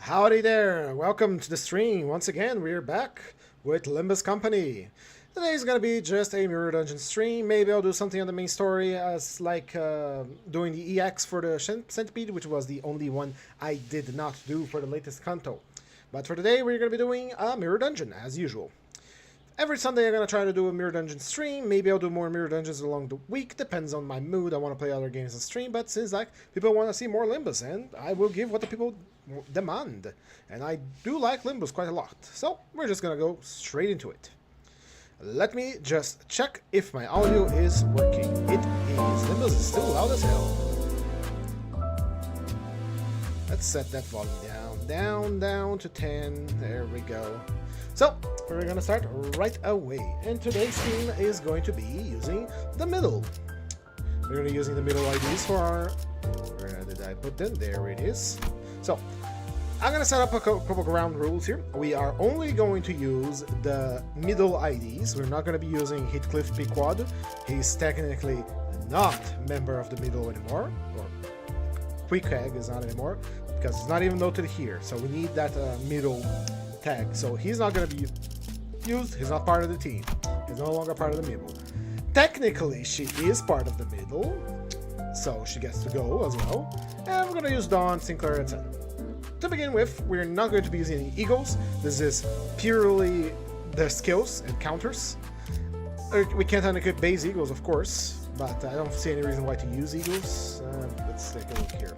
Howdy there! Welcome to the stream. Once again, we're back with Limbus Company. Today's gonna be just a Mirror Dungeon stream. Maybe I'll do something on the main story as like doing the EX for the Centipede, which was the only one I did not do for the latest Kanto. But for today, we're gonna be doing a Mirror Dungeon, as usual. Every Sunday I'm going to try to do a Mirror Dungeon stream. Maybe I'll do more Mirror Dungeons along the week. Depends on my mood. I want to play other games on stream. But since like people want to see more Limbus, and I will give what the people demand. And I do like Limbus quite a lot. So we're just going to go straight into it. Let me just check if my audio is working. It is. Limbus is still loud as hell. Let's set that volume down to 10. There we go. So, we're going to start right away, and today's theme is going to be using the middle. We're going to be using the middle IDs for our... Where did I put them? There it is. So, I'm going to set up a couple ground rules here. We are only going to use the middle IDs. We're not going to be using Heathcliff Pequod. He's technically not a member of the middle anymore, or Quickegg is not anymore, because it's not even noted here. So we need that middle tag. So he's not going to be used. He's not part of the team. He's no longer part of the middle. Technically, she is part of the middle, so she gets to go as well. And we're going to use Dawn, Sinclair, etc. To begin with, we're not going to be using any eagles. This is purely the skills and counters. We can't unequip base eagles, of course, but I don't see any reason why to use eagles. Let's take a look here.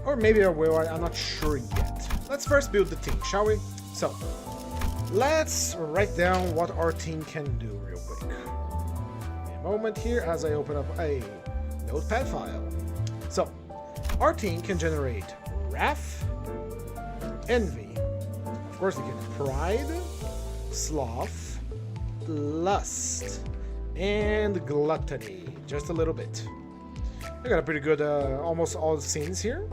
Or maybe I will, I'm not sure yet. Let's first build the team, shall we? So, let's write down what our team can do real quick. Give me a moment here as I open up a notepad file. So, our team can generate Wrath, Envy, of course they can Pride, Sloth, Lust, and Gluttony. Just a little bit. I got a pretty good, almost all the scenes here.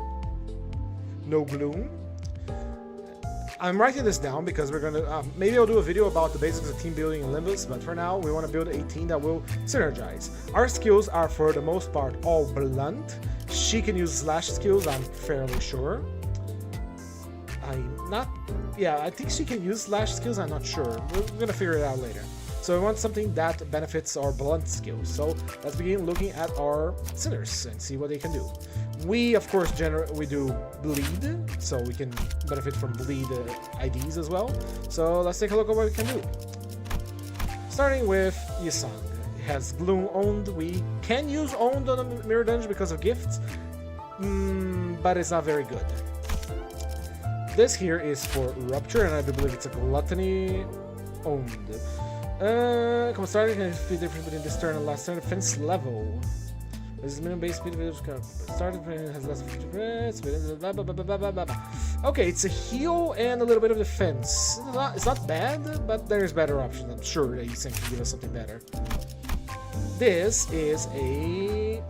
No gloom. I'm writing this down because we're gonna maybe I'll do a video about the basics of team building in Limbus, but for now we want to build a team that will synergize. Our skills are for the most part all blunt. She can use slash skills, I'm fairly sure. I think she can use slash skills, I'm not sure. We're gonna figure it out later. So we want something that benefits our blunt skills. So let's begin looking at our sinners and see what they can do. We, of course, we do bleed, so we can benefit from bleed IDs as well. So let's take a look at what we can do. Starting with Yisang. It has Gloom owned. We can use owned on the Mirror Dungeon because of gifts, but it's not very good. This here is for Rupture, and I do believe it's a Gluttony owned. Come starting can be different between this turn and last turn. Defense level. This is minimum base speed. Starting has less blah, blah, blah, blah, blah, blah. Okay, it's a heal and a little bit of defense. It's not bad, but there's better options. I'm sure that he's going to give us something better. This is a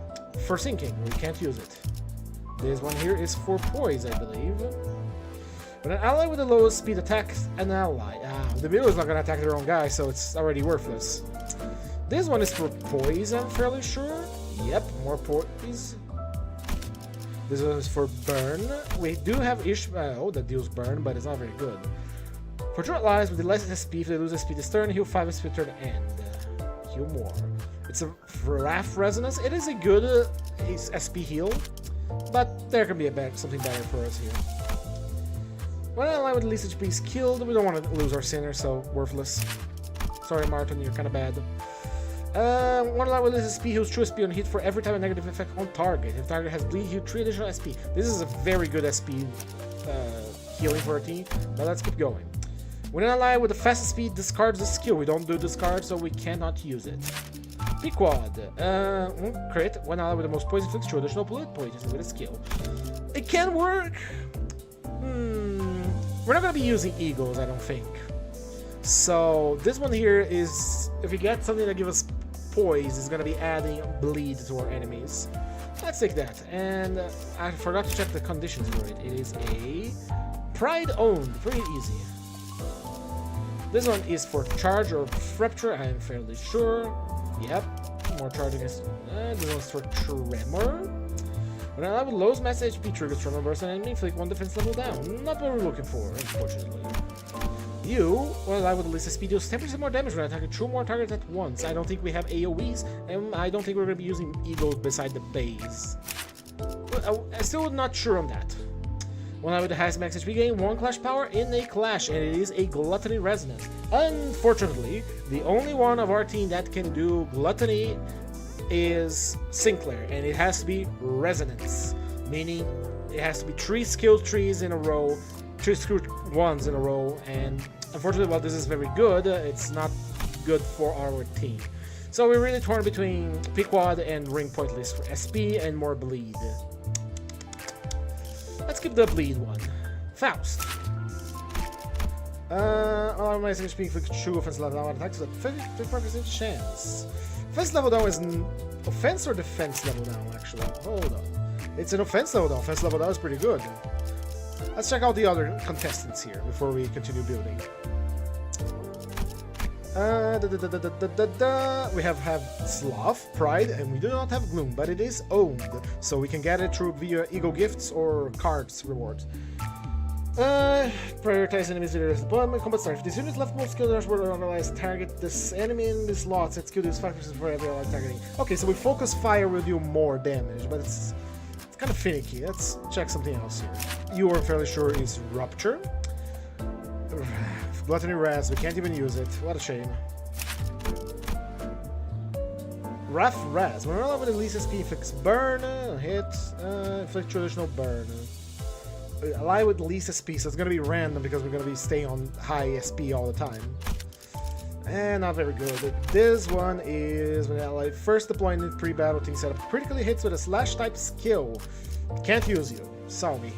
for sinking. We can't use it. This one here is for poise, I believe. When an ally with the lowest speed attacks an ally, the middle is not going to attack their own guy, so it's already worthless. This one is for poise, I'm fairly sure. Yep, more poise. This one is for burn. We do have Ishmael that deals burn, but it's not very good. For true allies with the less SP, if they lose SP this turn, heal 5 SP turn end. Heal more. It's a Wrath Resonance. It is a good SP heal, but there can be something better for us here. When an ally with the least HP is killed, we don't want to lose our sinner, so worthless. Sorry, Martin, you're kind of bad. One ally with this SP heals true SP on hit for every time a negative effect on target. If target has bleed, heal 3 additional SP. This is a very good SP healing for our team, but let's keep going. When an ally with the fastest speed discards a skill, we don't do discard, so we cannot use it. Pequod. Crit. When an ally with the most poison inflicts 2 additional bullet poison with a skill. It can work. We're not going to be using eagles, I don't think. So this one here is, if we get something that gives us poise, it's going to be adding bleed to our enemies. Let's take that. And I forgot to check the conditions for it. It is a Pride owned, pretty easy. This one is for charge or fracture, I am fairly sure. Yep, more charging is. This one's for tremor. When an ally with lowest max HP triggers from a burst, an enemy inflict 1 defense level down. Not what we're looking for, unfortunately. You, when an ally with the least SP, deals 10% more damage when attacking 2 more targets at once. I don't think we have AoEs, and I don't think we're going to be using Eagles beside the base. I'm still not sure on that. One ally with the highest max HP gain 1 clash power in a clash, and it is a Gluttony Resonance. Unfortunately, the only one of our team that can do Gluttony is Sinclair, and it has to be Resonance, meaning it has to be 3 skill trees in a row, 3 skill ones in a row, and unfortunately, while this is very good, it's not good for our team. So we're really torn between P-Quad and Ring Pointless for SP and more bleed. Let's keep the bleed one. Faust. Allow my HP for 2 offense level down attacks with a 55% chance. Offense level down is offense or defense level down, actually? Hold on. It's an offense level down. Offense level down is pretty good. Let's check out the other contestants here before we continue building. We have Sloth, Pride, and we do not have Gloom, but it is owned, so we can get it through via Ego Gifts or Cards rewards. Prioritize enemies with the deployment. Combat start. If this unit's leftmost skill dashboard or analyze target this enemy in this slot, set skill deals 5% for every allied targeting. Okay, so we focus fire will do more damage, but it's kind of finicky. Let's check something else here. You are fairly sure is Rupture. Gluttony Raz, we can't even use it. What a shame. Rough Raz. When we're allowed with the least SP, inflicts burn, hit, inflict traditional burn. Ally with least SP, so it's going to be random because we're going to be staying on high SP all the time. And not very good. This one is when ally first deploying in pre-battle thing setup critically hits with a slash type skill. Can't use you. Sorry.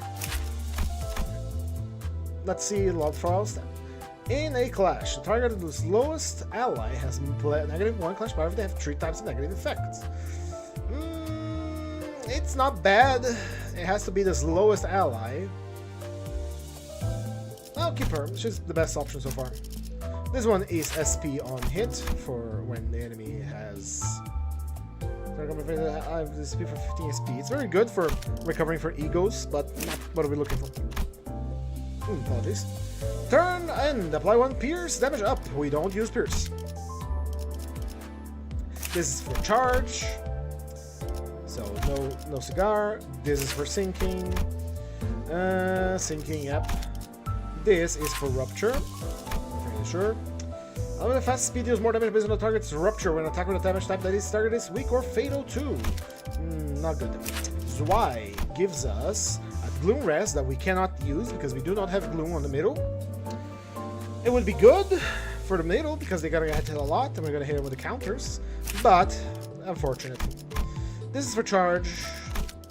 Let's see log files then. In a clash, the target of the lowest ally has -1 clash power if they have 3 types of negative effects. It's not bad. It has to be the lowest ally. I'll keep her. She's the best option so far. This one is SP on hit for when the enemy has SP for 15 SP. It's very good for recovering for egos, but not what are we looking for. Apologies. Turn and apply 1 pierce damage up. We don't use pierce. This is for charge. So no cigar. This is for sinking. Sinking, yep. This is for rupture. I'm pretty sure. The fast speed deals more damage based on the target's rupture when attacked with a damage type that is target is weak or fatal too. Not good. Zwei gives us a Gloom Rest that we cannot use because we do not have Gloom on the middle. It would be good for the middle because they're gonna hit a lot and we're gonna hit them with the counters, but unfortunate. This is for charge,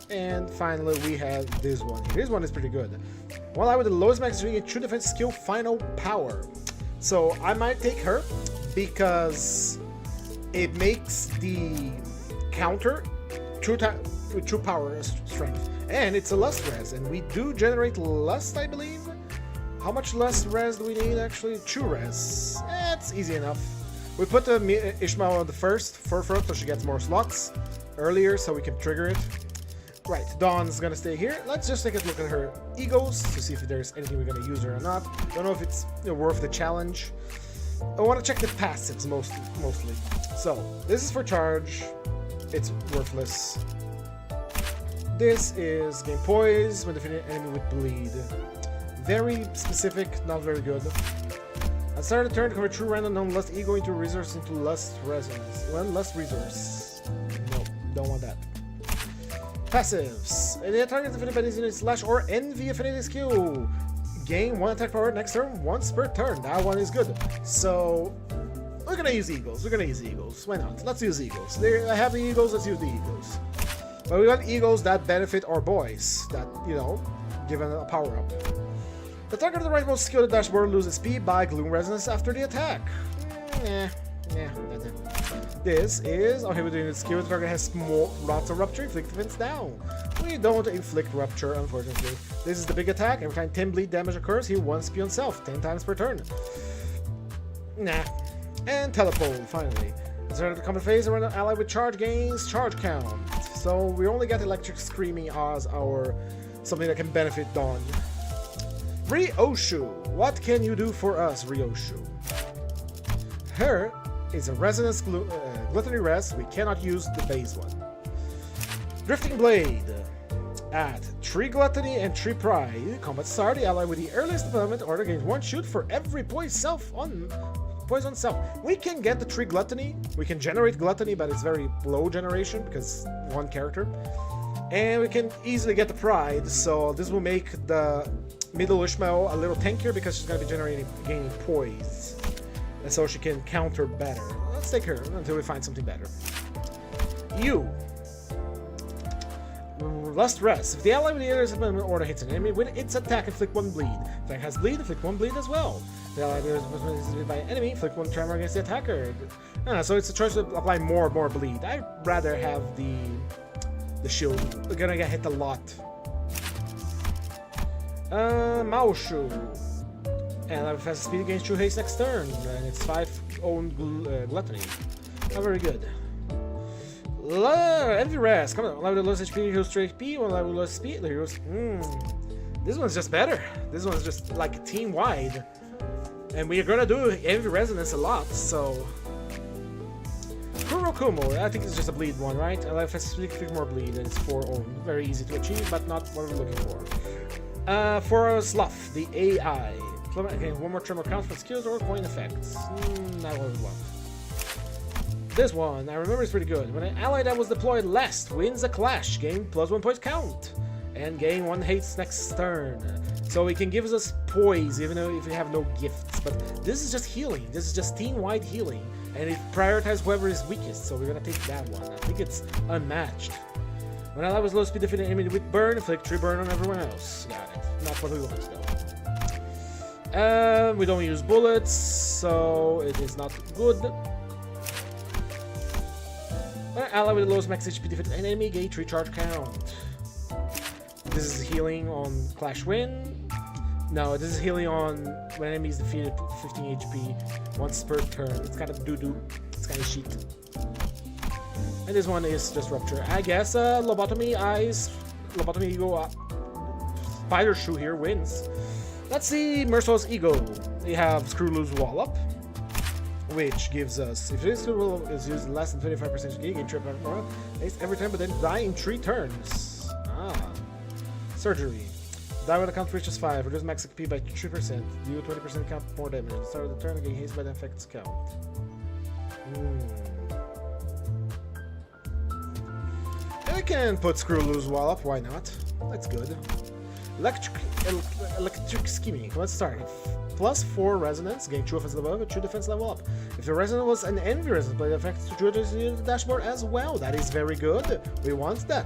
and finally we have this one. This one is pretty good. One ally with the lowest max doing a true defense skill final power. So I might take her because it makes the counter with true power strength, and it's a lust res, and we do generate lust, I believe. How much less res do we need actually? 2 res. It's easy enough. We put the Ishmael on the forefront so she gets more slots earlier so we can trigger it. Right, Dawn's gonna stay here. Let's just take a look at her egos to see if there's anything we're gonna use her or not. Don't know if it's worth the challenge. I want to check the passives mostly. So this is for charge. It's worthless. This is gain poise when defeating an enemy with bleed. Very specific, not very good. At the start of the turn, convert true random non-lust ego into resource into lust resonance. One lust resource. No, don't want that. Passives. The target defeated by this unit slash or envy affinity skill. Gain 1 attack power next turn once per turn. That one is good. So we're gonna use eagles. Why not? Let's use eagles. I have the eagles. Let's use the eagles. But we want eagles that benefit our boys. That give them a power up. The target of the rightmost skill of the dashboard loses speed by Gloom Resonance after the attack. This is okay. We're doing the skill. The target has more lots of rupture. Inflict defense down. We don't inflict rupture, unfortunately. This is the big attack. Every time 10 bleed damage occurs, he 1 SP on self, 10 times per turn. Nah. And teleport finally. At the start of the combat phase, when an ally with charge gains charge count. So we only got Electric Screaming as our something that can benefit Dawn. Ryoshu, what can you do for us, Ryoshu? Her is a Resonance Gluttony Rest. We cannot use the base one. Drifting Blade. At 3 Gluttony and 3 Pride, combat start, the ally with the earliest development order gains 1 shoot for every poison self. We can get the 3 Gluttony, we can generate Gluttony, but it's very low generation because 1 character. And we can easily get the Pride, so this will make the middle Ishmael a little tankier because she's going to be gaining poise. And so she can counter better. Let's take her until we find something better. You. Lust Rest. If the ally with the earliest development order hits an enemy with its attack, inflict 1 bleed. If it has bleed, inflict 1 bleed as well. If the ally with the earliest development is hit by an enemy, inflict 1 tremor against the attacker. So it's a choice to apply more bleed. I'd rather have the shield. We're gonna get hit a lot. Maoshu. And I have fast speed against 2 haste next turn. And it's 5 own gluttony. Not very good. Envy Rest. Come on, allow the lowest HP, heals 3 HP, or allow the lowest speed, heals. This one's just better. This one's just like team wide. And we are gonna do Envy Resonance a lot, so. Kurokumo, I think it's just a bleed one, right? Allow fast speed, click more bleed, and it's 4 own. Very easy to achieve, but not what we're looking for. For Slough, the AI. Okay, 1 more tremor count for skills or coin effects. Not what we want. This one, I remember, is pretty good. When an ally that was deployed last wins a clash, gain +1 point count, and gain 1 haste next turn. So it can give us poise, even though if we have no gifts. But this is just healing. This is just team-wide healing, and it prioritizes whoever is weakest. So we're gonna take that one. I think it's unmatched. When ally was low speed, defeat an enemy with burn, inflict 3 burn on everyone else. Got it. Not what we want though. We don't use bullets, so it is not good. Ally with the lowest max HP defeat an enemy, gain 3 charge count. This is healing on Clash Win. No, this is healing on when enemy is defeated 15 HP once per turn. It's kind of doo-doo. It's kind of shit. And this one is just Rupture. I guess Lobotomy Ego Spider Shoe here wins. Let's see Merciless Ego. We have Screw Loose Wallop, which gives us, if this tool is used less than 25% gain trip every time, but then die in 3 turns. Surgery. Die when the count reaches 5, reduce max XP by 3%, deal 20% count more damage. At the start of the turn, gain haste by the effects count. And I can put Screw Loose Wallop, why not? That's good. Electric Scheming. Let's start. +4 resonance, gain 2 offense level up and 2 defense level up. If the resonance was an envy resonance, play the effect to the dashboard as well. That is very good. We want that.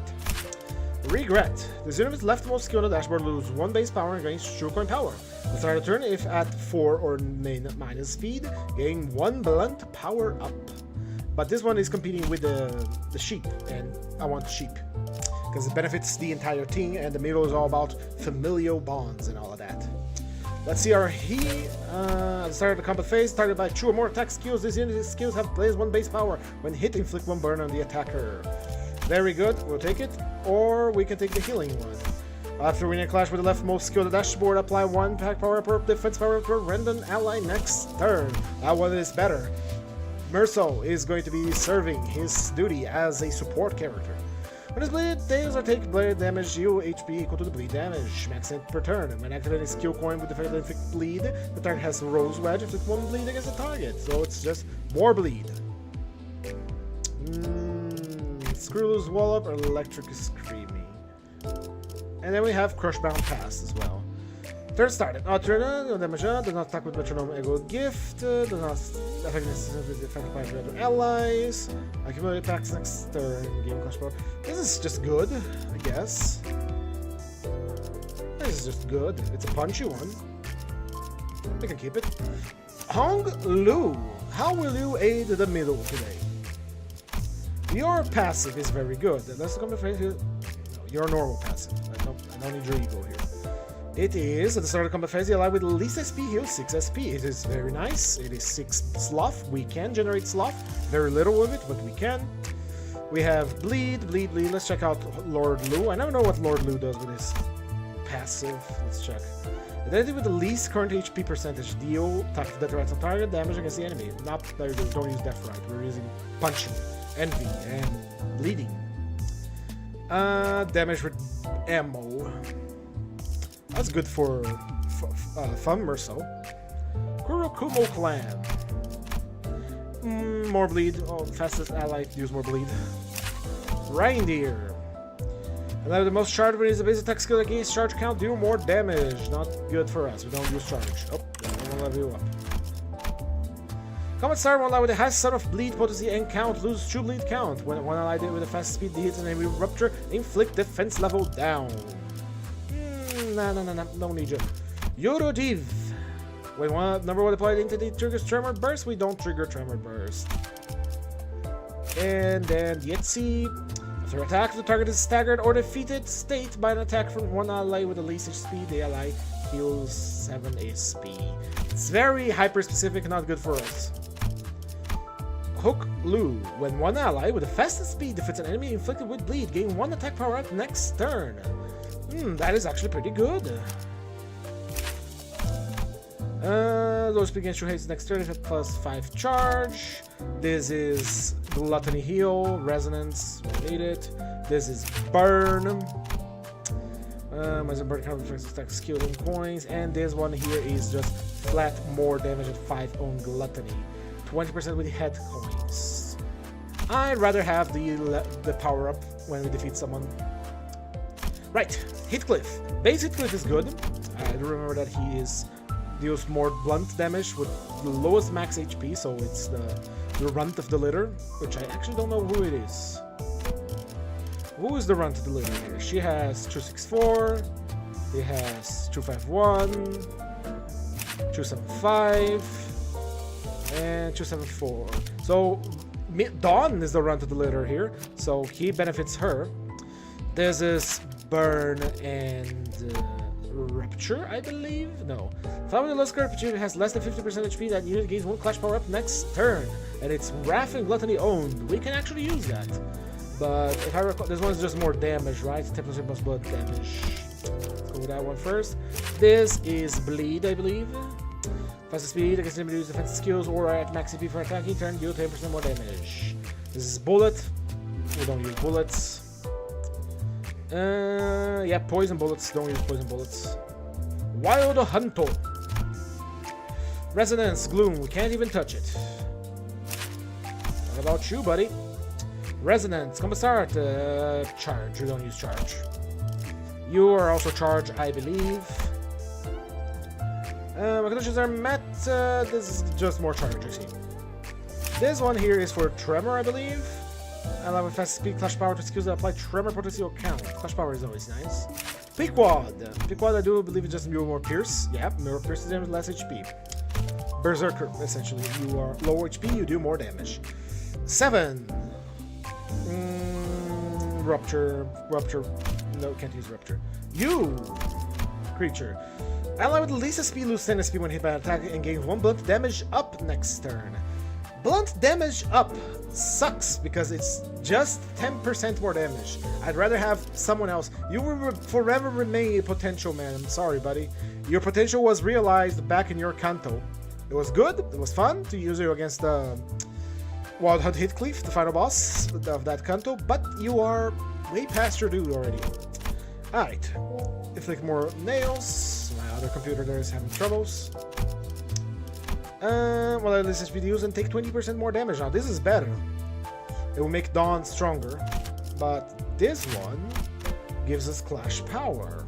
Regret. The unit's leftmost skill on the dashboard lose 1 base power and gains 2 coin power. At the start of the turn, if at 4 or minus speed, gain 1 blunt power up. But this one is competing with the sheep, and I want sheep because it benefits the entire team, and the middle is all about familial bonds and all of that. Let's see our He. At the start of the combat phase, targeted by 2 or more attack skills. These unit's skills have plays 1 base power. When hit, inflict 1 burn on the attacker. Very good, we'll take it. Or we can take the healing one. After winning a clash with the leftmost skill of the dashboard, apply 1 pack power per defense power to a random ally next turn. That one is better. Merso is going to be serving his duty as a support character. When his bleed tails are taking bleed damage, you HP equal to the bleed damage. Max hit per turn. When activating skill coin with defensive inflict bleed, the target has Rose Wedge, inflict 1 bleed against the target. So it's just more bleed. Screw Loose Wallop or Electric Screaming. And then we have Crush Bound Pass as well. Turn started. Turn damage does not attack with Metronome Ego Gift, does not affect necessarily affected by other allies. Accumulate attacks next turn, game Clash Power. This is just good, I guess. This is just good. It's a punchy one. We can keep it. Hong Lu, how will you aid the middle today? Your passive is very good. Let's come to face here. Your normal passive. I don't need your ego here. It is, at the start of the combat phase, the ally with least SP heals 6 SP. It is very nice. It is 6 slough. We can generate slough. Very little of it, but we can. We have bleed. Let's check out Lord Lu. I never know what Lord Lu does with his passive. Let's check. Identity with the least current HP percentage. Deal death right on target damage against the enemy. Not there. Don't use death right. We're using punching, envy, and bleeding. Damage with ammo. That's good for fun or so. Kurokumo clan. More bleed. Oh, fastest ally use more bleed. Reindeer. And the most charged when is a base attack skill against charge count, do more damage. Not good for us. We don't use charge. Oh, I won't level you up. Comet Star one ally with the highest sort of bleed potency and count loses 2 bleed count. When one ally did with a fast speed hits and enemy rupture, inflict defense level down. No need you. Yorodiv. When number 1 deployed entity triggers Tremor Burst, we don't trigger Tremor Burst. And then Yetzi. After attack, the target is staggered or defeated state by an attack from one ally with the least HP. The ally heals 7 SP. It's very hyper-specific, not good for us. Hook Lu. When one ally with the fastest speed defeats an enemy inflicted with bleed, gain 1 attack power up next turn. That is actually pretty good. Low speed against your haste next turn is at +5 charge. This is Gluttony Heal, Resonance, we need it. This is Burn. As a burn kind of attack skills and coins. And this one here is just flat more damage at 5 on Gluttony. 20% with head coins. I'd rather have the power up when we defeat someone. Right, Heathcliff. Base Heathcliff is good. I remember that he deals more blunt damage with the lowest max HP, so it's the runt of the litter, which I actually don't know who it is. Who is the runt of the litter here? She has 264, he has 251, 275, and 274. So Dawn is the runt of the litter here, so he benefits her. This is Burn and Rupture, I believe? No. Following the lowest current opportunity has less than 50% HP, that unit gains 1 clash power up next turn. And it's Wrath and Gluttony owned. We can actually use that. But if I recall, this one's just more damage, right? 10% plus blood damage. Let's go with that one first. This is Bleed, I believe. Faster speed against enemy use defensive skills or at max CP for attacking turn, deal 10% more damage. This is Bullet. We don't use bullets. Yeah, poison bullets. Don't use poison bullets. Wild Hunto. Resonance, Gloom. We can't even touch it. What about you, buddy? Resonance, Commissar. Charge. You don't use charge. You are also charge, I believe. My conditions are met. This is just more charge, I see. This one here is for Tremor, I believe. Allow with fast speed, clash power to skills that apply tremor potency or count. Clash power is always nice. Pequod. Pequod, I do believe it just do more pierce. Yeah, more pierce damage, less HP. Berserker, essentially. You are low HP, you do more damage. 7. Rupture. No, can't use Rupture. You, creature. Ally with the least SP lose 10 SP when hit by an attack and gains 1 blunt damage up next turn. Blunt damage up sucks because it's just 10% more damage. I'd rather have someone else. You will forever remain a potential, man. I'm sorry, buddy. Your potential was realized back in your Kanto. It was good. It was fun to use you against Wild Hunt Heathcliff, the final boss of that Kanto, but you are way past your due already. Alright. Inflict more nails. My other computer there is having troubles. Well, at least HP use and take 20% more damage. Now, this is better. It will make Dawn stronger. But this one gives us Clash Power.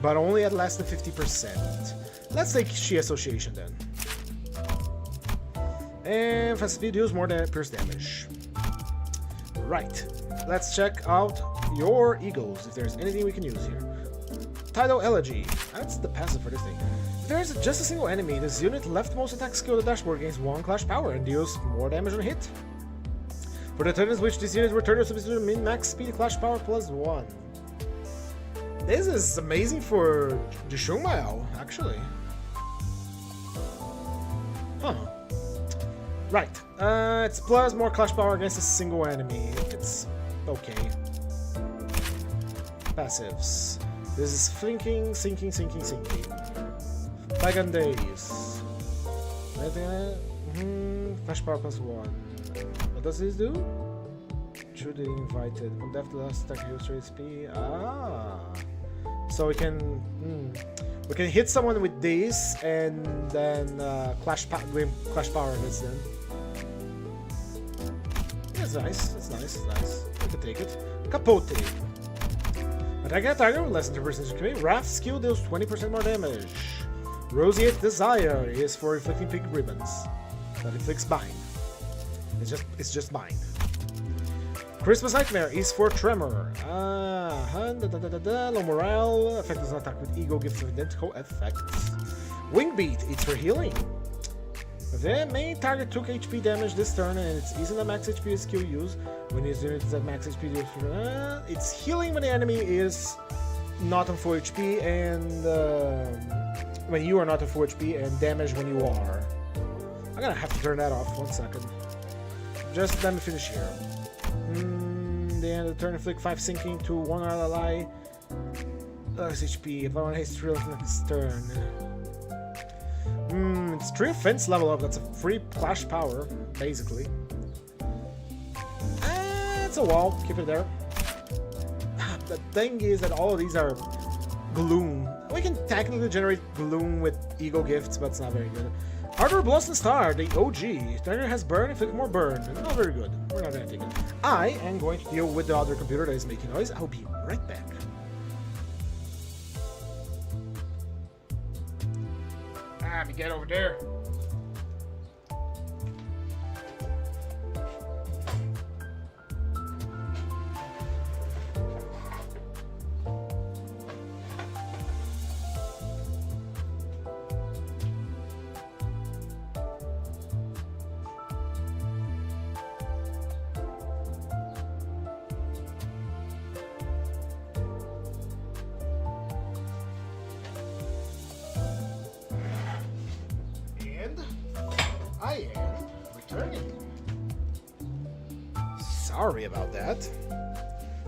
But only at less than 50%. Let's take Shi Association then. And fast speed use more than pierce damage. Right. Let's check out your Eagles, if there's anything we can use here. Tidal Elegy. That's the passive for this thing. If there is just a single enemy, this unit leftmost attack skill on the dashboard gains 1 clash power and deals more damage on hit. For the turns which this unit returns to min-max speed clash power +1. This is amazing for Jishungmao, actually. Huh. Right. It's plus more clash power against a single enemy. It's okay. Passives. This is flinking, sinking. Pagan Days. Clash power plus 1. What does this do? Should be invited. On death, the last attack heals HP. Ah. So we can hit someone with this and then clash power against them. That's nice. I can take it. Capote. Attacking a target with less than 2% HP. Wrath skill deals 20% more damage. Roseate Desire is for inflicting pink ribbons. That inflicts bind. It's just bind. Christmas Nightmare is for Tremor. Low morale. Effect does not attack with ego gifts of identical effects. Wing Beat, it's for healing. The main target took HP damage this turn and it's using a max HP skill use. When his units at max HP, it's healing when the enemy is not on full HP and when you are not on full HP and damage when you are. I'm gonna have to turn that off. 1 second. Just let me finish here. The end of the turn, inflict 5 sinking to 1 ally. HP. If I want to hit 3 next turn. It's 3 offense level up. That's a free clash power, basically. It's a wall. Keep it there. The thing is that all of these are gloom. We can technically generate gloom with ego gifts, but it's not very good. Ardor Blossom Star, the OG. Target has burn, inflict more burn. Not very good. We're not gonna take it. I am going to deal with the other computer that is making noise. I'll be right back. Get over there. I am returning. Sorry about that.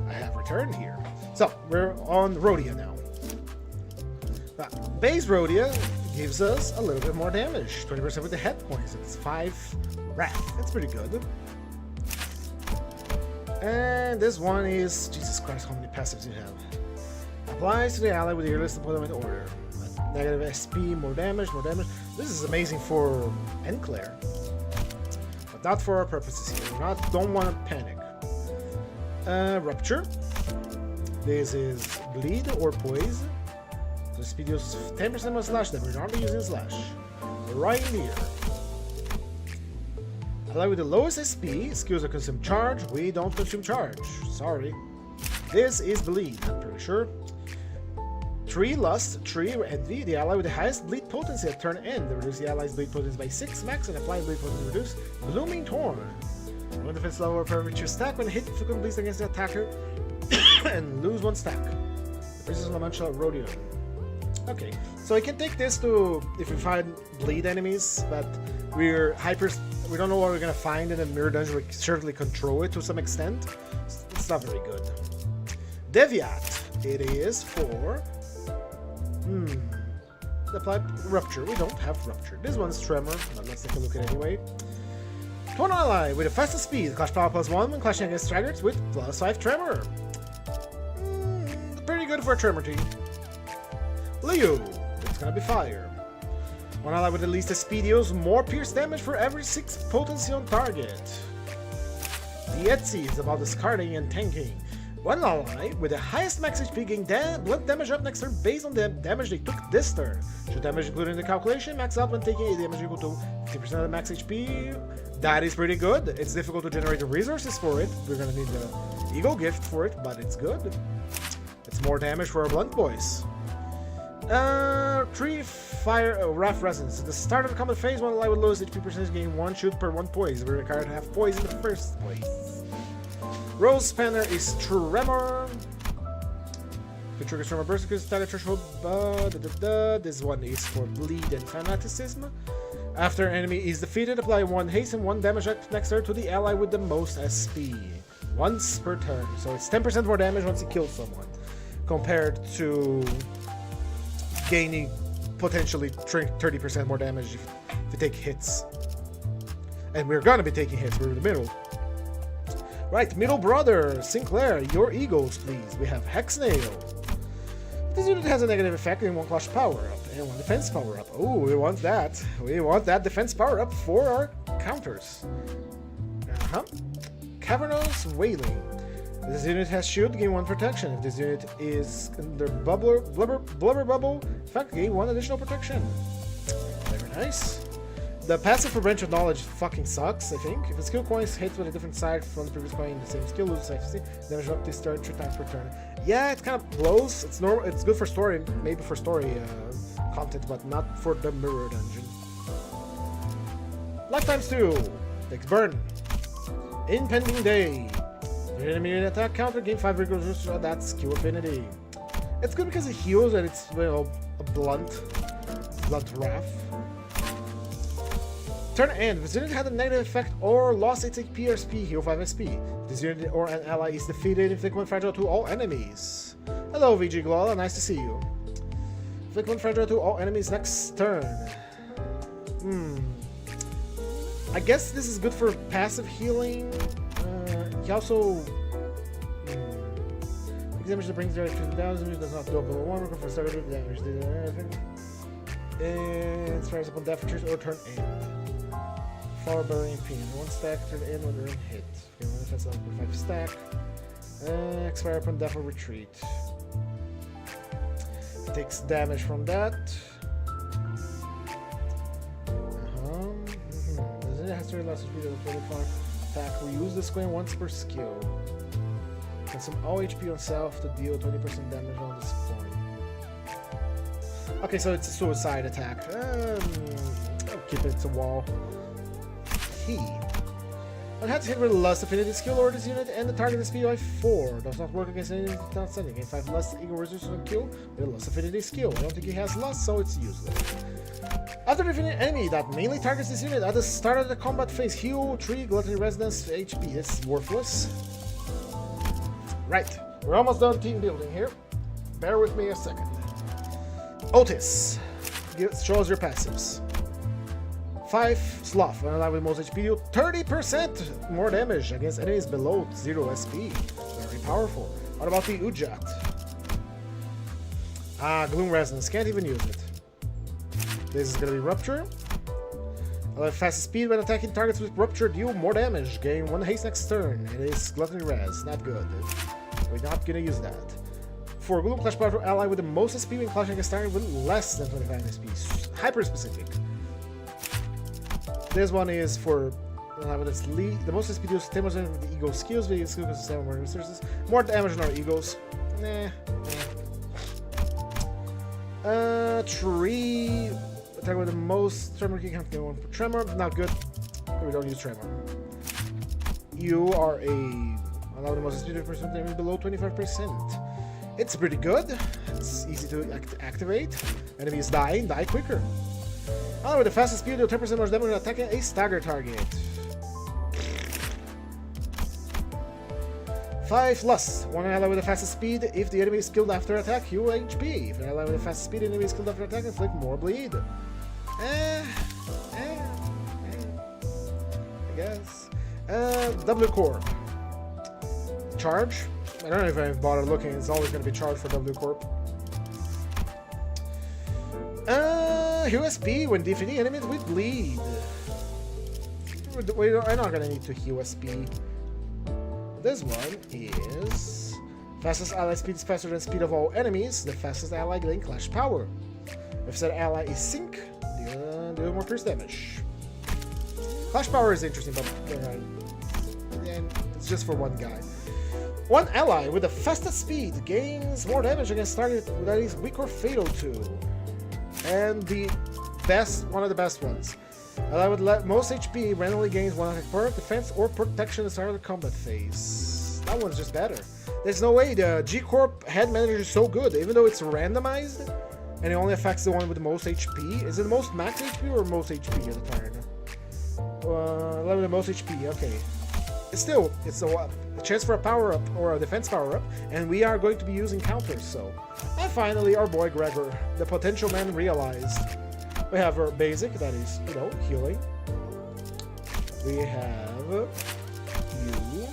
I have returned here. So, we're on Rhodia now. Base Rhodia gives us a little bit more damage. 20% with the head points. It's 5 wrath. That's pretty good. And this one is... Jesus Christ, how many passives you have. Applies to the ally with your list opponent order. Negative SP, more damage. This is amazing for Enclair. But not for our purposes here. We don't want to panic. Rupture. This is Bleed or Poise. So speed deals 10% more slash damage. We're not using slash. Right here. Ally with the lowest SP. Skills that consume charge. We don't consume charge. Sorry. This is Bleed, I'm pretty sure. 3 Lust, 3 Envy, the ally with the highest bleed potency at turn end. Reduce the ally's bleed potency by 6 max and apply bleed potency reduce. Blooming Torn. One defense level for every 2 stack when hit frequent bleeds against the attacker and lose 1 stack. This is Lamantia Rodion. Okay, so I can take this to if we find bleed enemies, but we don't know what we're gonna find in a mirror dungeon. We certainly control it to some extent. It's not very good. Deviat. It is for apply Rupture. We don't have Rupture. This one's Tremor, but let's take a look at it anyway. To an ally with the fastest speed, clash power +1 when clashing against stragglers with +5 Tremor. Pretty good for a Tremor team. Leo, it's gonna be fire. One ally with the least speed deals more pierce damage for every 6 potency on target. The Etsy is about discarding and tanking. One ally with the highest max HP gain blood damage up next turn based on the damage they took this turn. Should damage included in the calculation max out when taking a damage equal to 50% of the max HP. That is pretty good. It's difficult to generate the resources for it. We're gonna need the ego gift for it, but it's good. It's more damage for our blunt boys. 3 Fire Wrath Resonance. At the start of the combat phase, one ally with lowest HP percentage gain 1 shoot per 1 poise. We're required to have poise in the first place. Rose Spanner is Tremor. The trigger Tremor Burst because target threshold. This one is for Bleed and Fanaticism. After an enemy is defeated, apply 1 haste and 1 damage next turn to the ally with the most SP. Once per turn. So it's 10% more damage once you kill someone. Compared to gaining potentially 30% more damage if you take hits. And we're gonna be taking hits, we're in the middle. Right, middle brother, Sinclair, your eagles please. We have Hexnail. This unit has a negative effect and 1 clash power up and 1 defense power up. Oh, we want that. We want that defense power up for our counters. Cavernous Wailing. This unit has shield, gain 1 protection. If this unit is under blubber bubble, in fact, gain 1 additional protection. Very nice. The passive for Branch of Knowledge fucking sucks, I think. If a skill coin is hit with a different side from the previous coin in the same skill, loses accuracy, damage up this turn 3 times per turn. Yeah, it kind of blows. It's normal. It's good for story, maybe for story content, but not for the mirror dungeon. Lifetimes 2. Takes burn. Impending Day. Your enemy attack counter, gain 5 rigor resistance on that skill affinity. It's good because it heals and it's, you know, a blunt wrath. Turn end. If this unit had a negative effect or lost its HP or SP, heal 5 SP. If this unit or an ally is defeated, inflict 1 fragile to all enemies. Hello, VG Glola, nice to see you. Inflict 1 fragile to all enemies next turn. I guess this is good for passive healing. He also damage that brings damage to the down, does not double one, for started damage. And it fires upon death features or turn end. Flower Burying Pin. 1 stack, turn in when they're in hit. Okay, 1 defense level for 5 stack. Expire upon death or retreat. It takes damage from that. It has to realize the speed of the 45 attack. We use this coin once per skill. Consume all HP on self to deal 20% damage on this coin. Okay, so it's a suicide attack. I'll keep it to wall. One has to hit with Lust Affinity skill or this unit and the target is speed by 4. Does not work against any not sending. Gain 5 Lust Eagle resistance on kill with Lust Affinity skill. I don't think he has Lust, so it's useless. After defeating an enemy that mainly targets this unit at the start of the combat phase, heal 3 Gluttony Resonance HP. This is worthless. Right, we're almost done team building here. Bear with me a second. Otis, shows your passives. 5 Sloth, when alive with most HP, deal 30% more damage against enemies below 0 SP. Very powerful. What about the Ujat? Gloom Resonance, can't even use it. This is gonna be Rupture. Fastest speed when attacking targets with Rupture, deal more damage. Gain 1 haste next turn. It is Gluttony Res, not good. We're not gonna use that. For Gloom Clash Power ally with the most SP when clashing against target with less than 25 SP. Hyper specific. This one is for with its lead. The most SP deals 10% with the Eagle skills, but skill goes to 7 more resources. More damage on our Eagles. Tree. Attack with the most tremor key count, get 1 for tremor. Not good. We don't use tremor. You are allow the most speed percent damage below 25%. It's pretty good. It's easy to activate. Enemies die quicker. With the fastest speed, deal 10% more damage when attacking a stagger target. 5 Lust. 1 ally with the fastest speed. If the enemy is killed after attack, heal HP. If an ally with the fastest speed, the enemy is killed after attack, inflict more bleed. I guess. W Corp. Charge. I don't know if I've bothered looking. It's always going to be charged for W Corp. USP when defeating enemies with bleed. I'm not going to need to USP. This one is fastest ally speed is faster than speed of all enemies. The fastest ally gain clash power. If said ally is sync, deal more pierce damage. Clash power is interesting, but it's just for one guy. One ally with the fastest speed gains more damage against target that is weak or fatal to. And the best, one of the best ones. Ally with most HP randomly gains 1 attack per defense or protection at the start of the combat phase. That one's just better. There's no way the G Corp head manager is so good, even though it's randomized. And it only affects the one with the most HP. Is it the most max HP or most HP at the turn? The most HP, okay. It's a chance for a power-up or a defense power-up, and we are going to be using counters, so. And finally, our boy Gregor, the potential man realized. We have our basic, that is, you know, healing. We have you.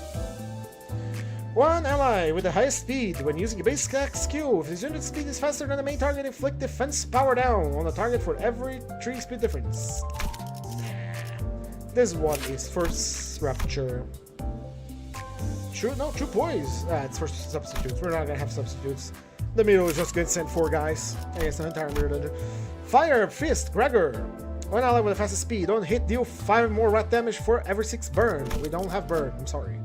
One ally with the highest speed. When using a basic attack skill, if his unit speed is faster than the main target, inflict defense power down on the target for every 3 speed difference. This one is first rupture. True poise. It's for substitutes. We're not gonna have substitutes. The middle is just good sent 4 guys. I guess the entire mirror dungeon. Fire Fist, Gregor. One ally with the fastest speed. On hit, deal 5 more rat damage for every 6 burn. We don't have burn. I'm sorry.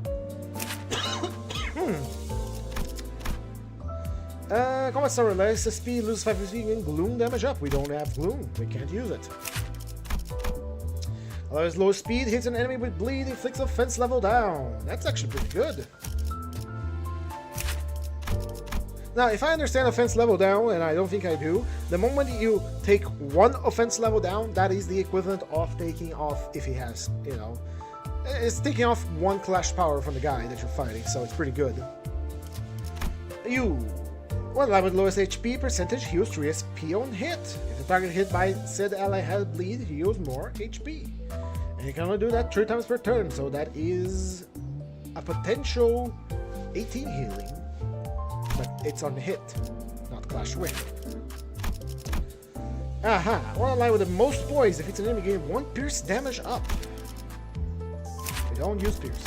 Combat star relays the speed, lose 5 speed, and gloom damage up. We don't have gloom. We can't use it. Allows low speed, hits an enemy with bleed, inflicts offense level down. That's actually pretty good. Now, if I understand offense level down, and I don't think I do, the moment you take 1 offense level down, that is the equivalent of taking off, if he has, you know, it's taking off 1 clash power from the guy that you're fighting, so it's pretty good. You. One ally with lowest HP percentage heals 3 SP on hit. If the target hit by said ally has bleed, he heals more HP. And you can only do that 3 times per turn, so that is a potential 18 healing. But it's on hit, not clash with. Aha! One ally with the most poise. If it's an enemy, gain 1 pierce damage up. We don't use pierce.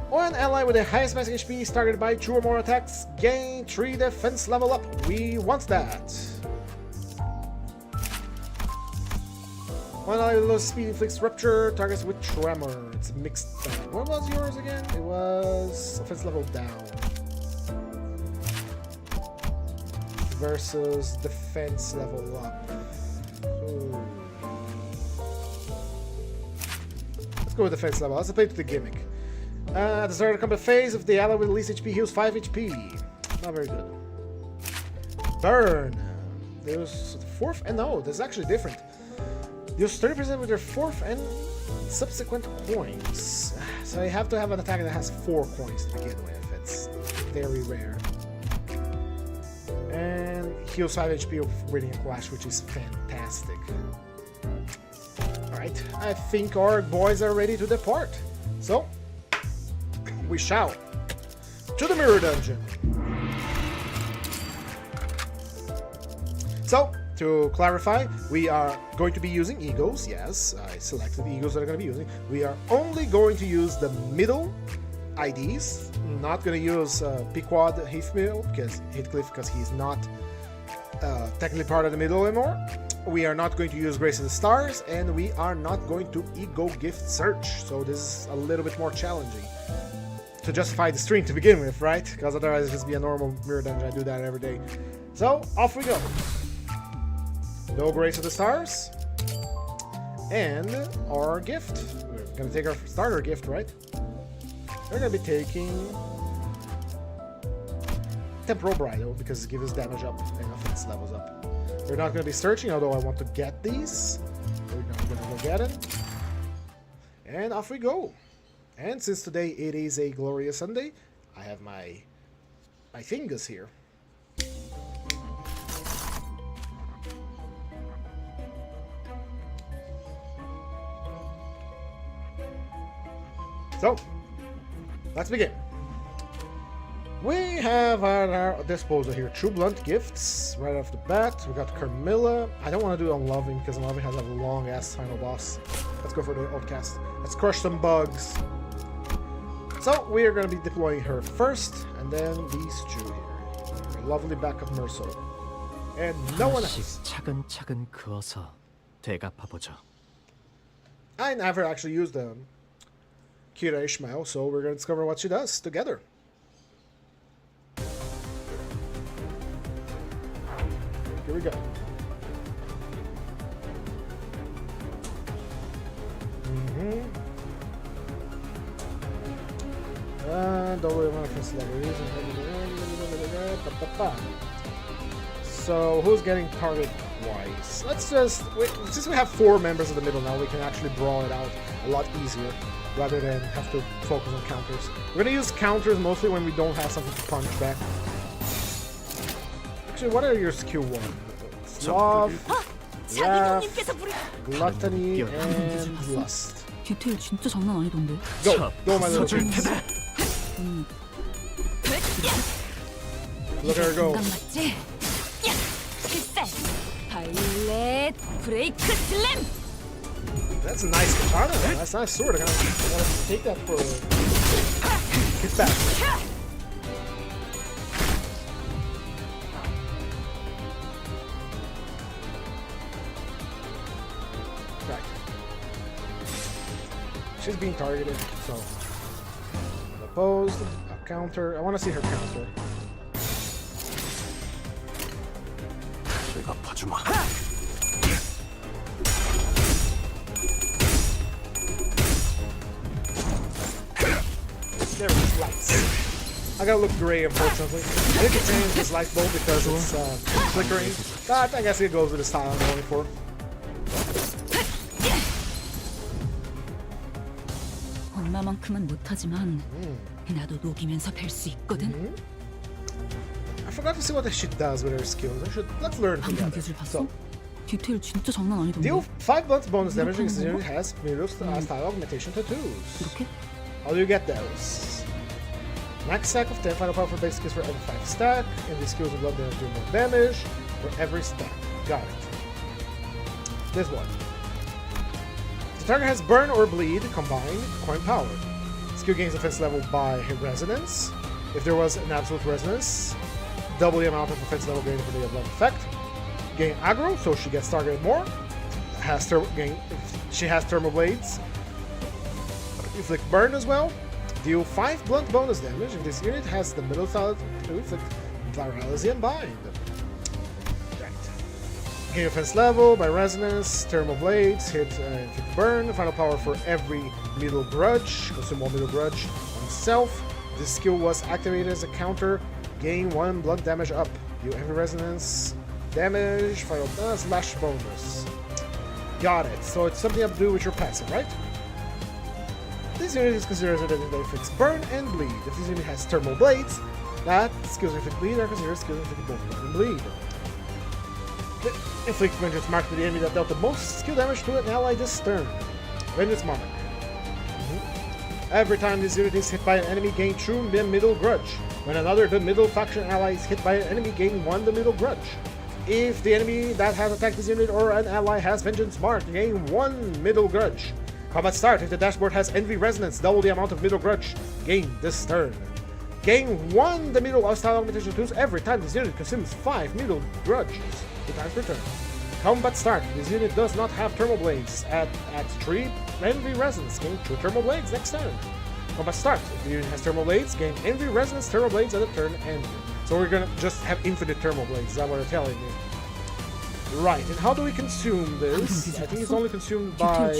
One ally with the highest basic HP is targeted by 2 or more attacks, gain 3 defense level up. We want that. One ally with low speed inflicts rupture, targets with tremor. It's a mixed bag. What was yours again? It was offense level down. Versus defense level up. Ooh. Let's go with defense level. Let's play to the gimmick. At the start of the combat phase, if the ally with the least HP heals 5 HP. Not very good. Burn. There's 4th, and no, this is actually different. Deals 30% with your 4th and subsequent coins. So you have to have an attack that has 4 coins to begin with. It's very rare. And heals 5 HP of winning a clash, which is fantastic. Alright, I think our boys are ready to depart. So, we shall. To the mirror dungeon. So, to clarify, we are going to be using eagles. Yes, I selected the eagles that I'm going to be using. We are only going to use the middle IDs. Not going to use Pequod Heathmill, Heathcliff, because he's not technically part of the middle anymore. We are not going to use Grace of the Stars, and we are not going to Ego Gift Search. So this is a little bit more challenging to justify the stream to begin with, right? Because otherwise it'll just be a normal mirror dungeon. I do that every day. So off we go. No Grace of the Stars. And our gift. We're going to take our starter gift, right? We're going to be taking Temporal Bridle because it gives us damage up and offense levels up. We're not going to be searching, although I want to get these. We're not going to go get it. And off we go. And since today it is a glorious Sunday, I have my fingers here. So, let's begin. We have at our disposal here 2 blunt gifts right off the bat. We got Carmilla. I don't want to do Unloving because Unloving has a long ass final boss. Let's go for the Outcast. Let's crush some bugs. So we are going to be deploying her first, and then these 2 here. Our lovely backup Merso. And no one else. 차근차근 그어서 대갚아보죠. I never actually used Kira Ishmael, so we're going to discover what she does together. Here we go. Don't worry about first level. So who's getting targeted twice? Let's just since we have 4 members of the middle now, we can actually brawl it out a lot easier rather than have to focus on counters. We're gonna use counters mostly when we don't have something to punch back. Actually, what are your skill 1? Sloth, wrath, gluttony, and lust. 디테일 진짜 장난 아니던데. Go my little prince. Look at her go. 맞지? 필살. 바이올렛 브레이크 슬램. That's a nice katana. That's a nice sword. I gotta take that for hit back. Right. She's being targeted, so opposed. A counter. I want to see her counter. 내가 봐주마. There it is, lights. I gotta look gray, unfortunately. I think it changed this light bulb because it's flickering. But I guess it goes with the style I'm going for. 엄마만큼은 못하지만 나도 녹이면서 뵐 수 있거든. I forgot to see what the shit does with her skills. Let's learn 방금 together. 기술 봤어? So, 디테일 진짜 장난 아니던데. deal 5 blunt bonus damage against the unit has middle style augmentation tattoos. 이렇게? How do you get those? Max stack of 10 final power for base skills for every 5 stack, and these skills of blood damage do more damage for every stack. Got it. This one. The target has burn or bleed combined coin power. Skill gains offense level by resonance. If there was an absolute resonance, double the amount of offense level gained for the blood effect. Gain aggro, so she gets targeted more. She has thermal blades. Inflict burn as well. Deal 5 blunt bonus damage, and this unit has the middle style to inflict virality and bind. Right. Gain offense level by resonance, thermal blades, hit inflict burn, final power for every middle grudge, consume 1 middle grudge on self. This skill was activated as a counter, gain 1 blunt damage up. Deal every resonance damage, final slash bonus. Got it. So it's something to do with your passive, right? This unit is considered as an inflicts burn and bleed. If this unit has thermal blades, that skills inflict bleed are considered skills inflict both burn and bleed. The inflict vengeance mark to the enemy that dealt the most skill damage to an ally this turn. Vengeance mark. Every time this unit is hit by an enemy, gain 2 middle grudge. When another the middle faction ally is hit by an enemy, gain 1 the middle grudge. If the enemy that has attacked this unit or an ally has vengeance mark, gain 1 middle grudge. Combat start. If the dashboard has envy resonance, double the amount of middle grudge gained this turn. Gain 1 the middle style augmentation tools every time this unit consumes 5 middle grudges 2 times per turn. Combat start. This unit does not have thermal blades. At 3 envy resonance, gain 2 thermal blades next turn. Combat start. If the unit has thermal blades, gain envy resonance thermal blades at the turn end. So we're gonna just have infinite thermal blades. Is that what you're telling me? Right, and how do we consume this? I think it's only consumed by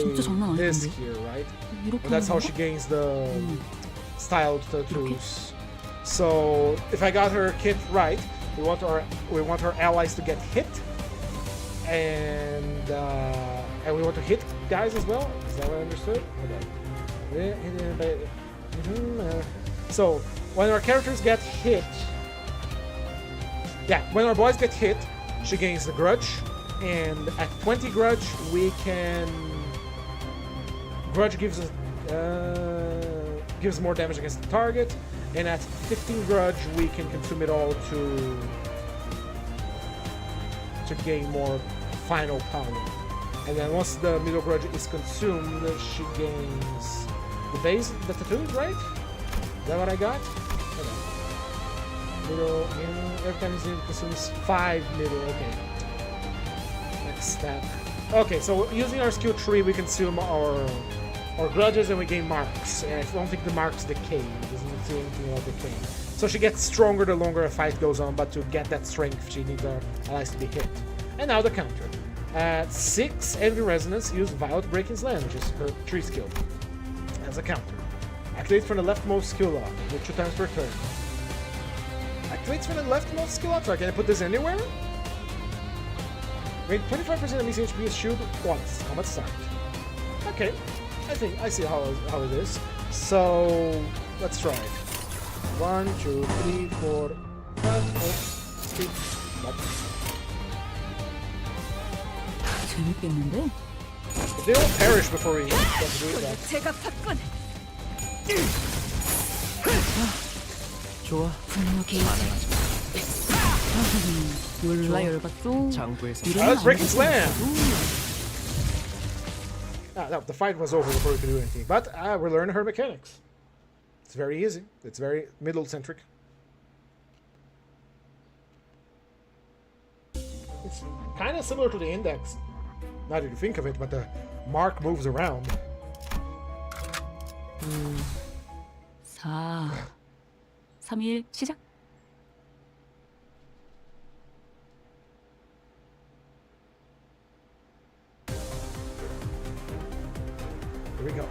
this here, right? And that's how she gains the styled tattoos. So if I got her kit right, we want our allies to get hit, and we want to hit guys as well. Is that what I understood? So when our characters get hit, when our boys get hit, she gains the grudge, and at 20 grudge we can grudge gives more damage against the target, and at 15 grudge we can consume it all to gain more final power. And then once the middle grudge is consumed, she gains the base, the tattoos, right? Is that what I got? Middle, every time this unit consumes 5 middle, okay. Next step. Okay, so using our skill tree, we consume our grudges and we gain marks. And I don't think the marks decay. It doesn't say anything about decay. So she gets stronger the longer a fight goes on, but to get that strength, she needs her allies to be hit. And now the counter. At 6 envy resonance, use Violet Breaking Slam, which is her tree skill, as a counter. Activates from the leftmost skill lock, with 2 times per turn. Activates from the leftmost skill lock, so can I put this anywhere? Wait, 25% of each HP is shield once. Combat start. Okay, I think I see how it is. So let's try it. 1, 2, 3, 4, 5, 6. 재밌겠는데? They all perish before we get to do that. 제가 봤군. 좋아. 분노 게이지. 몰라 열받죠? 장부에서 Let's break its slam! No, the fight was over before we could do anything. But we're learning her mechanics. It's very easy. It's very middle-centric. It's kind of similar to the index. Now that you think of it, but the mark moves around. 4, 3, 1, 시작. Here we go.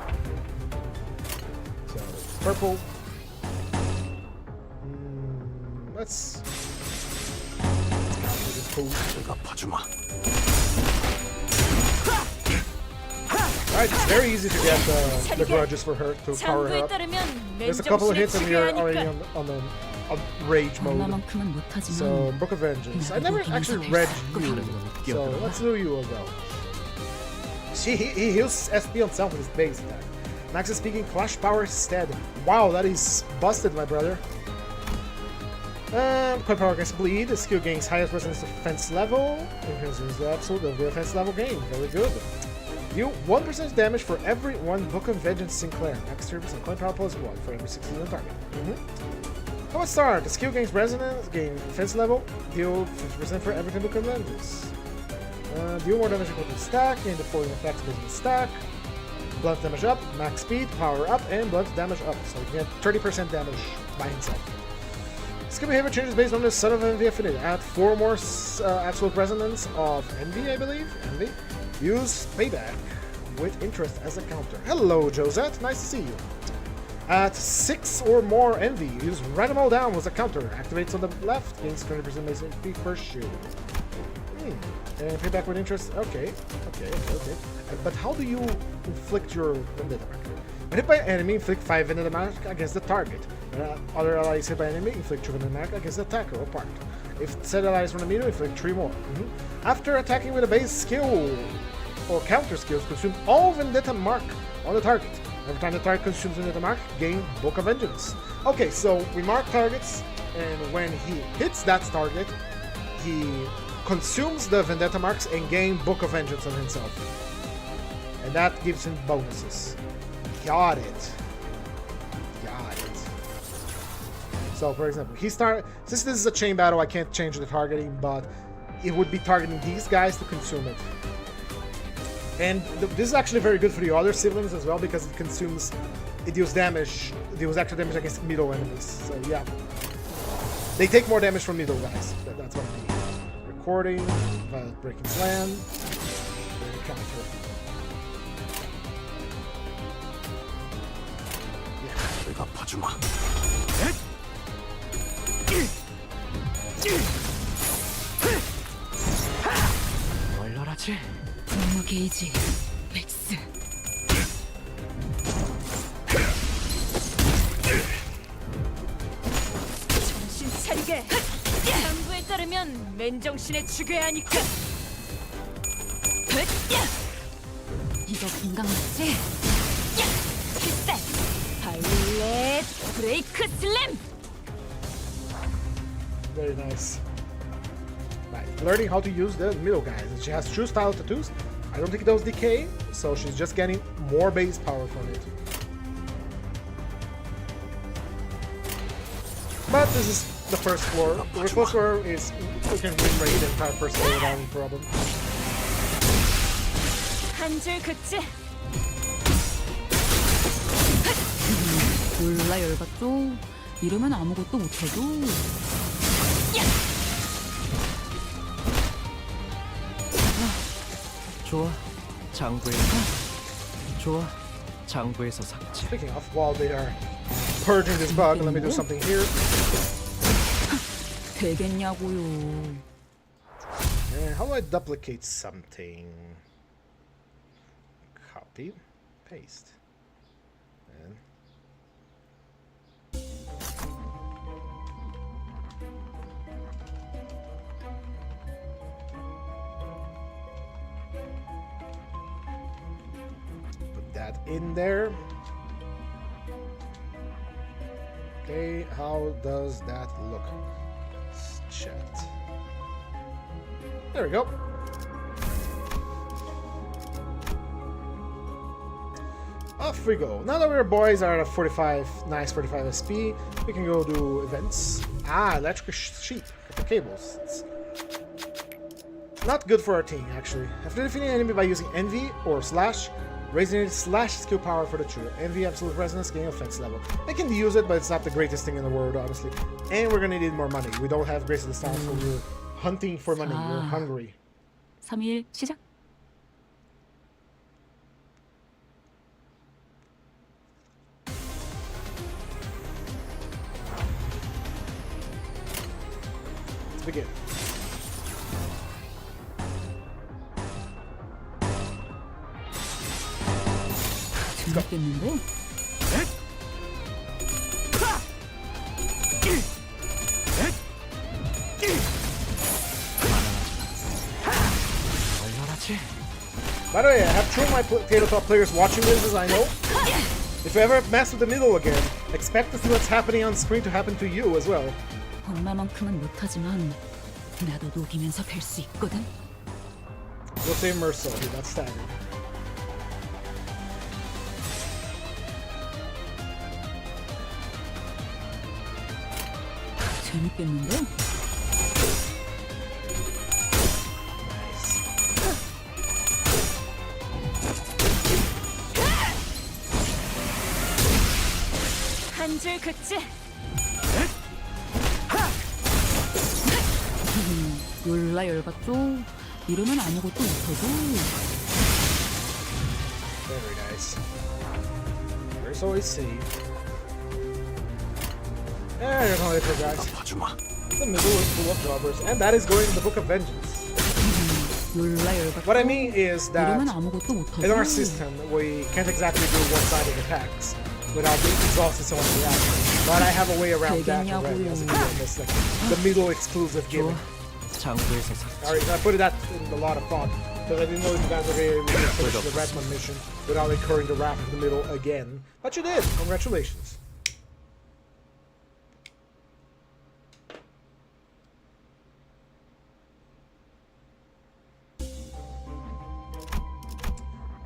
So, purple. Let's counter this pose. 갚아주마. Alright, it's very easy to get the grudges for her, to power her up. There's a couple of hits and we are already on rage mode. 얼마만큼은 못하지만 So, Book of Vengeance. I never actually read you, so let's do you as well. He heals SP on self with his base attack. Max is speaking Clash Power instead. Wow, that is busted, my brother. Quick Power against Bleed. The skill gains highest resistance defense level. Increases the absolute defense level gain. Very good. Deal 1% damage for every one Book of Vengeance Sinclair. Max 30% Quick Power plus 1 for every 16 on target. How start? The skill gains resonance, gain defense level. Deal 50% for everything Book of Vengeance. Deal more damage equal to stack, gain the following effects based on the stack. Blunt damage up, max speed, power up, and blunt damage up. So you can get 30% damage by himself. Skill behavior changes based on the Son of Envy affinity. Add 4 more absolute resonance of Envy, I believe. Envy. Use Payback with interest as a counter. Hello, Josette. Nice to see you. At 6 or more Envy, use Write 'em all down as a counter. Activates on the left, gains 20% base HP per shield. And payback with interest. Okay. But how do you inflict your vendetta mark? When hit by an enemy, inflict 5 vendetta mark against the target. Other allies hit by an enemy, inflict 2 vendetta mark against the attacker or part. If said allies from the middle, inflict 3 more. After attacking with a base skill or counter skills, consume all vendetta mark on the target. Every time the target consumes vendetta mark, gain Book of Vengeance. Okay, so we mark targets, and when he hits that target, he consumes the vendetta marks and gain Book of Vengeance on himself. And that gives him bonuses. Got it. So, for example, since this is a chain battle, I can't change the targeting, but it would be targeting these guys to consume it. And this is actually very good for the other siblings as well, because it deals extra damage against middle enemies. So yeah, they take more damage from middle guys. That's what I mean. Recording, breaking slam, counter. 갚아주마. 얼얼하지? 분노 게이지. 맥스. 정신 차리게. 당부에 따르면 맨정신에 죽여야 하니까. 이거 공강 맞지? 필살. 바이올렛 브레이크 슬램. Very nice. Right. Learning how to use the middle guys. She has true style tattoos. I don't think those decay, so she's just getting more base power from it. But this is the first floor. The first floor is we can win raid the entire first floor without any problem. 한줄 그치? 몰라 열받죠? 이러면 아무것도 못해도. 좋아. 장부에서 삭제. Speaking of, while they are purging this bug, let me do something here. 되겠냐고요. And how do I duplicate something? Copy, paste. And put that in there. Okay, how does that look? Let's chat. There we go. Off we go. Now that our boys are at a 45, nice 45 SP, we can go do events. Ah, electric sheep. The cables. It's not good for our team, actually. After defeating an enemy by using envy or slash, raising its slash skill power for the true. Envy, absolute presence, gain offense level. I can use it, but it's not the greatest thing in the world, honestly. And we're gonna need more money. We don't have grace of the style, so we're hunting for money. We're hungry. 3일 시작. Let's begin. 재밌겠는데? By the way, I have two of my tabletop players watching this, as I know. If you ever mess with the middle again, expect to see what's happening on screen to happen to you as well. 엄마만큼은 못하지만 나도 녹이면서 뵐 수 있거든. We'll say Mercer, that's staggered. 재밌겠는데? 한 줄 그치? 열라 열받죠? 이러면 아무것도 못하죠? Very nice. There's always save. Yeah, you're gonna for guys. The middle is full of robbers, and that is going in the Book of Vengeance. 열라 열받죠? What I mean is that 이러면 아무것도 못하죠? in our system, we can't exactly do one-sided attacks without being exhausted so much reaction. But I have a way around that already as a game. It's like the middle exclusive gimmick. 창고에서 삭제. Alright, I put that in a lot of thought because I didn't know if you guys were able to finish the Redmond mission without incurring the wrath of the middle again. But you did. Congratulations.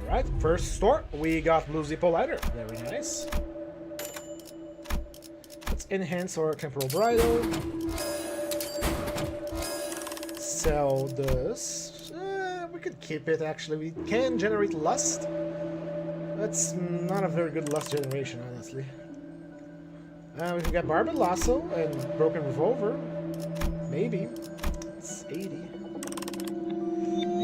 Alright, first store, we got Blue Zippo Lighter. Very nice. Let's enhance our temporal bridle. Sell this. We could keep it actually. We can generate lust. That's not a very good lust generation, honestly. We can get Barbed Lasso and Broken Revolver. Maybe. It's 80.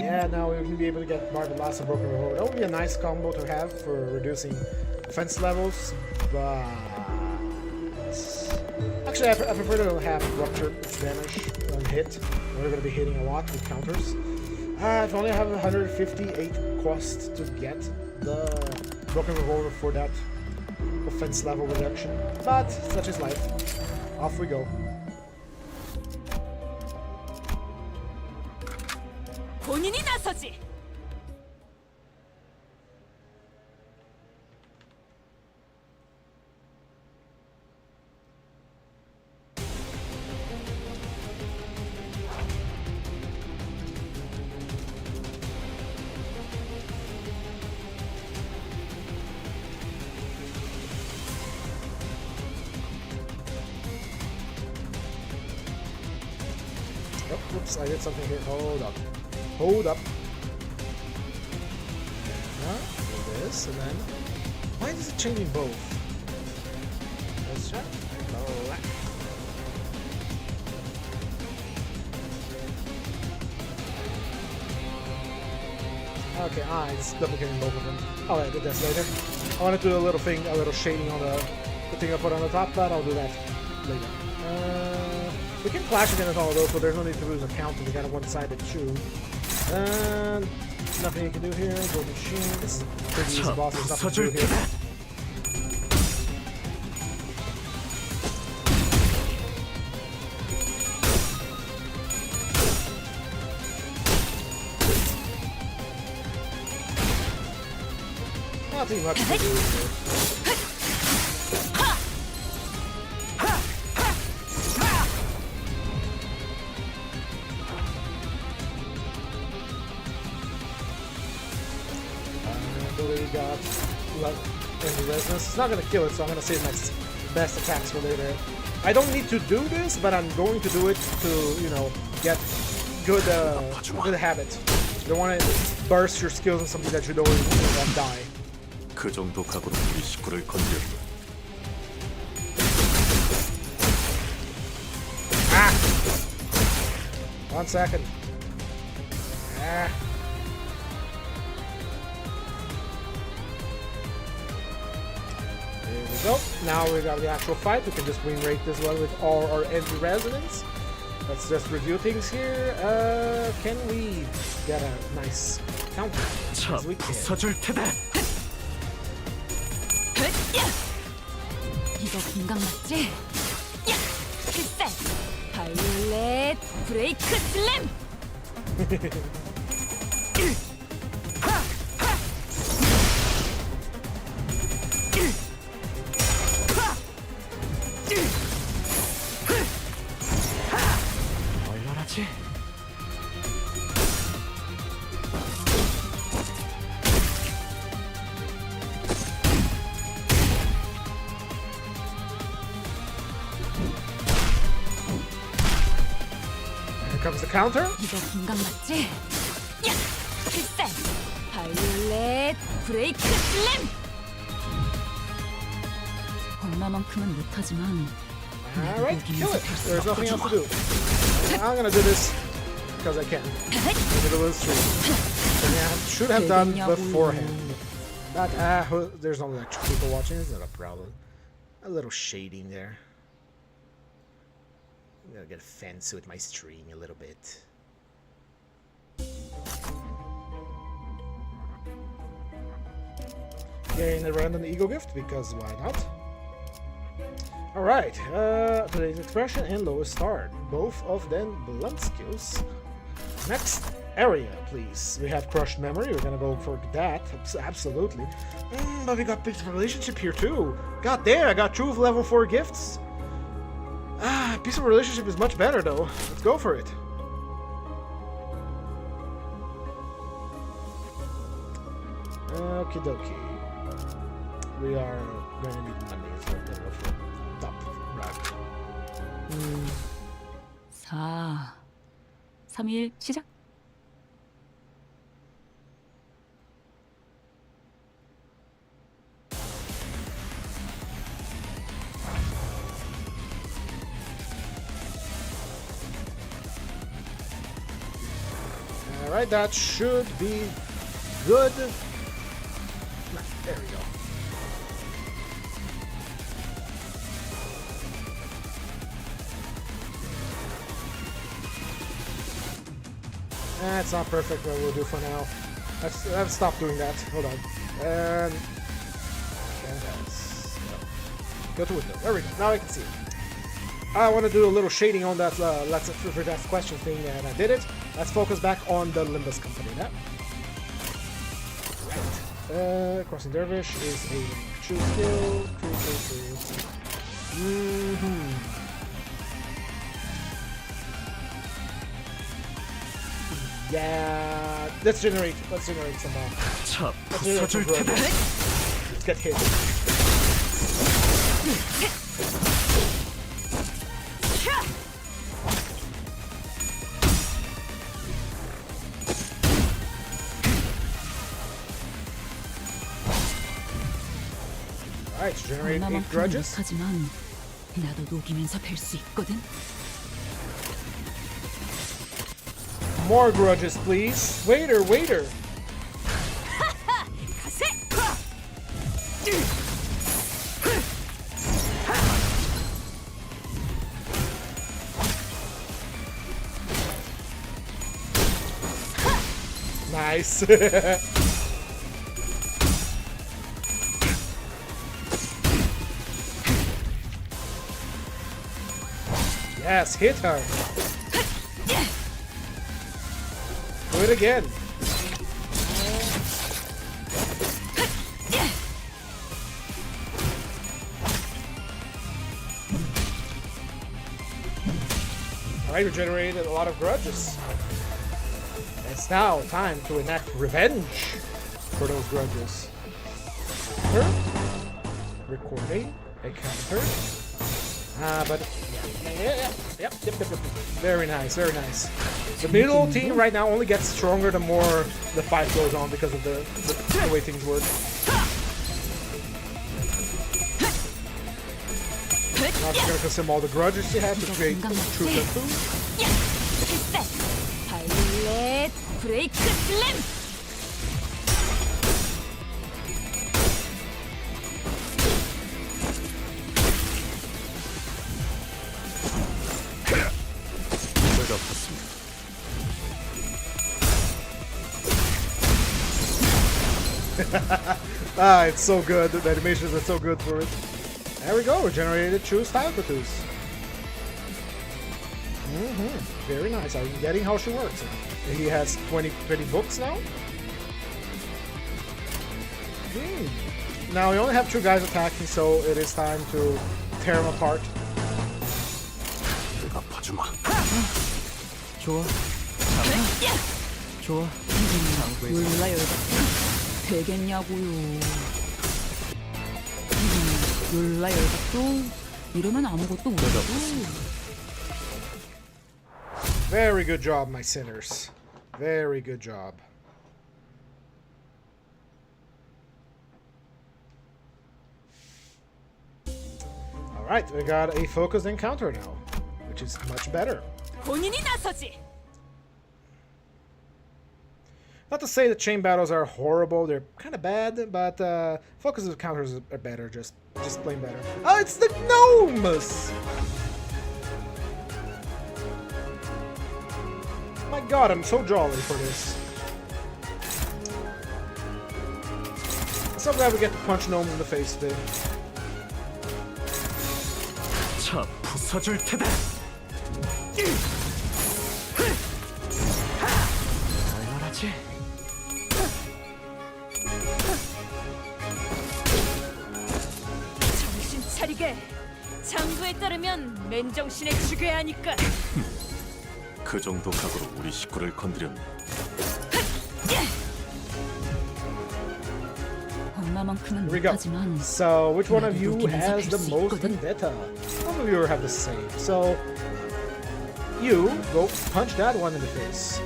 Yeah, now we can be able to get Barbed Lasso, Broken Revolver. That would be a nice combo to have for reducing defense levels, but actually I prefer to have Rupture Vanish on hit. We're going to be hitting a lot with counters. If only I have 158 cost to get the Broken Revolver for that offense level reduction, but such is life. Off we go. 본인이 나서지. Oh, whoops, I did something here. Hold up. Hold up. Do this, and then... Why is it changing both? Let's check. Okay, it's duplicating both of them. Oh, I did this later. I want to do a little thing, a little shading on the thing I put on the top, but I'll do that later. We can clash against all of those, but there's no need to lose a counter. We got a one-sided chew. And nothing you can do here. Gold machine. This is pretty easy boss. There's nothing to do here. Nothing much to do here. Got any resistance. It's not gonna kill it, so I'm gonna save my best attacks for later. I don't need to do this, but I'm going to do it to, you know, get good good habit. You don't want to burst your skills on something that you don't want to die. 그 정도 각오로 이 식구를 건드렸다. Ah! 1 second. Ah. There we go. Now we got the actual fight. We can just win rate this one with all our envy resonance. Let's just review things here. Can we get a nice counter? As we can. 서줄 테다. 이거 공각 맞지? 야! 필살! 바이올렛 브레이크 슬램! 얼마나지? Here comes the counter. 이거 공각 맞지? 야! 필살! 바이올렛 브레이크 슬램! 얼마만큼은 못하지만 Alright, kill it. There's nothing else to do. I'm gonna do this because I can. Make it a little stream. Yeah, should have done beforehand. But there's no extra people watching. It's not a problem. A little shading there. I'm gonna get fancy with my stream a little bit. Getting a random ego gift because why not? Alright, today's expression and lowest start. Both of them blunt skills. Next area, please. We have crushed memory. We're gonna go for that. Absolutely. But we got peaceful relationship here too. God damn, I got truth level 4 gifts. Peaceful relationship is much better though. Let's go for it. Okie dokie. We are gonna need money, so we're gonna go for top right. 4 3일 시작. Alright, that should be good. There we go. That's not perfect, but we'll do for now. Let's stop doing that. Hold on. And go to window. There we go. Now I can see it. I want to do a little shading on that let's for that question thing, and I did it. Let's focus back on the Limbus company now. Right. Crossing Dervish is a true skill. Yeah, let's generate some 참, let's generate some 서줄 테다. brothers. Let's get hit. Alright, generate 8 얼마만큼은 grudges. 못하지만 나도 녹이면서 뵐 수 있거든. More grudges, please. Waiter, waiter. Nice. Yes, hit her. Do it again. Alright, we generated a lot of grudges. It's now time to enact revenge for those grudges. Recording a counter. But yep. Very nice, very nice. The middle team right now only gets stronger the more the fight goes on because of the way things work. Now she's gonna consume all the grudges she had to create true tattoo. 발렛 브레이크 슬램. 배가 팠습니다. Ah, it's so good. The animations are so good for it. There we go. Regenerated true style tattoos. Very nice. I'm getting how she works. He has 20 books now. Now we only have 2 guys attacking, so it is time to tear him apart. 아파주마. 좋아. 좋아. 장구에서 몰라요. 되겠냐고요. 몰라요. 또 이러면 아무것도 못하고. Very good job, my sinners. Very good job. Alright, we got a focused encounter now, which is much better. 본인이 나서지. Not to say that chain battles are horrible, they're kind of bad, but focused encounters are better, just plain better. Oh, it's the gnomes! My god, I'm so jolly for this. So glad we get to punch gnomes in the face today. 차 부숴줄 테다. 얼마나지? 정신 차리게. 장부에 따르면 맨정신에 죽여야 하니까. 그 정도 각오로 우리 식구를 건드렸네. 엄마만큼은 Here we go. 못하지만 So, which one of you 나도 has the 녹이면서 할 most 수 있거든. vendetta? Some of you have the same. So, you go punch that one in the face.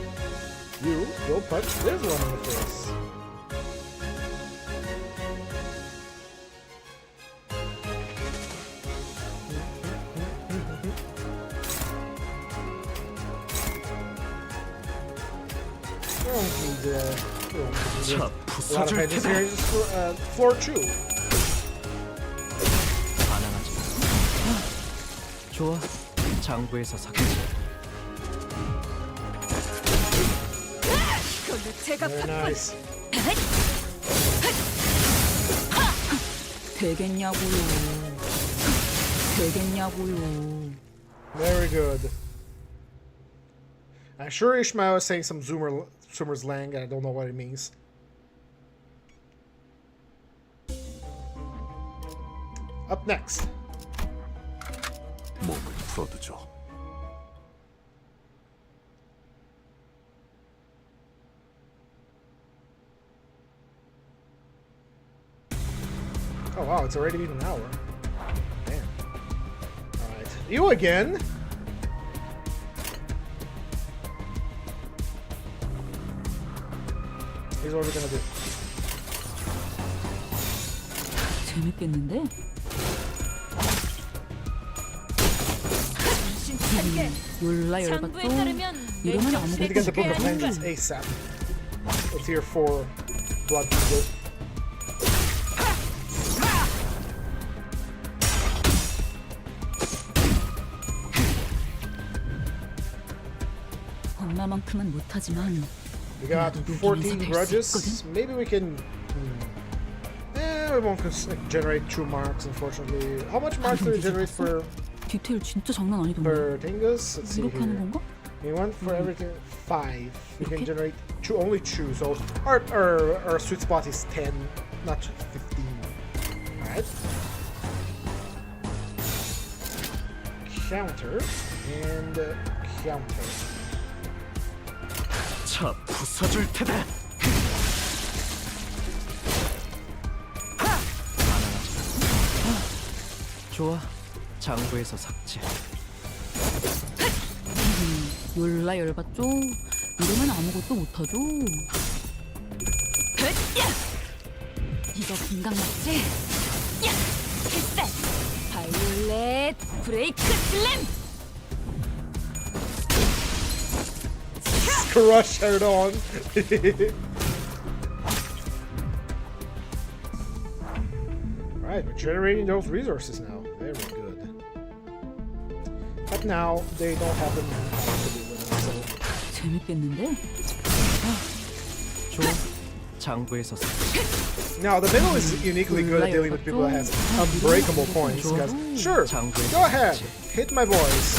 You go punch this one in the face. We don't need, we don't need 차 a lot of 부숴줄 hedges 테다. here. Just floor 2. 반항하지 마. 좋아. 장구에서 삭제. 그걸로 제가 Very nice. 되겠냐고요. 되겠냐고요. Very good. I'm sure Ishmael is saying some Zoomer's lang, and I don't know what it means. Up next. 몸을 풀어두죠. Oh wow, it's already been an hour. Damn. Alright. You again? Here's what we're gonna do. 재밌겠는데? 정신 차리게. 몰라 열받고 이러면 We need to get the Book of Vengeance ASAP. Let's hear 4 blood people. 엄마만큼은 못하지만 We got 나도 14 녹이면서 뺄수 grudges. Maybe we can. We won't generate true marks, unfortunately. How much marks do we generate for 디테일 진짜 장난 아니던데. Tingus? Let's see 이렇게 하는 here. 건가? We want for everything 5. We can Okay. generate only 2, so our sweet spot is 10, not 15. Alright. Counter and counter. 차 부숴줄 테다. 좋아. 장부에서 삭제. 열나 열받죠? 이러면 아무것도 못하죠. 이거 금강 맞지? 야! 필살! 바이올렛 브레이크 슬램! Crush head on. Alright, we're generating those resources now. Very good. But now they don't have the manpower to deal with it, so 재밌겠는데? 좋아. 장부에서 삭제. now the middle is uniquely good at dealing with people that has unbreakable points. Because sure, go ahead, hit my boys.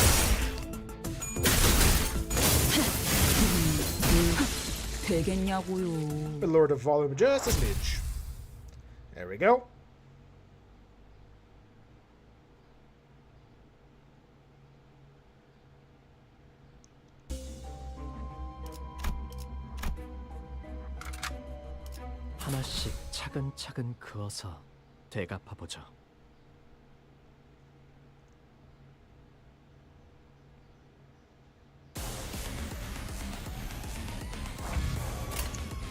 되겠냐고요. Lower the volume just a smidge. There we go. 하나씩 차근차근 그어서 되갚아보죠.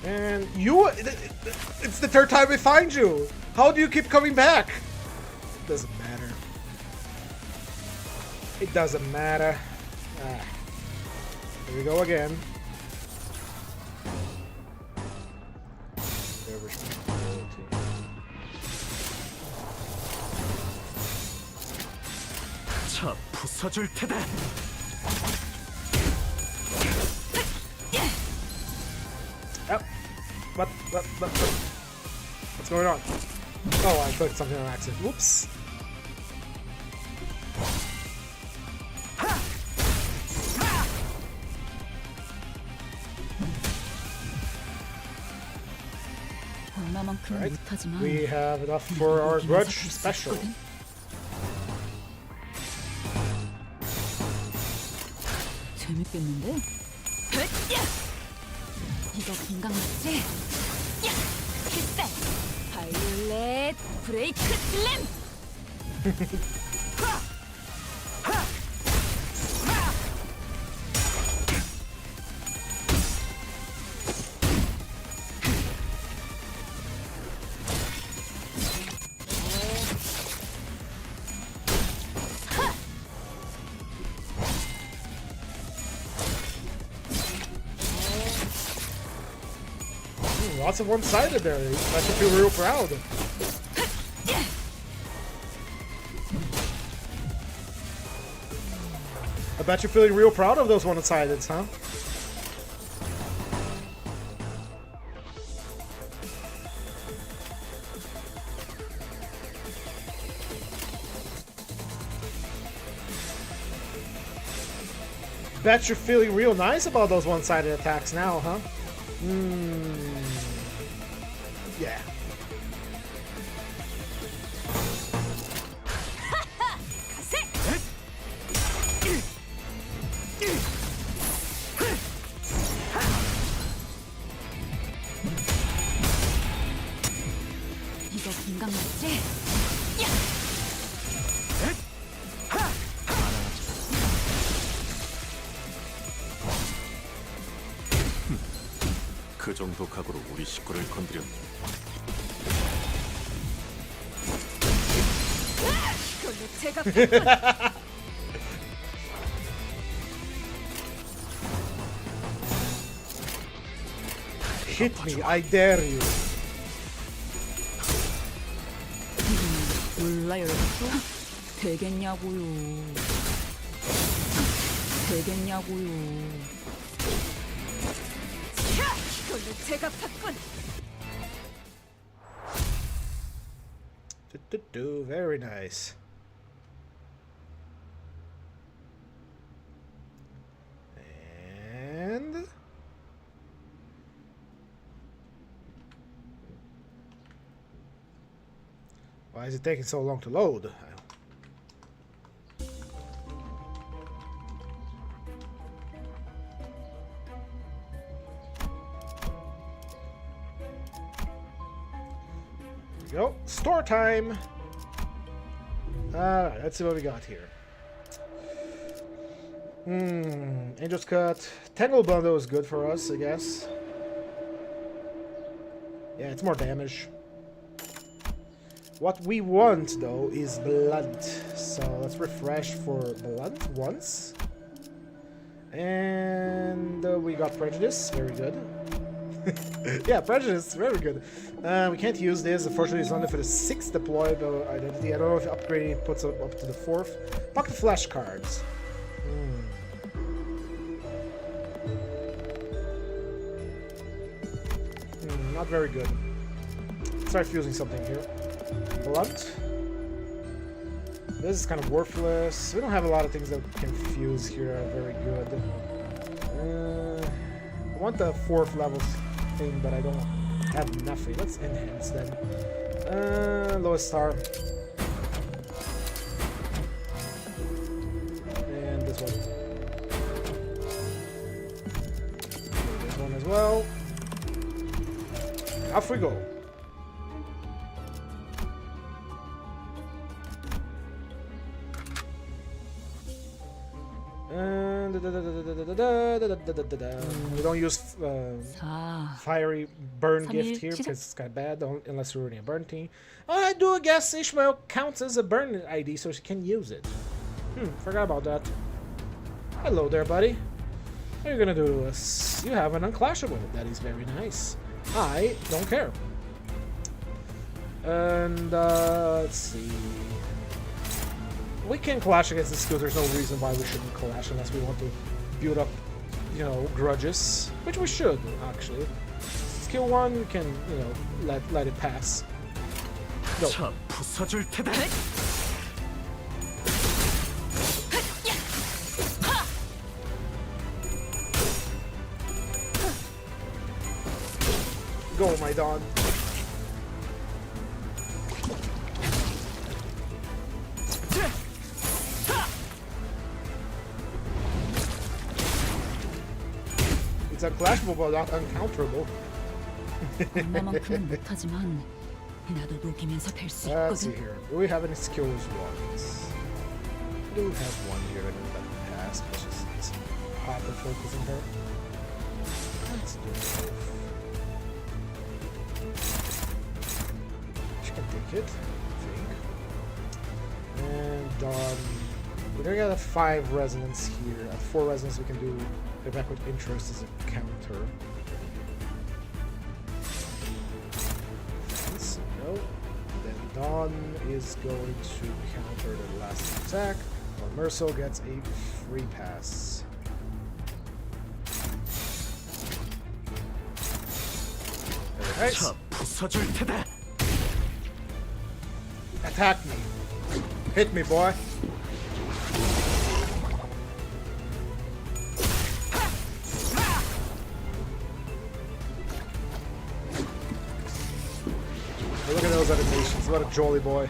And you, it's the third time we find you. How do you keep coming back? It doesn't matter. It doesn't matter. Ah. Here we go again. 차 부숴줄 테다. Yep. What's going on? Oh, I clicked something on accident. Whoops. 얼마만큼 Alright. 못하지만 We have enough for our grudge special. 재밌겠는데? 이거 금강 맞지? 야! 필살! 바이올렛 브레이크 슬램! Lots of one-sided there. I should feel real proud. I bet you're feeling real proud of those one-sideds, huh? Bet you're feeling real nice about those one-sided attacks now, huh? Yeah. 이거 금강 맞지? 야! 그 정도 각오로 우리 식구를 건드렸네. 이걸로 제가 Hit me, I dare you. 몰라 열었죠? 되겠냐고요. 되겠냐고요. 제가 팠군. Very nice. And why is it taking so long to load? Go. Store time. Alright, let's see what we got here. Angel's Cut. Tangle Bundle is good for us, I guess. Yeah, it's more damage. What we want, though, is Blunt. So let's refresh for Blunt once. And we got Prejudice. Very good. Yeah, Prejudice, very good. We can't use this. Unfortunately, it's only for the 6th deployable identity. I don't know if upgrading puts it up to the 4th. Pocket flashcards. Not very good. Start fusing something here. Blunt. This is kind of worthless. We don't have a lot of things that can fuse here that are very good. I want the 4th level thing, but I don't have nothing. Let's enhance then. Lowest star. And this one. This one as well. Off we go. We don't use fiery burn gift here because it's kind of bad, unless you're running a burn team. Oh, I do guess Ishmael counts as a burn ID, so she can use it. Forgot about that. Hello there, buddy. What are you gonna do to us? You have an unclashable. That is very nice. I don't care. And let's see. We can clash against the skills. There's no reason why we shouldn't clash unless we want to build up, you know, grudges, which we should actually. Skill 1, we can, you know, let it pass. Go. Go, my Dawn. It's unclashable but not uncounterable. 엄마만큼은 못하지만 나도 녹이면서 뵐 수 Let's see 있거든. here. Do we have any skills ones? We do have one here that we pass, but it's hyper focusing her. Let's do it. She can take it, I think. And we're gonna get a 5 resonance here. At 4 resonance we can do the backward interest as a counter. No. Then Dawn is going to counter the last attack, while Mercil gets a free pass. Very nice. Attack me. Hit me, boy. Look at those animations. What a jolly boy.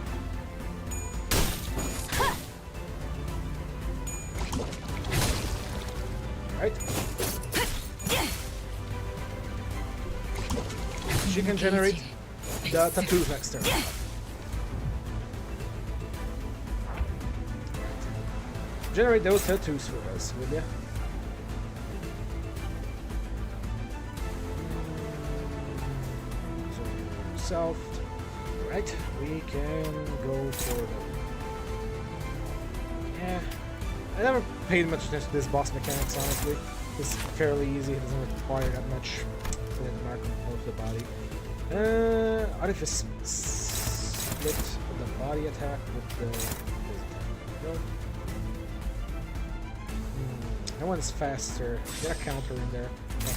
Right. She can generate the tattoos next turn. Generate those tattoos for us, will ya? South. Right, we can go for the... Yeah, I never paid much attention to this boss mechanics, honestly. It's fairly easy, it doesn't require that much to mark most of the body. Artifice split the body attack with the... No. That one's faster. Get a counter in there,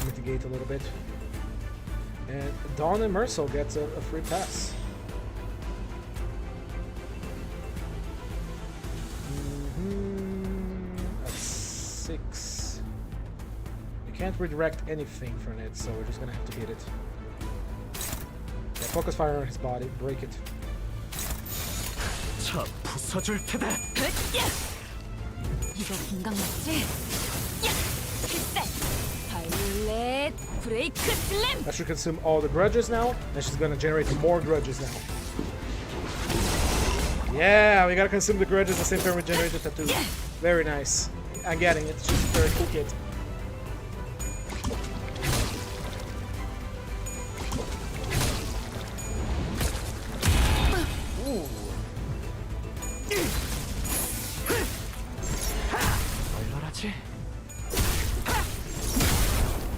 mitigate a little bit. And Dawn and Mercil gets a free pass. At 6. We can't redirect anything from it, so we're just gonna have to hit it. Yeah, focus fire on his body, break it. 저 부서줄 테다. 이거 공각 맞지? 야! 필살! 바이올렛 브레이크 슬램! That should consume all the grudges now, and she's gonna generate more grudges now. Yeah, we gotta consume the grudges at the same time we generate the tattoo. Very nice. I'm getting it. She's a very cool kid. 얼얼하지?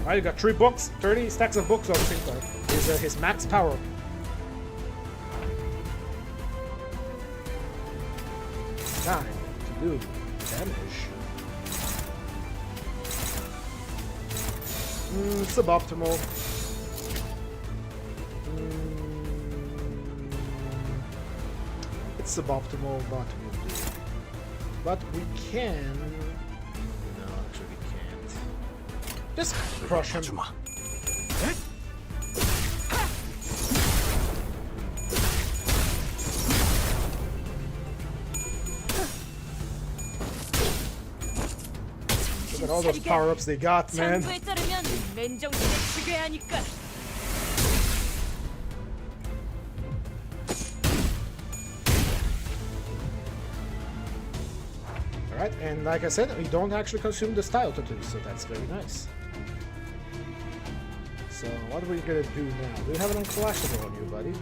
Alright, you got 3 books, 30 stacks of books on the same time. Is his max power. Time to do damage. Suboptimal. It's suboptimal, but we'll do it. But we can. No, actually, we can't. Just crush him. 주마. Look at all those power-ups they got, man. 장부에 자르면 맨정신에 죽여야 하니까. Alright, and like I said, we don't actually consume the style tattoos, so that's very nice. So, what are we gonna do now? Do we have an unclashable on you, buddy? No.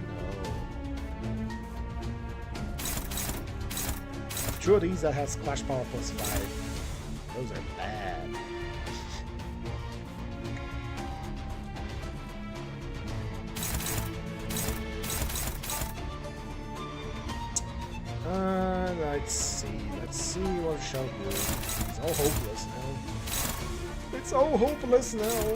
Two of these that has clash power plus 5. Those are bad. Let's see what shall do. It's all hopeless now. It's all hopeless now.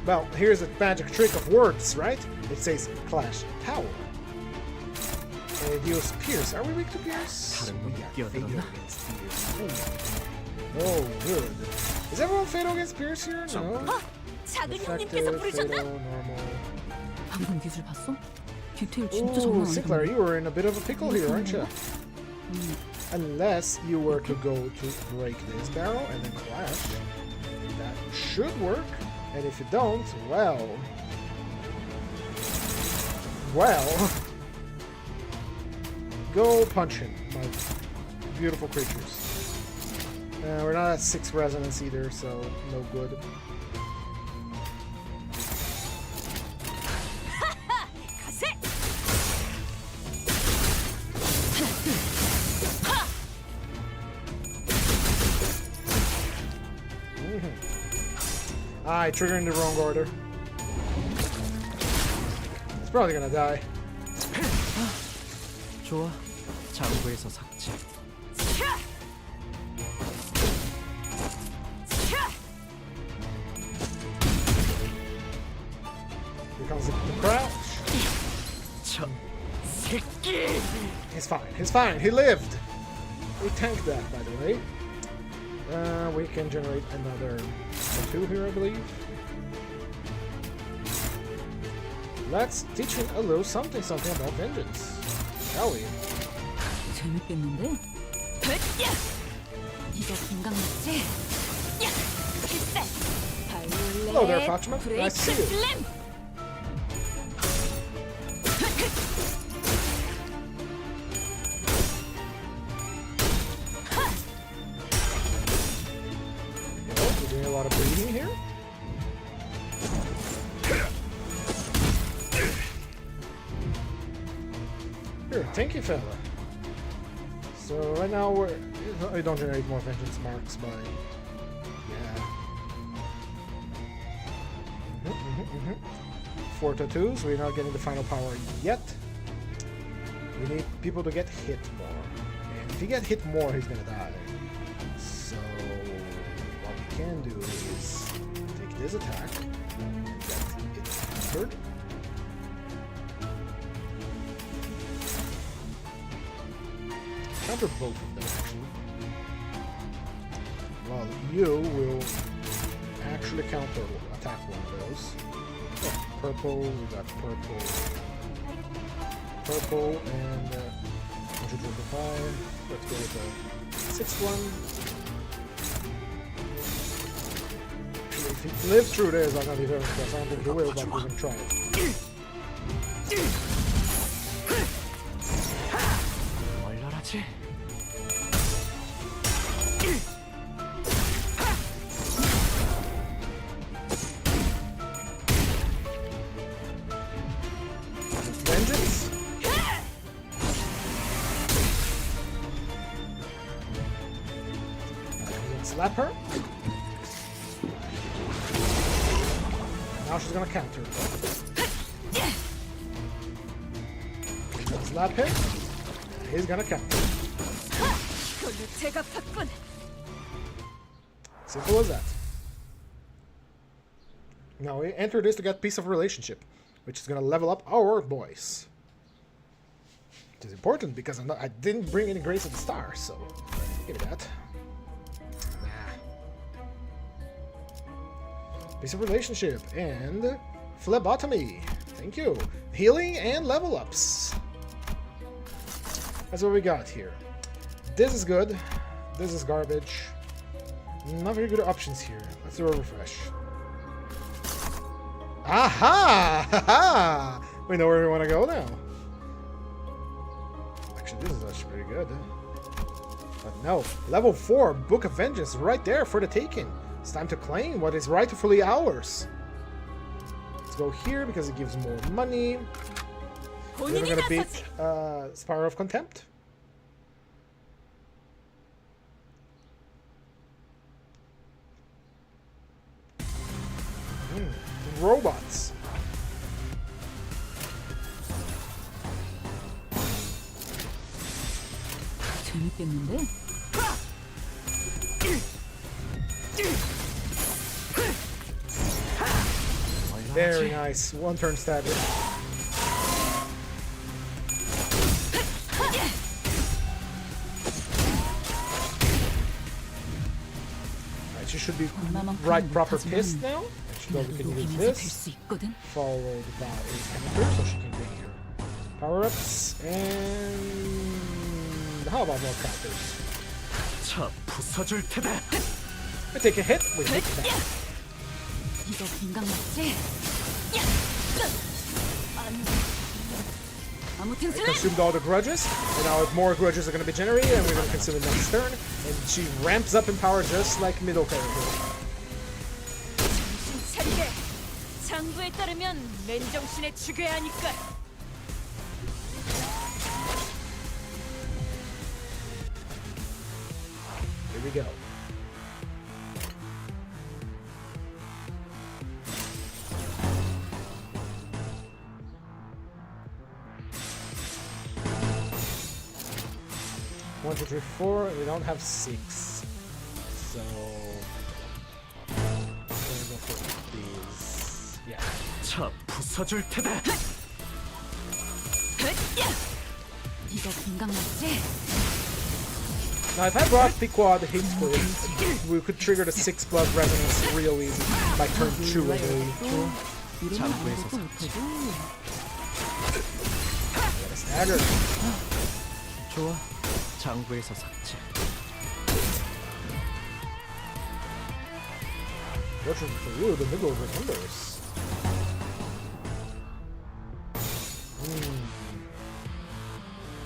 Well, here's a magic trick of words, right? It says clash power. And it deals pierce. Are we weak to pierce? 다른 놈이 We are 끼어들었나? fatal against pierce. Ooh. Oh, good. Is everyone fatal against pierce here? No. 작은 Effective, 형님께서 부르셨나? fatal, normal. 방금 기술 봤어? 디테일 진짜 Ooh, 장난 Sinclair, 아니던데. you were in a bit of a pickle here, aren't you? Unless you were to go to break this barrel and then clash. That should work. And if you don't, well... Well... Go punch him, my beautiful creatures. We're not at 6 resonance either, so no good. I trigger in the wrong order. It's probably gonna die. 좋아. 장부에서 삭제. Here comes the crouch. 저 새끼. He's fine. He's fine. He lived. We tanked that, by the way. We can generate another 2 here, I believe. Let's teach him a little something about vengeance, shall we? 재밌겠는데? 이거 공각 맞지? 필살! Hello there, 바이올렛 Fatima. 브레이크 Nice to see you. 슬램! We're doing a lot of bleeding here. Here, thank you, fella. So right now we don't generate more vengeance marks by yeah. 4 tattoos. We're not getting the final power yet. We need people to get hit more, and if you get hit more, he's gonna die. So what we can do is take this attack, countered. Counter both of them, actually. Well, you will actually counter attack one of those. Oh, purple, we got purple. Purple, and 125. Let's go with the 6th one. If he lives through this, I'm gonna be very impressed. I don't think he will, but we're gonna try it. 얼얼하지? Vengeance? Slap her. Now she's gonna counter. Slap him. He's gonna counter. Simple as that. Now we enter this to get piece of relationship, which is gonna level up our boys. Which is important because I didn't bring any Grace of the Star, so give me that. Piece of relationship and phlebotomy. Thank you. Healing and level ups. That's what we got here. This is good. This is garbage. Not very good options here. Let's do a refresh. Aha! Ha-ha! We know where we want to go now. Actually, this is actually pretty good. But no. Level 4, Book of Vengeance, right there for the taking. It's time to claim what is rightfully ours. Let's go here because it gives more money. Then we're gonna beat Spiral of Contempt. Robots. 재밌겠는데? Very nice. One turn stabber. Alright, she should be right proper pissed now. She knows we can use this. Followed by a counter, so she can bring her power-ups. And how about more counters? 차 부숴줄 테다. We take a hit, we take that. 이거 건강 맞지? 아무튼 슬 Consumed all the grudges, and now more grudges are going to be generated, and we're going to consume it next turn. And she ramps up in power just like middle character. 차리게. 장부에 따르면 맨정신에 죽여야 하니까. Here we go. One, two, three, four. We don't have 6, so I'm gonna go for these. Yeah. 차 부숴줄 테다. 이거 건강 맞지? Now, if I brought Pequod hit split, we could trigger the 6 blood resonance real easy by turn 2, I believe. 장부에서 삭제. Got a stagger. 좋아. 장부에서 삭제. Fortunately for you, the middle remembers.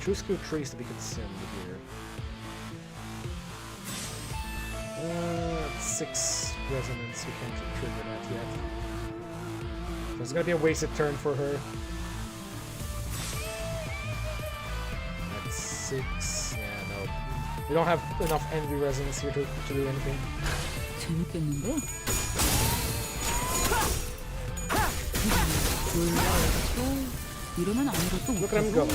Choose skill trees to be consumed here. 6 resonance, we can't trigger that yet. So it's gonna be a wasted turn for her. That's 6. Yeah, no. We don't have enough envy resonance here to do anything. 재밌겠는데? 이러면 아무것도 Look at him go.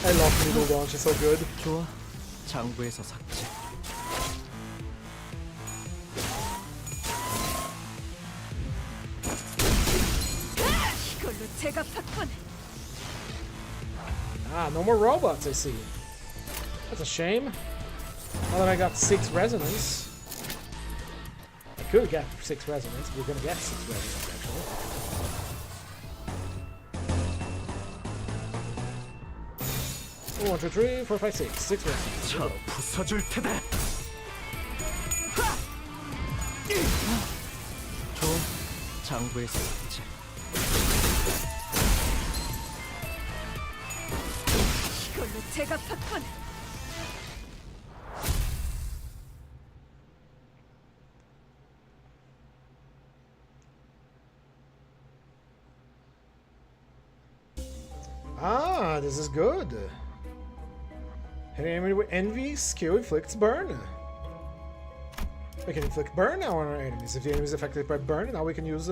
I love middle launch, it's so good. 좋아. 장부에서 삭제. 제갑했군. Ah, no more robots, I see. That's a shame. Now that I got 6 resonance. I could get 6 resonance. We're gonna get 6 resonance, actually. 1, 2, 3, 4, 5, 6. 6 resonance. 저 부숴줄 테다. 좋은 장부에서 삭제. 이걸로 제갑했군. Ah, this is good. Hitting enemy with envy, skill inflicts burn. We can inflict burn now on our enemies. If the enemy is affected by burn, now we can use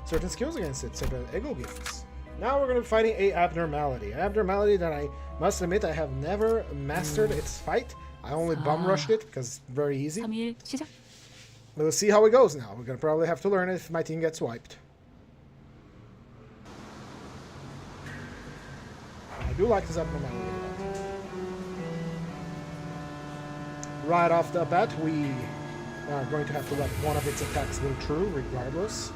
certain skills against it, such as ego gifts. Now we're going to be fighting a abnormality. An abnormality that I must admit I have never mastered its fight. I only bum rushed it because it's very easy. 3일 시작. But we'll see how it goes now. We're going to probably have to learn it if my team gets wiped. I do like this abnormality a lot. Right off the bat, we are going to have to let one of its attacks go through, regardless.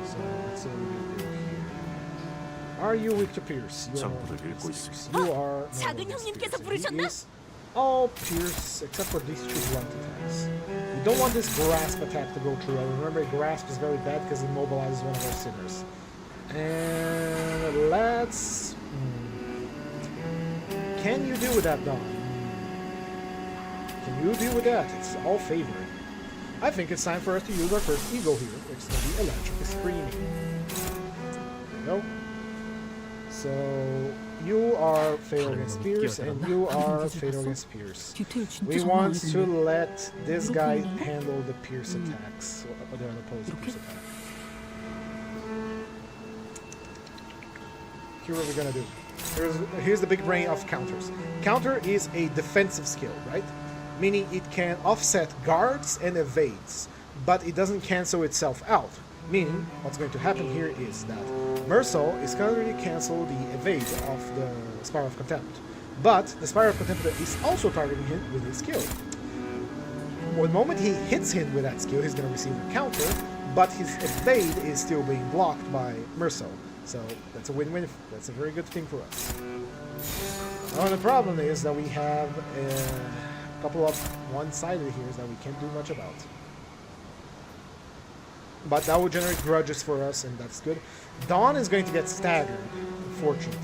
So let's see what we can do here. Are you weak to Pierce? You are 장부를 weak 읽고 to 있습니다. Pierce. You are no 작은 weak to 형님께서 Pierce. He 부르셨나? is all Pierce except for these 2 blunt attacks. We don't want this grasp attack to go through. I remember grasp is very bad because it immobilizes one of our sinners. And let's. Can you deal with that, Don? Can you deal with that? It's all favored. I think it's time for us to use our first ego here, which is going to be electric screaming. There we go. So you are fatal against Pierce, and you are fatal against Pierce. 뒤태울 진짜 We 장난 want to 아니던데. let this guy handle the Pierce attacks, or the opposing Pierce attack. Here's what we're gonna do. Here's the big brain of counters. Counter is a defensive skill, right? Meaning it can offset guards and evades, but it doesn't cancel itself out. Meaning, what's going to happen here is that Mercil is going to cancel the evade of the Spiral of Contempt. But the Spiral of Contempt is also targeting him with his skill. The moment he hits him with that skill, he's going to receive a counter, but his evade is still being blocked by Mercil. So that's a win-win. That's a very good thing for us. Now the problem is that we have a couple of one-sided heroes that we can't do much about. But that will generate grudges for us, and that's good. Dawn is going to get staggered, unfortunately.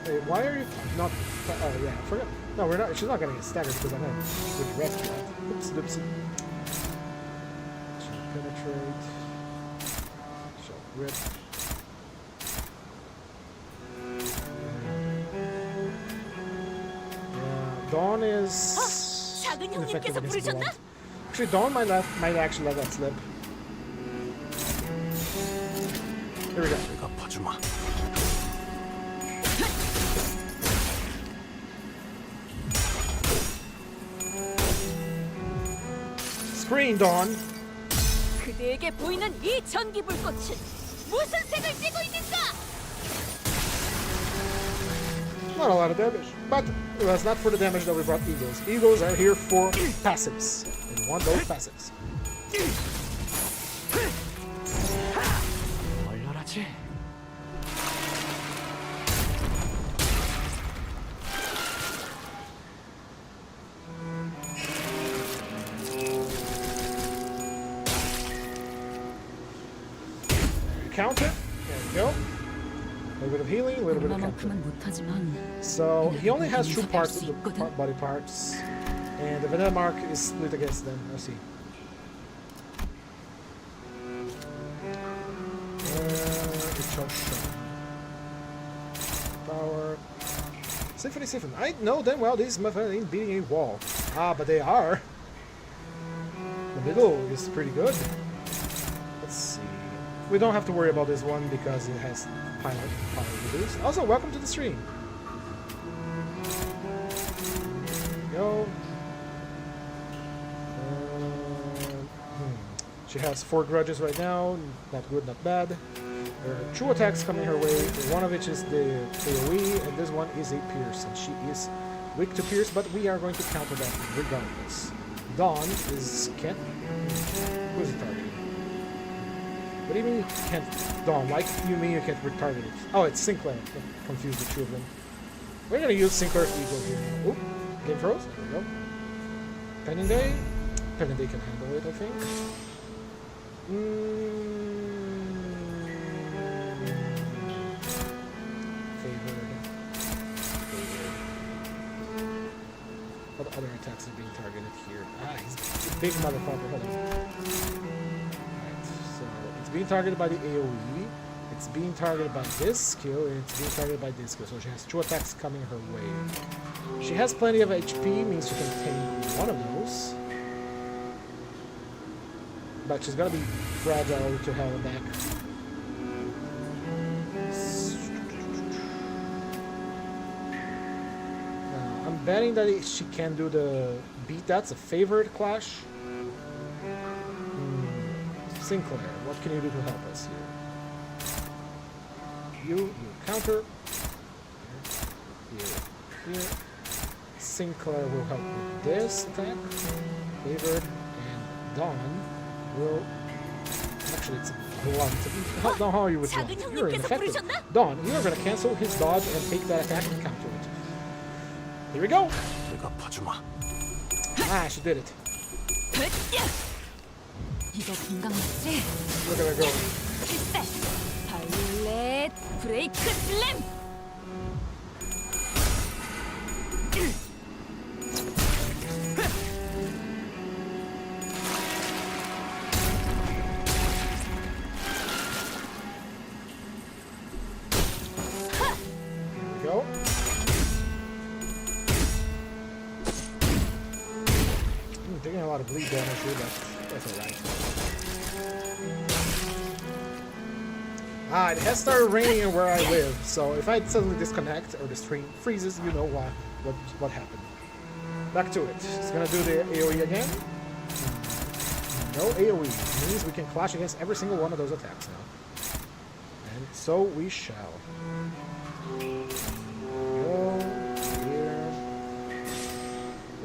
Wait, why are you not... Oh, yeah, I forgot. No, we're not. She's not going to get staggered because I'm going to rescue that. Oops, doopsie. She'll penetrate. She'll rip. Yeah, Dawn is... 작은 ineffective 형님께서 against 부르셨나? Blunt. Actually, Dawn might actually let that slip. Here we go. 갚아주마. Screen, Dawn. 그대에게 보이는 이 전기 불꽃은 무슨 색을 띠고 있는가? Not a lot of damage, but that's not for the damage that we brought Eagles. Eagles are here for passives, and we want those passives. 얼려라지. Counter. There we go. A little bit of healing, a little bit of counter. 얼마만큼은 못하지만 So he only has 2 여기서 parts 뺄수 of the 있거든. body parts, and the vanilla mark is split against them. Let's see. It's power. Symphony. I know damn well these motherfuckers ain't beating a wall. Ah, but they are. The middle is pretty good. Let's see. We don't have to worry about this one because it has power reduced. Also, welcome to the stream. Go. She has 4 grudges right now. Not good, not bad. There are 2 attacks coming her way. One of which is the AoE, and this one is a Pierce, and she is weak to Pierce, but we are going to counter that regardless. Dawn is can't. Who's it targeting? What do you mean you can't? Dawn, like you mean you can't retarget it? Oh, it's Sinclair. I confused the 2 of them. We're gonna use Sinclair's Eagle here. Oop, game froze. There we go. Penning Day. Penning Day can handle it, I think. Favored. What other attacks are being targeted here? Ah, he's a big motherfucker. Hold on. Alright, so it's being targeted by the AoE. It's being targeted by this skill, and it's being targeted by this skill. So she has 2 attacks coming her way. She has plenty of HP, means she can take one of those. But she's gonna be fragile to hell and back. I'm betting that she can do the beat. That's a favored clash. Sinclair, what can you do to help us here? You counter. Here. Sinclair will help with this attack. Favored, and Dawn will. Actually, it's blunt. How are you with blunt? You're ineffective. Dawn, you're gonna cancel his dodge and take that attack and counter it. Here we go. 내가 봐주마. Ah, she did it. 이거 건강 맞지? Look at her go. 필살 발렛 브레이크 슬램. Go. Taking a lot of bleed damage here, but that's alright. Ah, it has started raining where I live, so if I suddenly disconnect or the stream freezes, you know what happened. Back to it. It's gonna do the AoE again. No AoE. It means we can clash against every single one of those attacks now. And so we shall. Go here.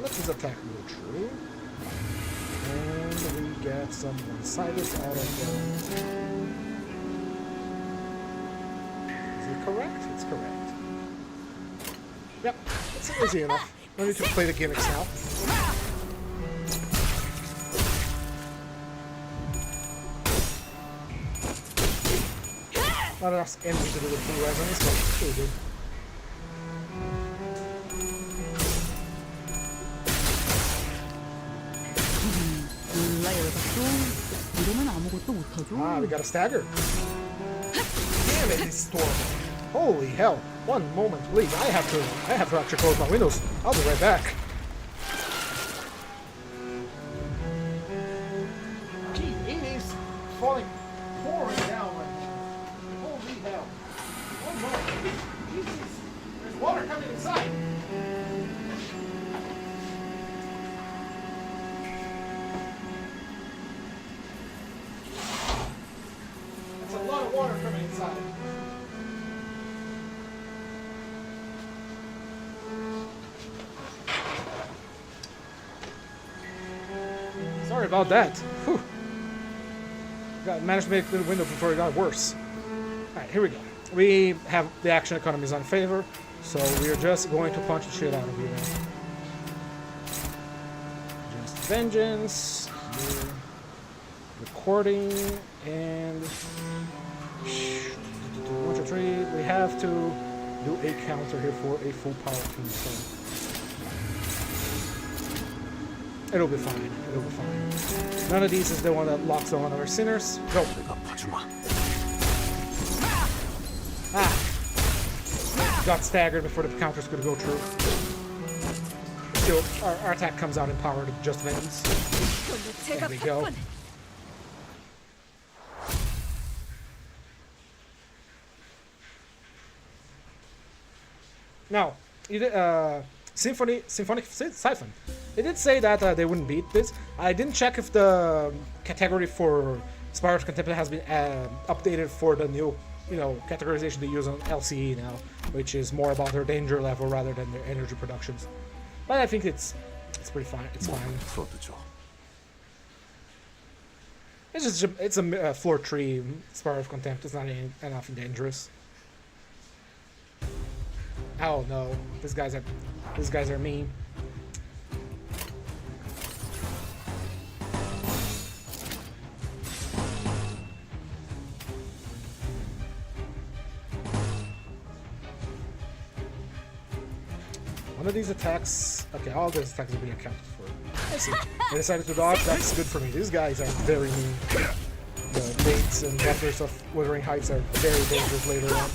Let this attack go true. And we get some one-sided out of them. Is it correct? It's correct. Yep, it's easy enough. No need to play the gimmicks now. Not enough energy to do the full resonance, but still good. 이러면 아무것도 못하죠. Ah, we got a stagger. Damn it, this storm. Holy hell. One moment, please. I have to actually close my windows. I'll be right back. Gee, it is falling, pouring down right now. Holy hell. One moment. Jesus. There's water coming inside. That's a lot of water coming inside. Sorry about that. Whew. Managed to make the window before it got worse. Alright, here we go. We have the action economies on favor, so we are just going to punch the shit out of you now. Just vengeance. Here. Recording. And 1, 2, 3. We have to do a counter here for a full power team. So it'll be fine. It'll be fine. None of these is the one that locks on one of our sinners. Go. 내가 봐주마. Ah! Got staggered before the counters could go through. Still, our attack comes out empowered with just vengeance. There we go. Now, symphonic siphon. They did say that they wouldn't beat this. I didn't check if the category for Spire of Contempt has been updated for the new, categorization they use on LCE now, which is more about their danger level rather than their energy productions. But I think it's pretty fine. It's fine. 서두죠. It's a floor 3 Spire of Contempt. It's not enough dangerous. Oh no, these guys are mean. One of these attacks, okay, all these attacks will be accounted for. I see. I decided to dodge. That's good for me. These guys are very mean. The mates and weapons of Withering Heights are very dangerous later on.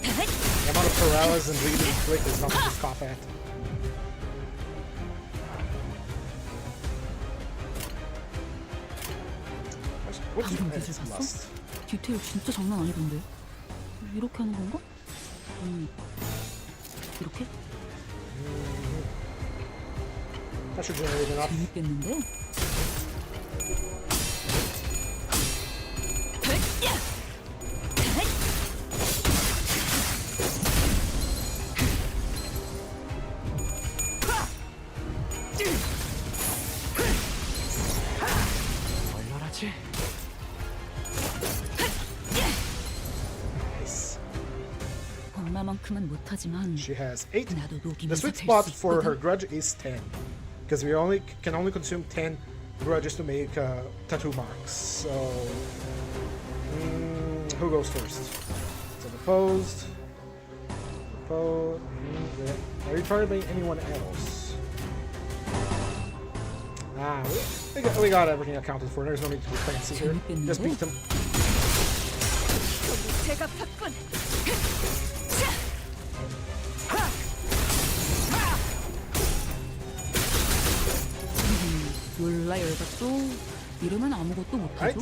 The amount of paralysis and bleeding flick is nothing to scoff at. What's 방금 기술 봤어? lust? 디테일 진짜 장난 아니던데. 이렇게 하는 건가? 이렇게? That should generate enough. 재밌겠는데? 얼려라지. Nice. 엄마만큼은 못하지만 She has 8. 나도 The 녹이면서 sweet 뺄 spot 수 for her 있거든. grudge is 10. Because we can only consume 10 grudges to make tattoo marks. So who goes first? So opposed. Opposed. Are you targeting anyone else? Ah, we got everything accounted for. There's no need to be fancy here. Just beat them. 제가 봤군. 몰라 열받죠. 이러면 아무것도 못하죠.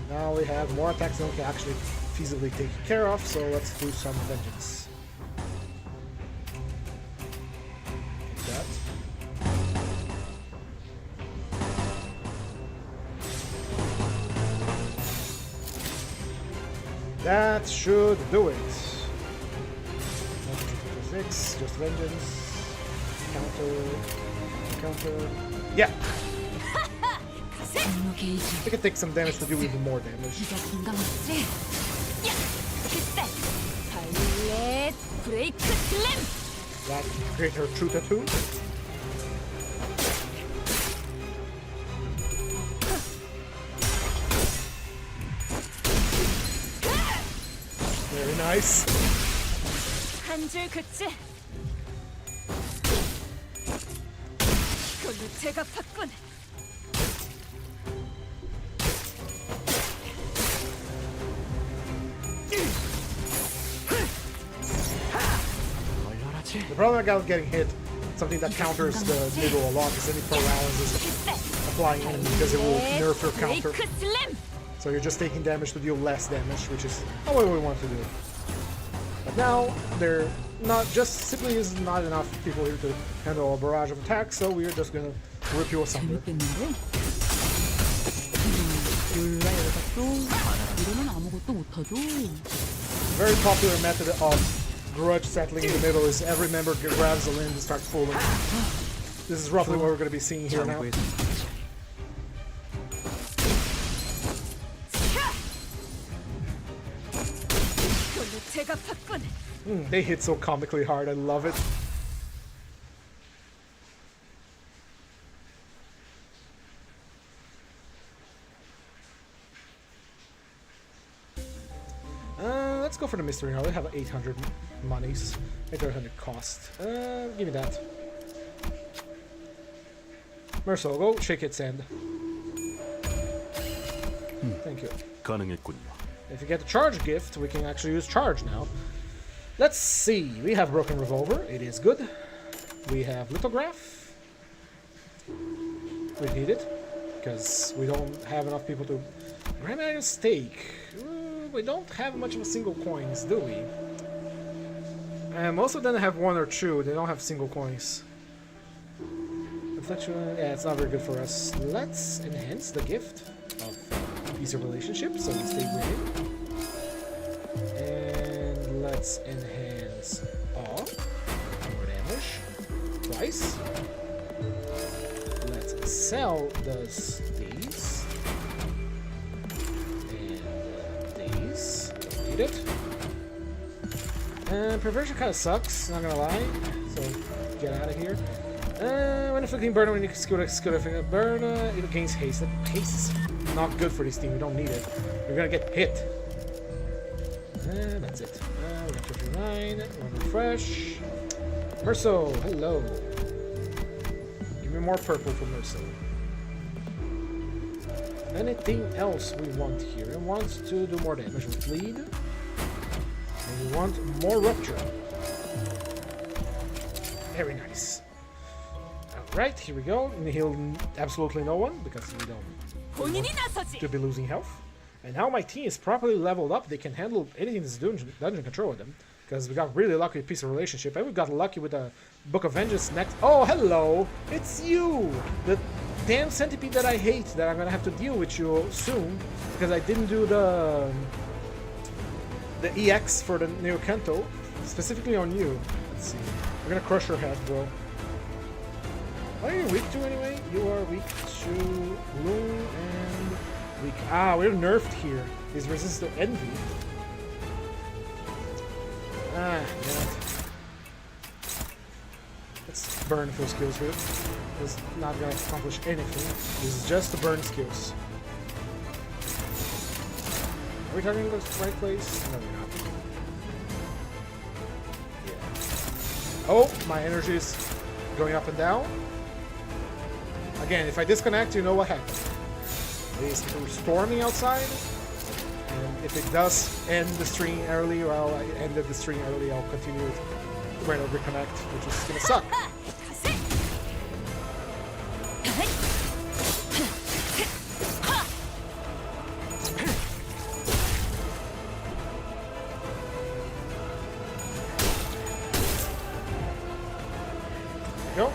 Now we have more attacks than we can actually feasibly take care of, so let's do some vengeance. Take that. That should do it. 6, just vengeance. Counter. Yeah, 분노 게이지. we can take some damage to do even more damage. 이거 긴가 맞지? 야, 그때 발렛 브레이크 슬램. That create her true tattoo. Very nice. 한 줄 그치. 그걸로 제가 봤군. 얼려라지. The problem about getting hit, something that counters the middle a lot, is any paralysis applying enemy because it will nerf your counter. 브레이크 슬램. So you're just taking damage to deal less damage, which is not what we want to do. But now there simply is not enough people here to handle a barrage of attacks, so we're just gonna rip you asunder. 재밌겠는데? 몰라 열받죠. 이러면 아무것도 못하죠. Very popular method of grudge settling in the middle is every member grabs the limb and starts pulling. This is roughly what we're going to be seeing here now. 장부에서 끝이지. 그걸로 제가 봤군. They hit so comically hard, I love it. Let's go for the mystery now. They have 800 monies, 800 cost. Give me that. Merso, go shake its end. Thank you. 가능했군요. If you get the charge gift, we can actually use charge now. Let's see. We have broken revolver. It is good. We have lithograph. We need it because we don't have enough people to. Granite stake. We don't have much of a single coins, do we? And most of them have one or two. They don't have single coins. Reflection, yeah, it's not very good for us. Let's enhance the gift of easier relationship, so we stay with it. And let's enhance awe, more damage, twice. Let's sell these, and these, don't need it. And perversion kind of sucks, not gonna lie, so get out of here. When inflicting burn, when you skill burn, it gains haste. That haste is not good for this team. We don't need it. We're gonna get hit. And that's it. We got 59. One refresh. Merso, hello. Give me more purple for Merso. Anything else we want here? We want to do more damage with bleed. And we want more rupture. Very nice. Right, here we go. And heal absolutely no one because we don't want to be losing health. And now my team is properly leveled up. They can handle anything that's dungeon control with them. Because we got really lucky with Piece of Relationship. And we got lucky with the Book of Vengeance next. Oh, hello! It's you! The damn centipede that I hate that I'm gonna have to deal with you soon. Because I didn't do the EX for the Neo Kanto. Specifically on you. Let's see. We're gonna crush your head, bro. What are you weak to anyway? You are weak to Gloom and weak. Ah, we're nerfed here. He's resistant to Envy. Ah, damn it. Let's burn full skills here. It's not gonna accomplish anything. This is just the burn skills. Are we targeting the right place? No, we're not. Yeah. Oh, my energy is going up and down. Again, if I disconnect, you know what happens. It's storming outside, and if it does end the stream early, well, I ended the stream early, I'll continue when I'll reconnect, which is gonna suck. There we go.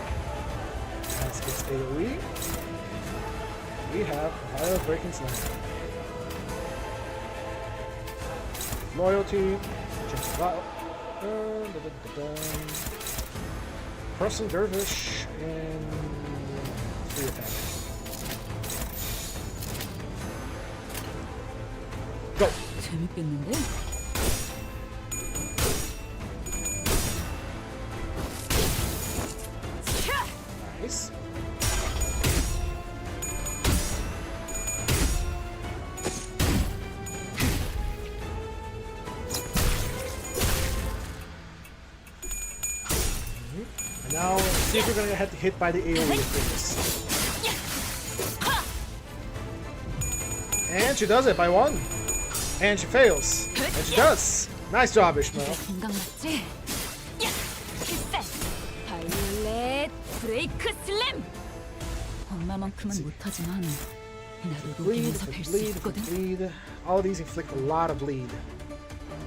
As it's AoE, we have Violet Breaking Slam. Loyalty, Crossing Dervish, and free attack. Go! 재밌겠는데? Nice. And now, see if we're gonna get hit by the AoE with this. And she does it by one. And she fails. And she does. Nice job, Ishmael. 건강 맞지? 바이올렛 브레이크 슬램. 엄마만큼은 못하지만 나도 Bleed, 녹이면서 뵐 수 bleed, 있거든. bleed. All these inflict a lot of bleed.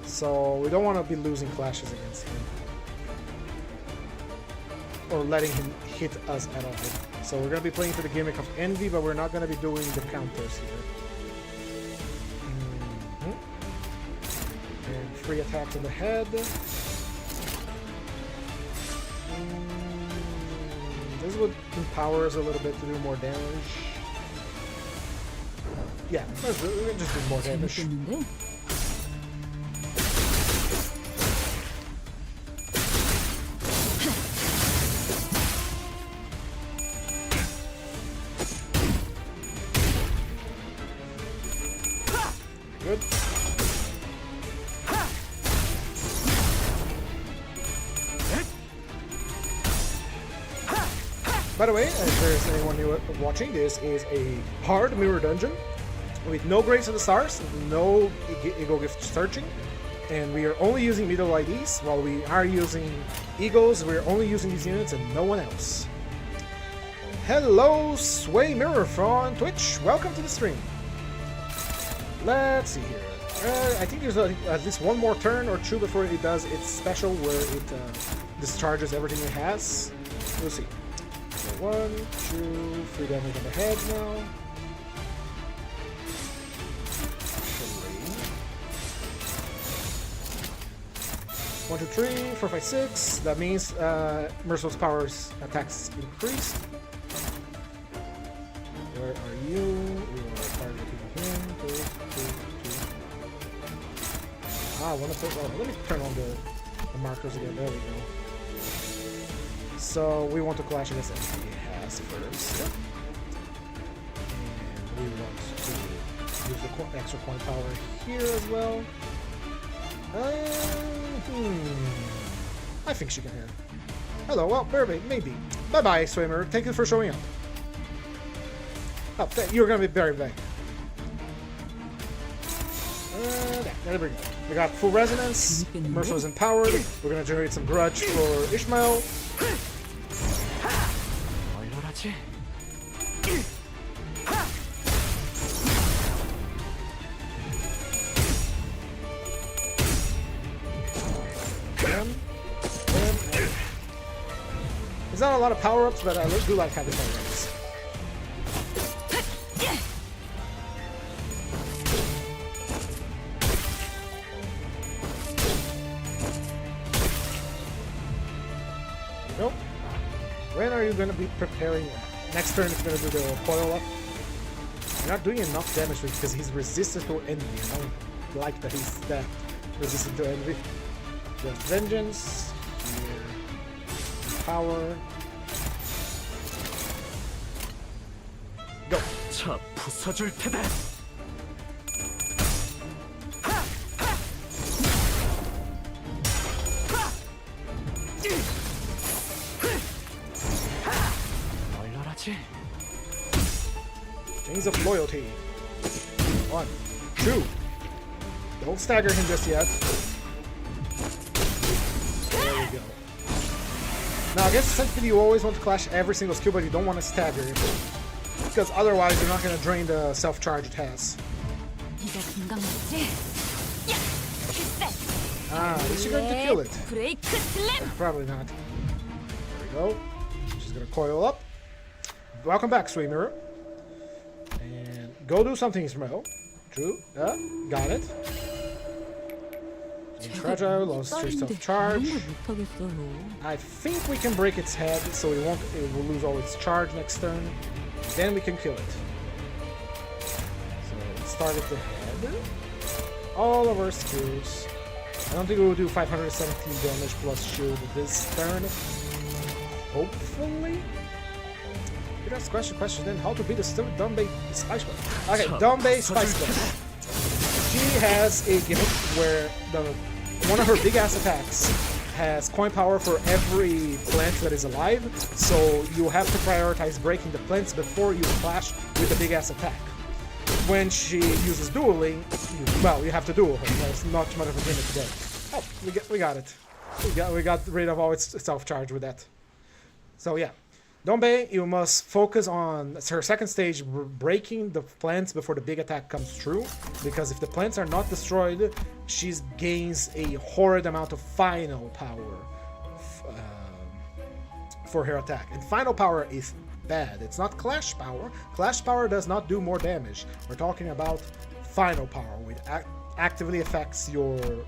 So we don't want to be losing clashes against him. Or letting him hit us at all. So we're going to be playing for the gimmick of Envy, but we're not going to be doing the counters here. And free attack to the head. This would empower us a little bit to do more damage. Yeah, let's just do more damage. 재밌겠는데? Good. By the way, if there's anyone new watching, this is a hard mirror dungeon with no Grace of the Stars, no Ego Gift searching, and we are only using middle IDs. While we are using Eagles, we're only using these units and no one else. Hello, Sway Mirror from Twitch. Welcome to the stream. Let's see here. I think there's at least one more turn or two before it does its special where it discharges everything it has. We'll see. So 1, 2, 3 damage on the head now. 1, 2, 3, 4, 5, 6. That means Merciless Power's attacks increased. Where are you? You are targeting him. 2, 2, 2. I want to put. Oh, let me turn on the markers again. There we go. So we want to clash against anything he has first. Yep. And we want to use the extra coin power here as well. I think she can hit. Hello, well, maybe. Bye-bye, swimmer. Thank you for showing up. Oh, you're gonna be very bad. There we go. We got full resonance. Merciless empowered. We're gonna generate some grudge for Ishmael. There's not a lot of power-ups, but I do like having power-ups. Nope. When are you going to be preparing? Next turn is going to do the coil up. You're not doing enough damage because he's resistant to envy. I don't like that he's that resistant to envy. The vengeance. Here. Power. Go. 자, 부숴줄 테다. 얼얼하지? Chains of loyalty. 1, 2. Don't stagger him just yet. There we go. Now, against Centipede, you always want to clash every single skill, but you don't want to stagger it. Because otherwise, you're not going to drain the self-charge it has. Ah, is she going to kill it? Probably not. There we go. She's going to coil up. Welcome back, Sweet Mirror. And go do something, Ismael. True. Got it. Fragile, lost 3 self-charge. I think we can break its head, so it will lose all its charge next turn. Then we can kill it. So let's start at the head. All of our skills. I don't think we will do 517 damage plus shield this turn. Hopefully. You just question then how to beat the stupid Dumbbay Spice Gun. Okay, Dumbbay Spice Gun. She has a gimmick where one of her big ass attacks has coin power for every plant that is alive, so you have to prioritize breaking the plants before you clash with the big ass attack. When she uses dueling, you have to duel her. There's not much of a gimmick today. Oh, we got it. We got rid of all its self-charge with that. So yeah. Dombe, you must focus on her second stage, breaking the plants before the big attack comes through, because if the plants are not destroyed, she gains a horrid amount of final power for her attack. And final power is bad. It's not clash power. Clash power does not do more damage. We're talking about final power, which actively affects the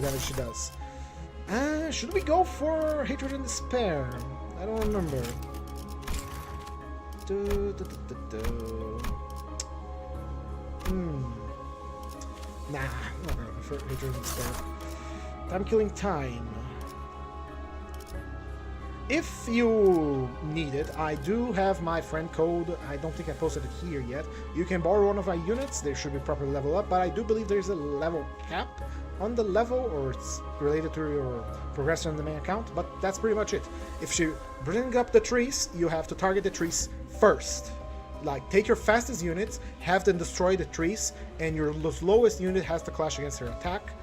damage she does. Should we go for Hatred and Despair? I don't remember. Nah, I'm not gonna prefer Hatred and Despair. Time killing time. If you need it, I do have my friend code. I don't think I posted it here yet. You can borrow one of my units. They should be properly leveled up, but I do believe there's a level cap on the level, or it's related to your progression on the main account, but that's pretty much it. If you bring up the trees, you have to target the trees first. Like, take your fastest units, have them destroy the trees, and your slowest unit has to clash against their attack.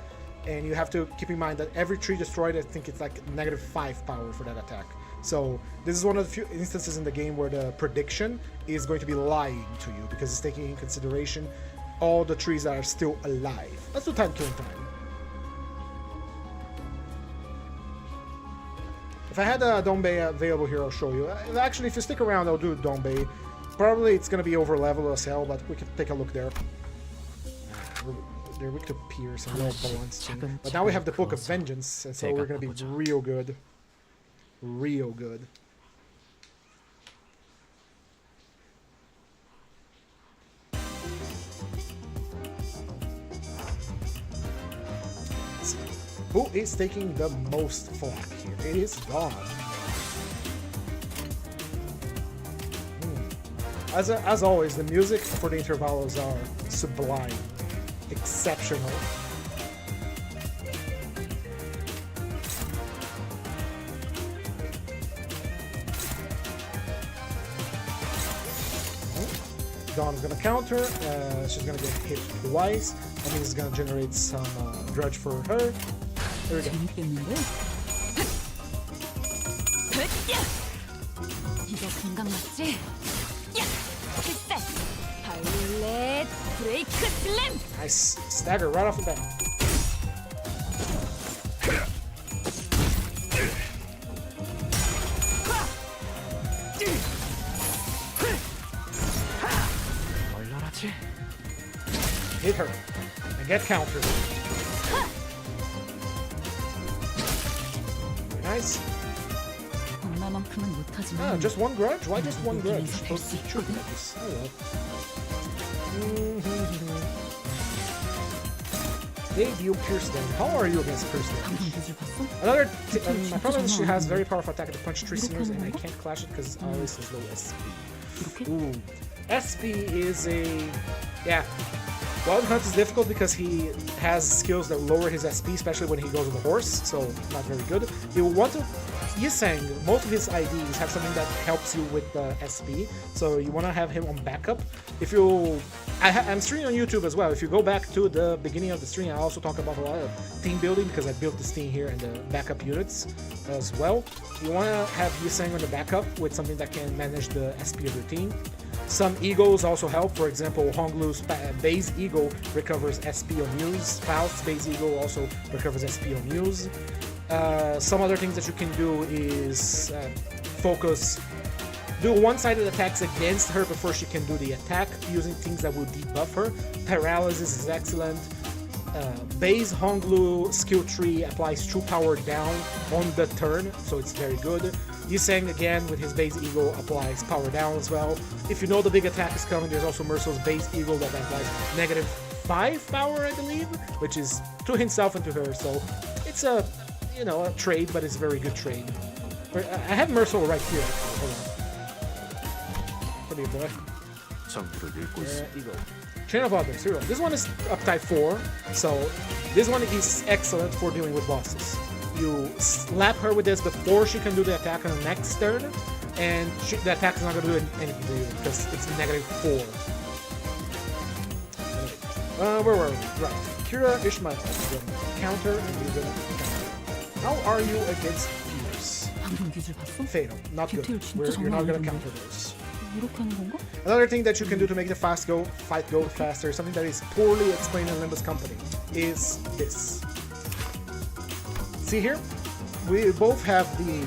And you have to keep in mind that every tree destroyed, I think it's like -5 power for that attack. So this is one of the few instances in the game where the prediction is going to be lying to you, because it's taking in consideration all the trees that are still alive. Let's do time killing time. If I had a Donbei available here, I'll show you. Actually, if you stick around, I'll do Donbei. Probably it's going to be over level as hell, but we can take a look there. They're weak to Pierce and low balance. But now we have the Book of Vengeance, and so we're going to be real good. Real good. Who is taking the most flak here? It is Dawn. As always, the music for the intervalos are sublime, exceptional. Dawn's gonna counter. She's gonna get hit twice. I mean, it's gonna generate some grudge for her. There we go. 재밌겠는데? 이거 건강 맞지? 필살! 바이올렛 브레이크 슬램! Nice stagger right off the bat. 얼려라지. Hit her and get countered. Very nice. 엄마만큼은 못하지만 Ah, just one grudge? Why just one grudge? 여기에서 You're supposed to 뵐수 shoot 있거든. like this. Oh well. They deal Pierce damage. How are you against Pierce 방금 damage? 뷰즈 봤어? Another my problem is she has very powerful attack to punch 3 singers and I can't clash it because I always has low SP. 이렇게? Ooh. SP is a... Yeah. Wild Hunt is difficult because he has skills that lower his SP, especially when he goes on the horse, so not very good. You want to... Yiseng, most of his IDs have something that helps you with the SP, so you want to have him on backup. If you... I'm streaming on YouTube as well. If you go back to the beginning of the stream, I also talk about a lot of team building because I built this team here and the backup units as well. You want to have Yiseng on the backup with something that can manage the SP of your team. Some Eagles also help. For example, Honglu's base Eagle recovers SP on use. Faust's base Eagle also recovers SP on use. Some other things that you can do is do one-sided attacks against her before she can do the attack, using things that will debuff her. Paralysis is excellent. Base Honglu skill tree applies true power down on the turn, so it's very good. Yiseng again with his base eagle applies power down as well. If you know the big attack is coming, there's also Merso's base eagle that applies -5 power, I believe, which is to himself and to her. So it's a a trade, but it's a very good trade. I have Merso right here. Actually. Hold on. Come here, boy. 장부를 읽고 있어. Eagle. Chain of Others, here we go. This one is up type 4, so this one is excellent for dealing with bosses. You slap her with this before she can do the attack on the next turn, and the attack is not going to do anything to you because it's -4. Where were we? Right. Kira Ishmael. Counter and you're going to counter. How are you against Pierce? 방금 뷰즈 봤어? Fatal. Not good. 디테일 진짜 You're 장난 not going to 아니던데. counter those. 이렇게 하는 건가? Another thing that you can do to make the fight go faster, something that is poorly explained in Limbus Company, is this. See here? We both have the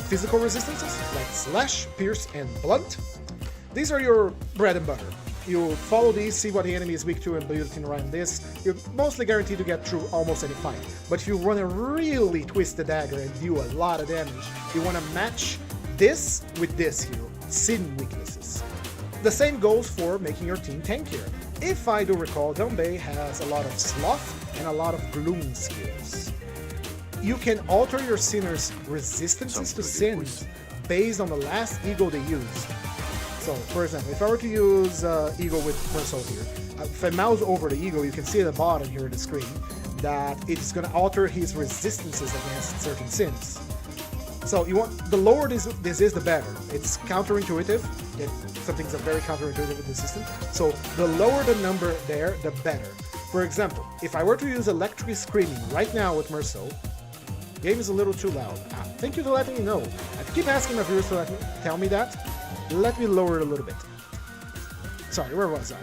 physical resistances, like Slash, Pierce, and Blunt. These are your bread and butter. You follow these, see what the enemy is weak to, and build it around this. You're mostly guaranteed to get through almost any fight. But if you want to really twist the dagger and do a lot of damage, you want to match this with this here. Sin weaknesses. The same goes for making your team tankier. If I do recall, Donbei has a lot of Sloth and a lot of Gloom skills. You can alter your Sinner's resistances to sins based on the last Eagle they used. So, for example, if I were to use Eagle with Merso here, if I mouse over the Eagle, you can see at the bottom here of the screen that it's going to alter his resistances against certain sins. So you want the lower this is, the better. It's counterintuitive. Some things are very counterintuitive with the system. So the lower the number there, the better. For example, if I were to use Electric Screaming right now with Merso, the game is a little too loud. Thank you for letting me know. I keep asking my viewers to tell me that. Let me lower it a little bit. Sorry, where was I?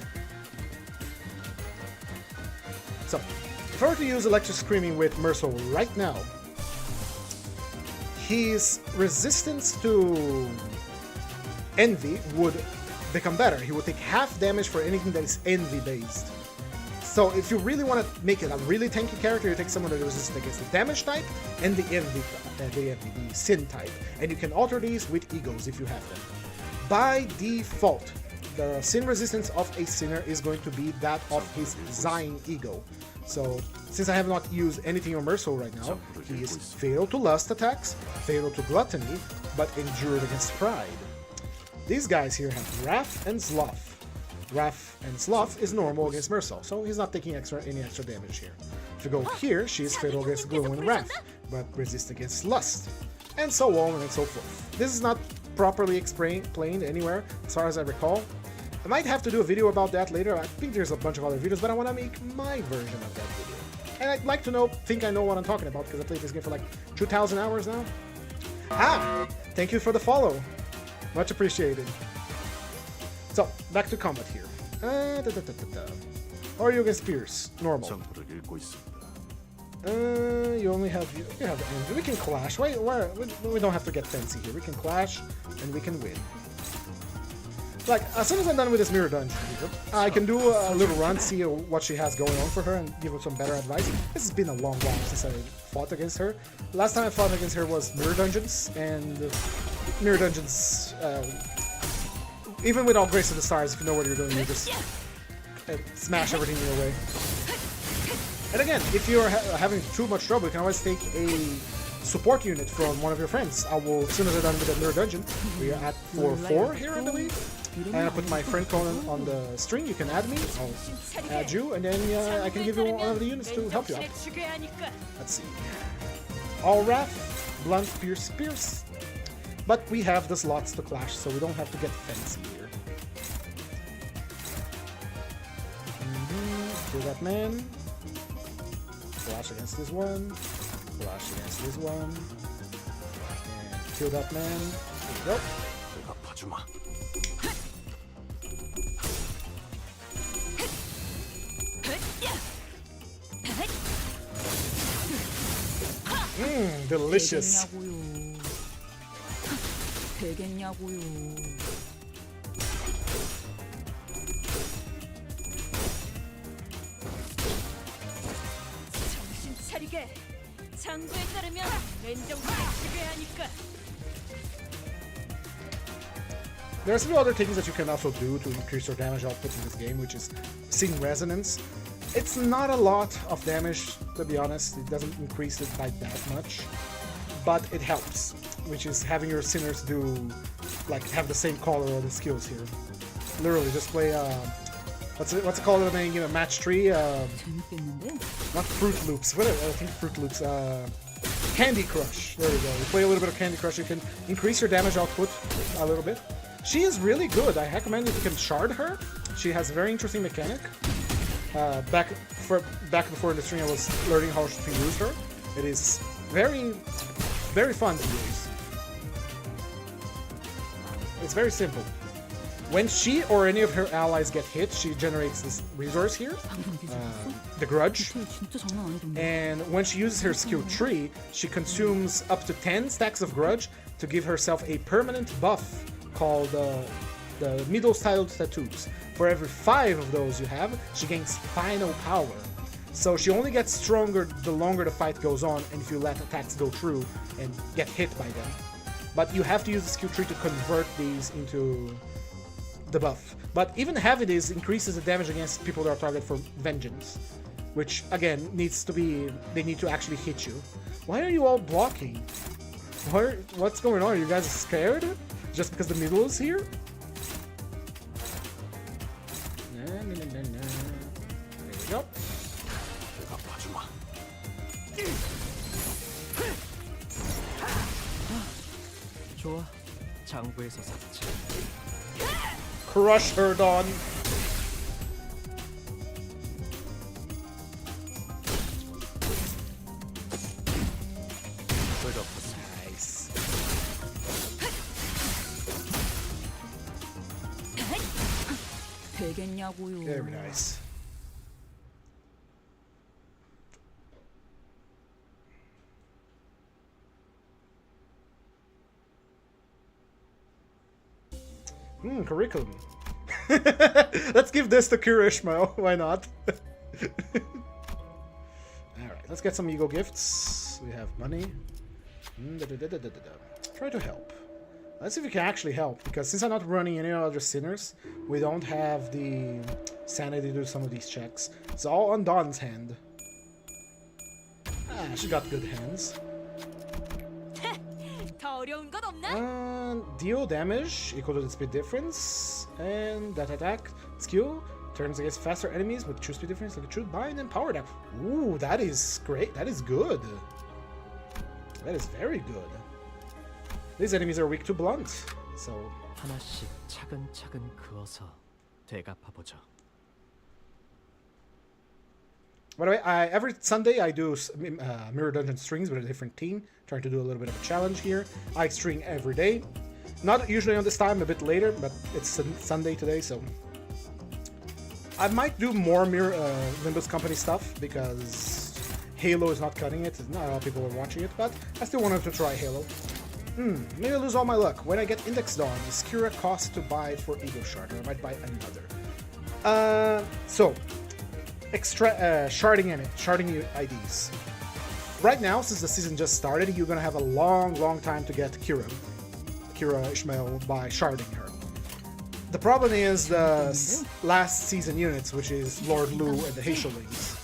So, if I were to use Electric Screaming with Merso right now, his resistance to envy would become better. He would take half damage for anything that is envy based. So if you really want to make it a really tanky character, you take someone that resists against the damage type and the sin type. And you can alter these with egos if you have them. By default, the sin resistance of a sinner is going to be that of his Sein ego. So since I have not used anything on Mercil right now, he is fatal to lust attacks, fatal to gluttony, but endured against pride. These guys here have Wrath and Sloth. Wrath and Sloth is normal against Mercil, so he's not taking any extra damage here. If you go here, she is fatal against Gloom and Wrath, but resist against Lust, and so on and so forth. This is not properly explained anywhere, as far as I recall. I might have to do a video about that later. I think there's a bunch of other videos, but I want to make my version of that video. And I'd like to think I know what I'm talking about, because I played this game for like 2,000 hours now. Thank you for the follow. Much appreciated. So, back to combat here. How are you against Pierce? Normal. 정보를 읽고 있습니다. You only have envy. We can clash. We don't have to get fancy here. We can clash and we can win. Like, as soon as I'm done with this mirror dungeon here, I can do a little run, see what she has going on for her, and give her some better advice. This has been a long while since I fought against her. Last time I fought against her was mirror dungeons, and mirror dungeons, even without Grace of the Stars, if you know what you're doing, you just smash everything in your way. And again, if you're having too much trouble, you can always take a support unit from one of your friends. I will, as soon as I'm done with the mirror dungeon, we are at 4-4 here, I believe. And I put my friend Conan on the string. You can add me. I'll add you, and then I can give you one of the units to help you out. Let's see. All Wrath, Blunt, Pierce, Pierce. But we have the slots to clash, so we don't have to get fancy here. Kill that man. Clash against this one. Clash against this one. And kill that man. There we go. 내가 봐주마. Delicious. 되겠냐고요. 정신 차리게. 장부에 따르면 맨정신에 지배하니까. There are some other things that you can also do to increase your damage output in this game, which is Sing Resonance. It's not a lot of damage, to be honest. It doesn't increase it by that much, but it helps, which is having your sinners do, like, have the same color or the skills here. Literally, just play, what's it called in the main game? A match tree? Not Fruit Loops. What? I think Fruit Loops. Candy Crush. There you go. You play a little bit of Candy Crush, you can increase your damage output a little bit. She is really good. I recommend if you can shard her. She has a very interesting mechanic. Back before in the stream, I was learning how to use her. It is very, very fun to use. It's very simple. When she or any of her allies get hit, she generates this resource here, the Grudge. And when she uses her skill tree, she consumes up to 10 stacks of Grudge to give herself a permanent buff called the Middle Style Tattoos. For every 5 of those you have, she gains final power. So she only gets stronger the longer the fight goes on, and if you let attacks go through and get hit by them. But you have to use the skill tree to convert these into the buff. But even having this increases the damage against people that are targeted for vengeance, which again needs to be, they need to actually hit you. Why are you all blocking? What's going on? Are you guys scared? Just because the middle is here? There we go. 내가 봐주마. 좋아. 장부에서 삭제. Crush her, Dawn. 내가 봤습니다. Nice. 되겠냐고요. Very nice. Curriculum. Let's give this to Kira Ishmael. Why not? Alright, let's get some ego gifts. We have money. Try to help. Let's see if we can actually help, because since I'm not running any other sinners, we don't have the sanity to do some of these checks. It's all on Dawn's hand. Ah, she got good hands. 더 어려운 건 없나? Deal damage equal to the speed difference, and that attack skill turns against faster enemies with true speed difference like a true bind and power attack. Ooh, that is great. That is good. That is very good. These enemies are weak to blunt, so 하나씩 차근차근 그어서 되갚아보죠. by the way, every Sunday I do Mirror Dungeon strings with a different team, trying to do a little bit of a challenge here. I string every day. Not usually on this time, a bit later, but it's Sunday today, so... I might do more Limbus Company stuff, because Halo is not cutting it. Not a lot of people are watching it, but I still wanted to try Halo. Maybe I lose all my luck. When I get Index Dawn, is Kira cost to buy it for Ego Shard, or I might buy another. Sharding IDs. Right now, since the season just started, you're gonna have a long time to get Kira Ishmael by sharding her. The problem is the last season units, which is Lord Lu and the Hazelings.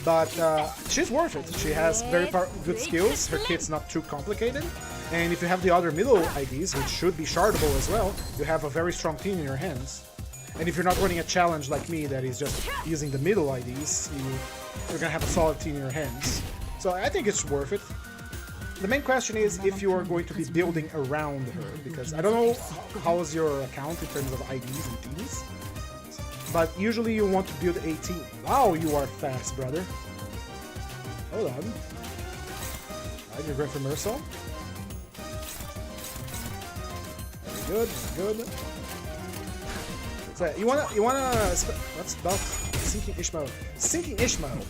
But she's worth it. She has very good skills. Her kit's not too complicated. And if you have the other middle IDs, which should be shardable as well, you have a very strong team in your hands. And if you're not running a challenge like me that is just using the middle IDs, you're gonna have a solid team in your hands. So I think it's worth it. The main question is if you are going to be building around her, because I don't know how's your account in terms of IDs and teams, but usually you want to build a team. Wow, you are fast, brother. Hold on. Alright, you're going for Mercel. Very good, very good. So you wanna what's about Sinking Ishmael? Sinking Ishmael.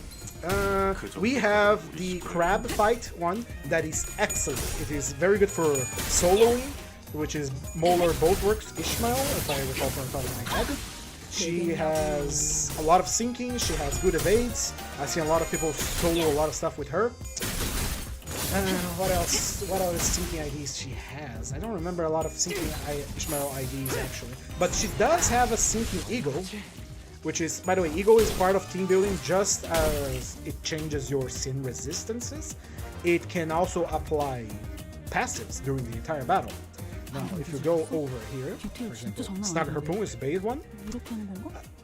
We have the crab fight one that is excellent. It is very good for soloing, which is Molar Boatworks Ishmael, if I recall from the top of my head. She has a lot of sinking, she has good evades. I've seen a lot of people solo a lot of stuff with her. What else? What other sinking IDs she has? I don't remember a lot of sinking Ishmael IDs actually. But she does have a sinking eagle, which is, by the way, Eagle is part of team building just as it changes your sin resistances. It can also apply passives during the entire battle. Now, if you go over here, for example, Snagger Harpoon is the base one.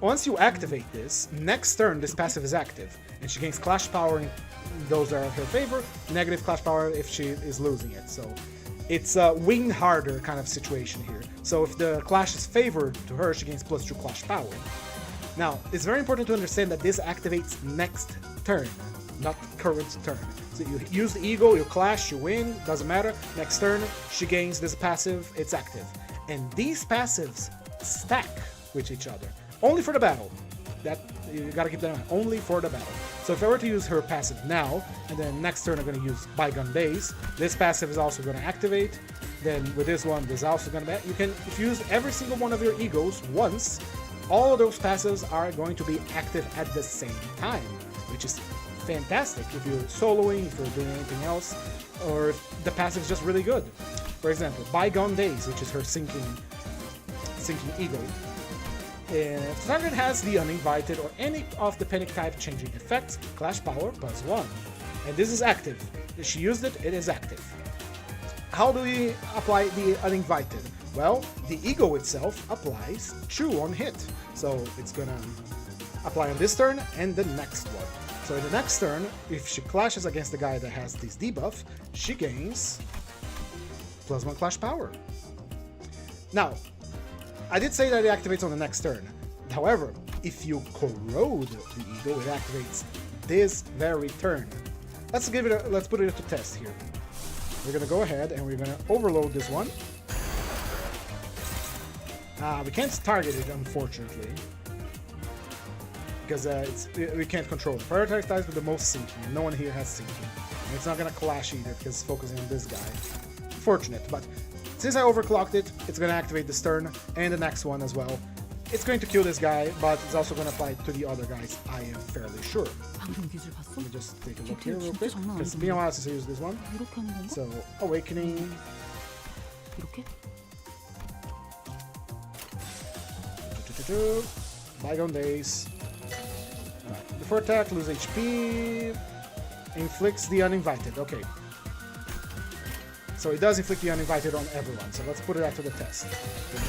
Once you activate this, next turn this passive is active, and she gains Clash Power in those that are in her favor, negative Clash Power if she is losing it. So it's a win harder kind of situation here. So if the Clash is favored to her, she gains +2 Clash Power. Now, it's very important to understand that this activates next turn, not current turn. So you use the Eagle, you clash, you win, doesn't matter. Next turn, she gains this passive, it's active. And these passives stack with each other, only for the battle. That, you gotta keep that in mind, only for the battle. So if I were to use her passive now, and then next turn I'm gonna use Bygone Days, this passive is also gonna activate. Then with this one, this is also gonna be, if you use every single one of your Egos once, all of those passives are going to be active at the same time, which is fantastic if you're soloing, if you're doing anything else, or if the passive is just really good. For example, Bygone Days, which is her sinking eagle. If the target has the uninvited or any of the panic type changing effects, Clash Power +1. And this is active. If she used it, it is active. How do we apply the uninvited? Well, the Ego itself applies 2 on hit. So it's gonna apply on this turn and the next one. So in the next turn, if she clashes against the guy that has this debuff, she gains +1 Clash Power. Now, I did say that it activates on the next turn. However, if you corrode the Ego, it activates this very turn. Let's put it to test here. We're gonna go ahead and we're gonna overload this one. We can't target it, unfortunately, because we can't control it. Prioritize dies with the most sinking, and no one here has sinking. And it's not gonna clash either, because it's focusing on this guy. Fortunate, but Since I overclocked it, it's going to activate the stern and the next one as well. It's going to kill this guy, but it's also going to apply to the other guys, I am fairly sure. 방금 기술 봤어? Let me just take a look here 디테일 real 진짜 quick, 장난 because it's 아니던데. been a while since I used this one. 이렇게 하는 건가? So, Awakening. 이렇게? Bygone Days. Alright, before attack, lose HP. Inflicts the uninvited. Okay. So it does inflict the uninvited on everyone. So let's put it out to the test.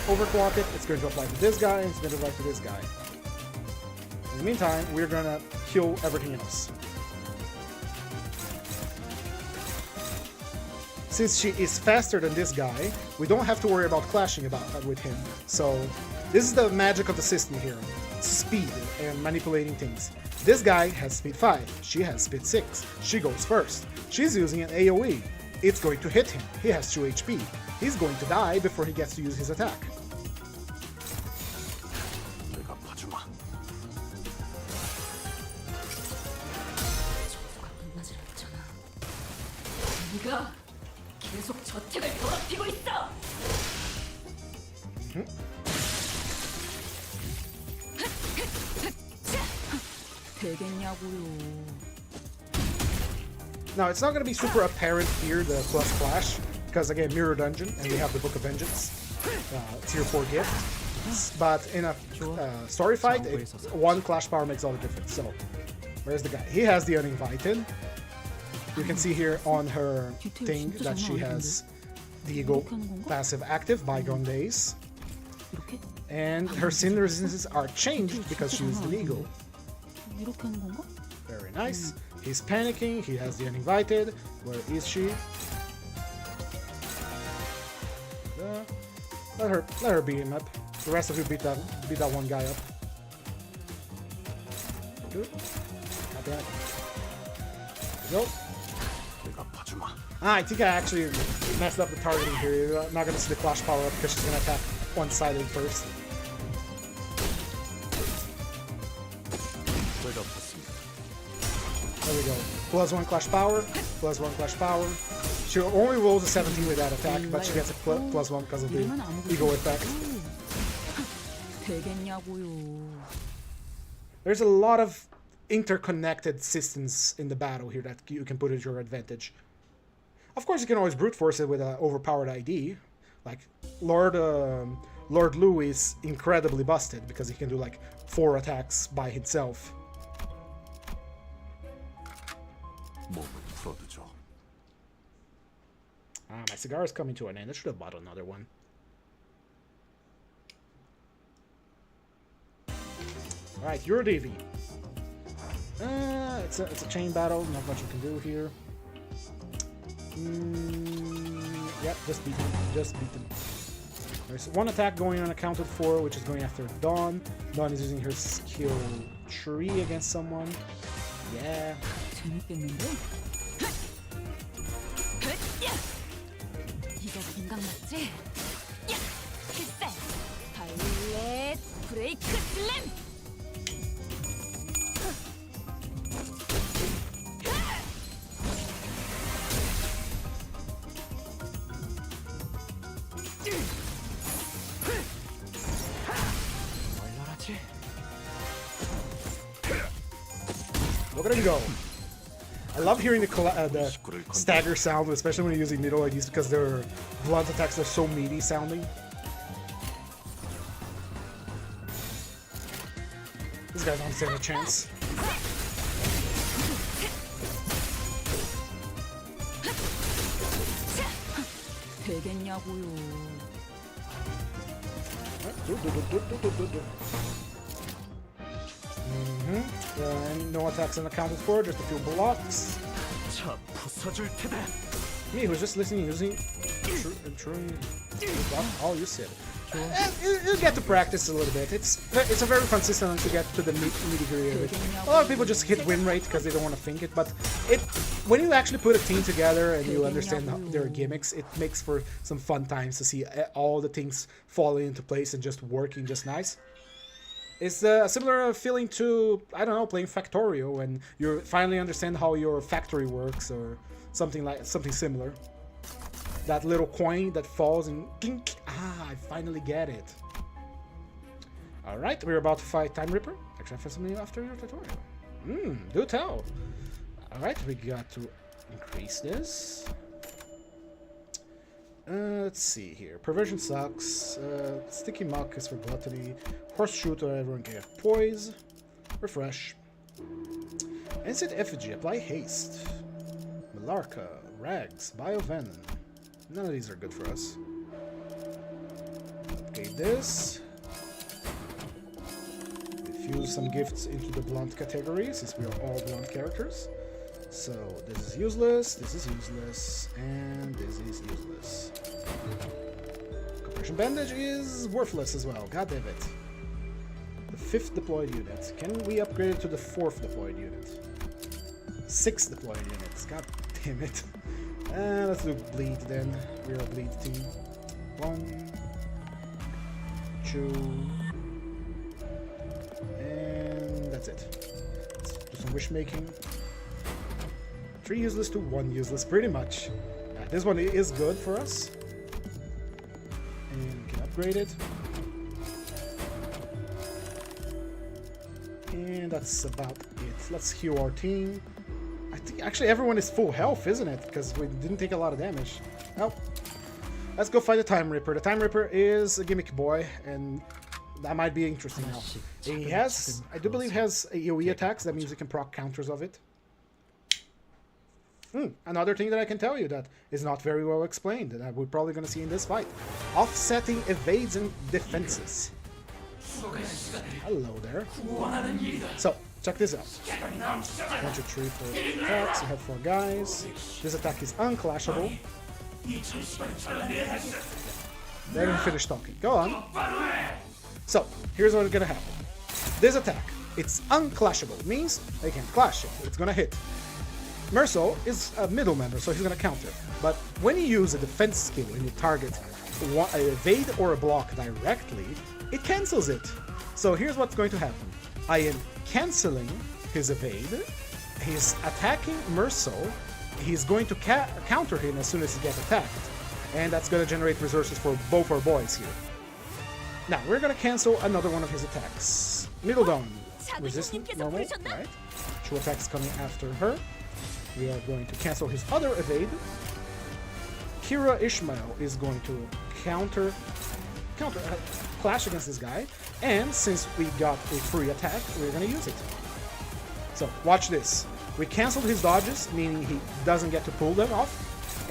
Overclock it. It's going to apply to this guy. It's going to apply to this guy. In the meantime, we're going to kill everything else. Since she is faster than this guy, we don't have to worry about clashing with him. So this is the magic of the system here. Speed and manipulating things. This guy has speed 5, she has speed 6. She goes first. She's using an AoE. It's going to hit him. He has 2 HP. He's going to die before he gets to use his attack. 내가 봐주마. 저수가 끝나질 않잖아. 네가 계속 저택을 더럽히고 있어. 되겠냐고요. Now, it's not going to be super apparent here, the plus flash, because again, Mirror Dungeon, and we have the Book of Vengeance, tier 4 gift. But in a story fight, one clash power makes all the difference. So, where's the guy? He has the uninvited. You can see here on her thing that she has the Eagle passive active, Bygone Days. 이렇게? And her sin resistances are changed because she used an Eagle. 이렇게 하는 건가? Very nice. He's panicking. He has the uninvited. Where is she? Let her beat him up. The rest of you beat that one guy up. Good. Not bad. Go. 내가 봐주마. I think I actually messed up the targeting here. You're not gonna see the clash power up because she's gonna attack one-sided first. 내가 봤습니다. There we go. +1 clash power. +1 clash power. She only rolls a 17 with that attack, but she gets a +1 because of the ego effect. 되겠냐고요. There's a lot of interconnected systems in the battle here that you can put at your advantage. Of course, you can always brute force it with an overpowered ID. Like, Lord Lou is incredibly busted because he can do like 4 attacks by himself. 몸을 풀어두죠. Ah, my cigar is coming to an end. I should have bought another one. Alright, you're Davy. It's a chain battle. Not much you can do here. Yep, just beat him. Just beat him. There's one attack going unaccounted for, which is going after Dawn. Dawn is using her skill tree against someone. Yeah. 재밌겠는데? 이거 공감 맞지? 필살! 발렛 브레이크 슬램! 얼얼하지? Look at him go. I love hearing the stagger sound, especially when you're using middle IDs because their blunt attacks are so meaty sounding. This guy don't stand a chance. 되겠냐고요. And no attacks unaccounted for, just a few blocks. 차 부숴줄 테다. Me, who's just listening, using true block. Oh, you said it. You get to practice a little bit. It's a very fun system to get to the nitty-gritty of it. A lot of people just hit win rate because they don't want to think it, but when you actually put a team together and you understand their gimmicks, it makes for some fun times to see all the things falling into place and just working just nice. It's a similar feeling to, I don't know, playing Factorio when you finally understand how your factory works or something similar. that little coin that falls and clink. Ah, I finally get it. Alright, we're about to fight Time Ripper. Actually, I found something new after your tutorial. Do tell. Alright, we got to increase this. Let's see here. Perversion sucks. Sticky Muck is for gluttony. Horse Shooter, everyone can get poise. Refresh. Ancient Effigy, apply haste. Malarca, Rags, Biovenom. None of these are good for us. Okay, this. Fuse some gifts into the blunt category, since we are all blunt characters. So, this is useless, and this is useless. Compression Bandage is worthless as well, god damn it. The 5th deployed unit. Can we upgrade it to the 4th deployed unit? 6 deployed units, god damn it. Let's do Bleed then. We're a Bleed team. 1, 2, and that's it. Let's do some wish making. 3 useless to 1 useless, pretty much. This one is good for us. And we can upgrade it. And that's about it. Let's heal our team. I think actually everyone is full health, isn't it? Because we didn't take a lot of damage. Well, let's go fight the Time Ripper. The Time Ripper is a gimmick boy, and that might be interesting now. He has, I do believe, has AoE attacks. That means you can proc counters of it. Another thing that I can tell you that is not very well explained, that we're probably going to see in this fight. Offsetting evades and defenses. Hello there. So, check this out. 1, 2, 3, 4 attacks. You have 4 guys. This attack is unclashable. They didn't finish talking. Go on. So, here's what's going to happen. This attack, it's unclashable. It means they can't clash it. It's going to hit. Merso is a middle member, so he's going to counter. But when you use a defense skill and you target an evade or a block directly, it cancels it. So here's what's going to happen. I am canceling his evade. He's attacking Merso. He's going to counter him as soon as he gets attacked. And that's going to generate resources for both our boys here. Now, we're going to cancel another one of his attacks. Middle Dawn. Resistant, normal, right? 2 attacks coming after her. We are going to cancel his other evade. Kira Ishmael is going to clash against this guy. And since we got a free attack, we're going to use it. So, watch this. We canceled his dodges, meaning he doesn't get to pull them off.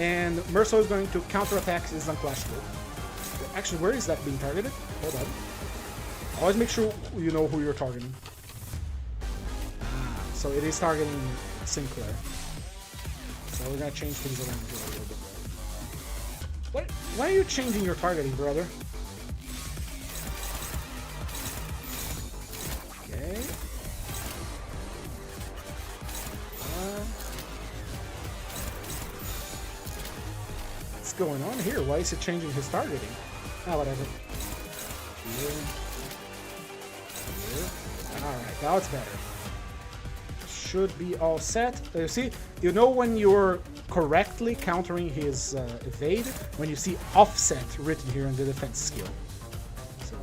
And Merso is going to counterattack his unclashable. Actually, where is that being targeted? Hold on. Always make sure you know who you're targeting. So it is targeting Sinclair. So we're gonna change things around here a little bit. Why are you changing your targeting, brother? Okay. What's going on here? Why is it changing his targeting? Ah, whatever. Here. Alright, now it's better. Should be all set. You see, you know when you're correctly countering his evade, when you see offset written here in the defense skill. So,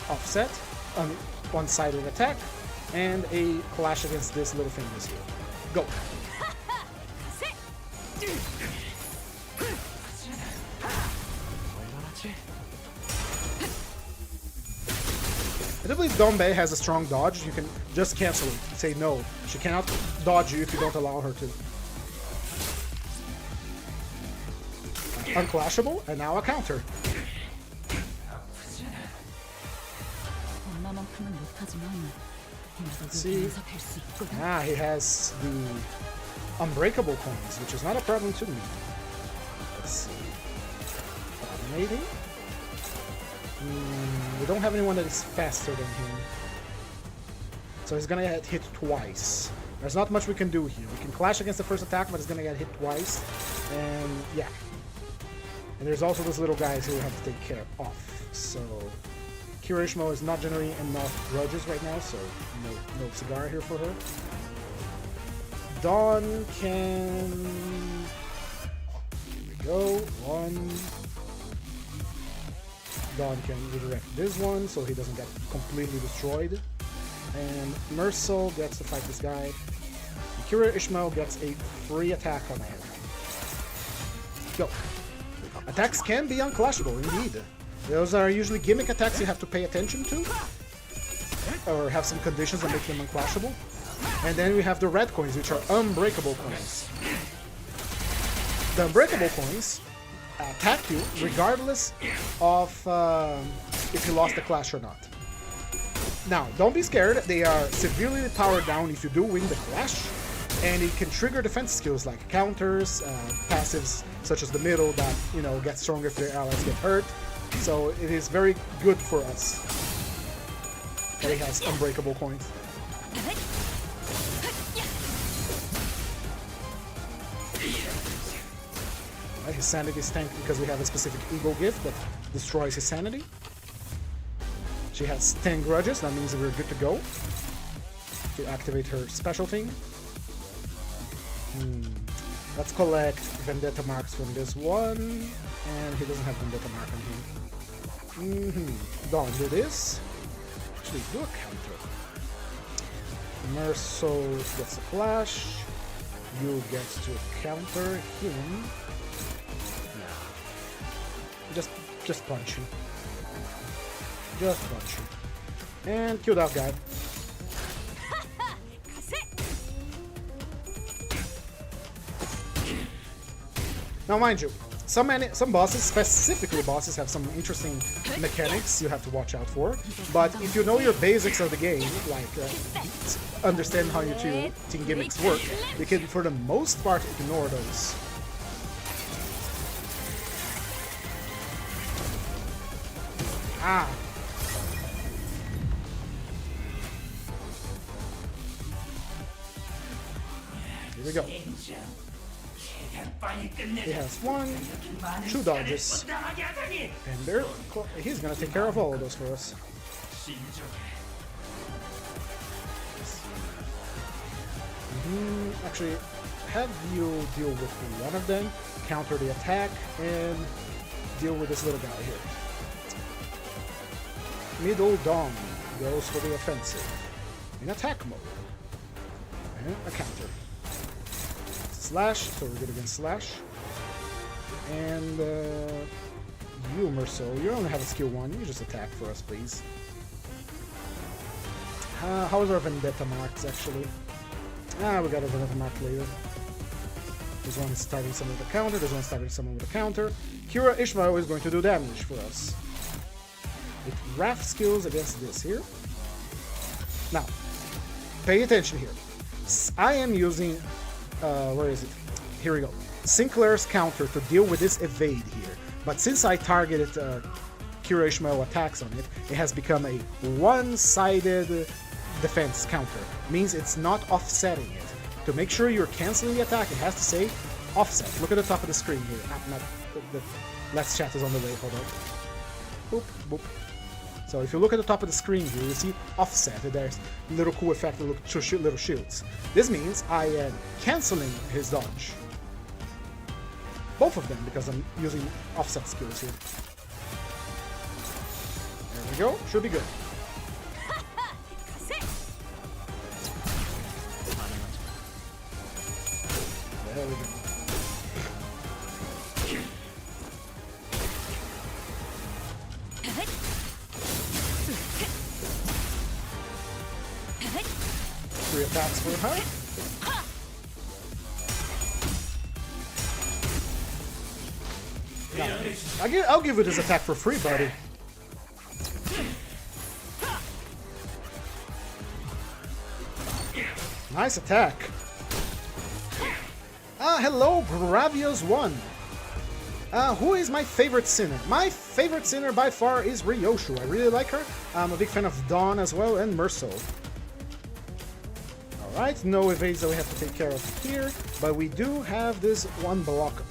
offset, on one-sided attack, and a clash against this little thing this here. Go. I do believe Dombe has a strong dodge. You can just cancel it. Say no. She cannot dodge you if you don't allow her to. Unclashable, and now a counter. Let's see. Ah, he has the unbreakable coins, which is not a problem to me. Let's see. Dominating. We don't have anyone that is faster than him. So he's gonna get hit twice. There's not much we can do here. We can clash against the first attack, but he's gonna get hit twice. And yeah. And there's also those little guys who we have to take care of. So Kirishimo is not generating enough grudges right now, so no cigar here for her. Dawn can... Here we go. One. Dawn can redirect this one so he doesn't get completely destroyed. And Mercil gets to fight this guy. Kira Ishmael gets a free attack on him. Go. Attacks can be unclashable, indeed. Those are usually gimmick attacks you have to pay attention to, or have some conditions that make them unclashable. And then we have the red coins, which are unbreakable coins. The unbreakable coins attack you regardless of if you lost the clash or not. Now, don't be scared, they are severely powered down if you do win the clash, and it can trigger defense skills like counters, passives such as the middle that, you know, get stronger if their allies get hurt. So it is very good for us that he has unbreakable coins. Right, his sanity is tanked because we have a specific ego gift that destroys his sanity. She has 10 grudges, that means that we're good to go to activate her special thing. Let's collect Vendetta marks from this one, and he doesn't have Vendetta mark on him. Dawn, do this. Actually, do a counter. Mercil gets a flash. You get to counter him. No. Just punch him. Just punch him. And kill that guy. Now, mind you, some bosses, specifically bosses, have some interesting mechanics you have to watch out for. But if you know your basics of the game, like understand how your team gimmicks work, you can, for the most part, ignore those. Ah. Here we go. He has 1, 2 dodges, and he's gonna take care of all of those for us. Actually, have you deal with one of them, counter the attack, and deal with this little guy here. Middle Dawn goes for the offensive in attack mode, and a counter. Slash, so we're good against Slash. And you, Mercil, you only have a skill 1. You just attack for us, please. How is our Vendetta marks, actually? We got a Vendetta mark later. This one is starting someone with a counter, this one is starting someone with a counter. Kira Ishmael is going to do damage for us. With Wrath skills against this here. Now, pay attention here. I am using... where is it? Here we go. Sinclair's counter to deal with this evade here. But since I targeted Kira Ishmael attacks on it, it has become a one-sided defense counter. Means it's not offsetting it. To make sure you're canceling the attack, it has to say offset. Look at the top of the screen here. The Let's Chat is on the way. Hold on. Boop, boop. So if you look at the top of the screen here, you see offset. There's a little cool effect that looks to little shields. This means I am canceling his dodge. Both of them, because I'm using offset skills here. There we go. Should be good. There we go. Three attacks for her. Now, I'll give you this attack for free, buddy. Nice attack. Hello, Gravios1. Who is my favorite sinner? My favorite sinner by far is Ryoshu. I really like her. I'm a big fan of Dawn as well, and Mercil. Alright, no evades that we have to take care of here, but we do have this one block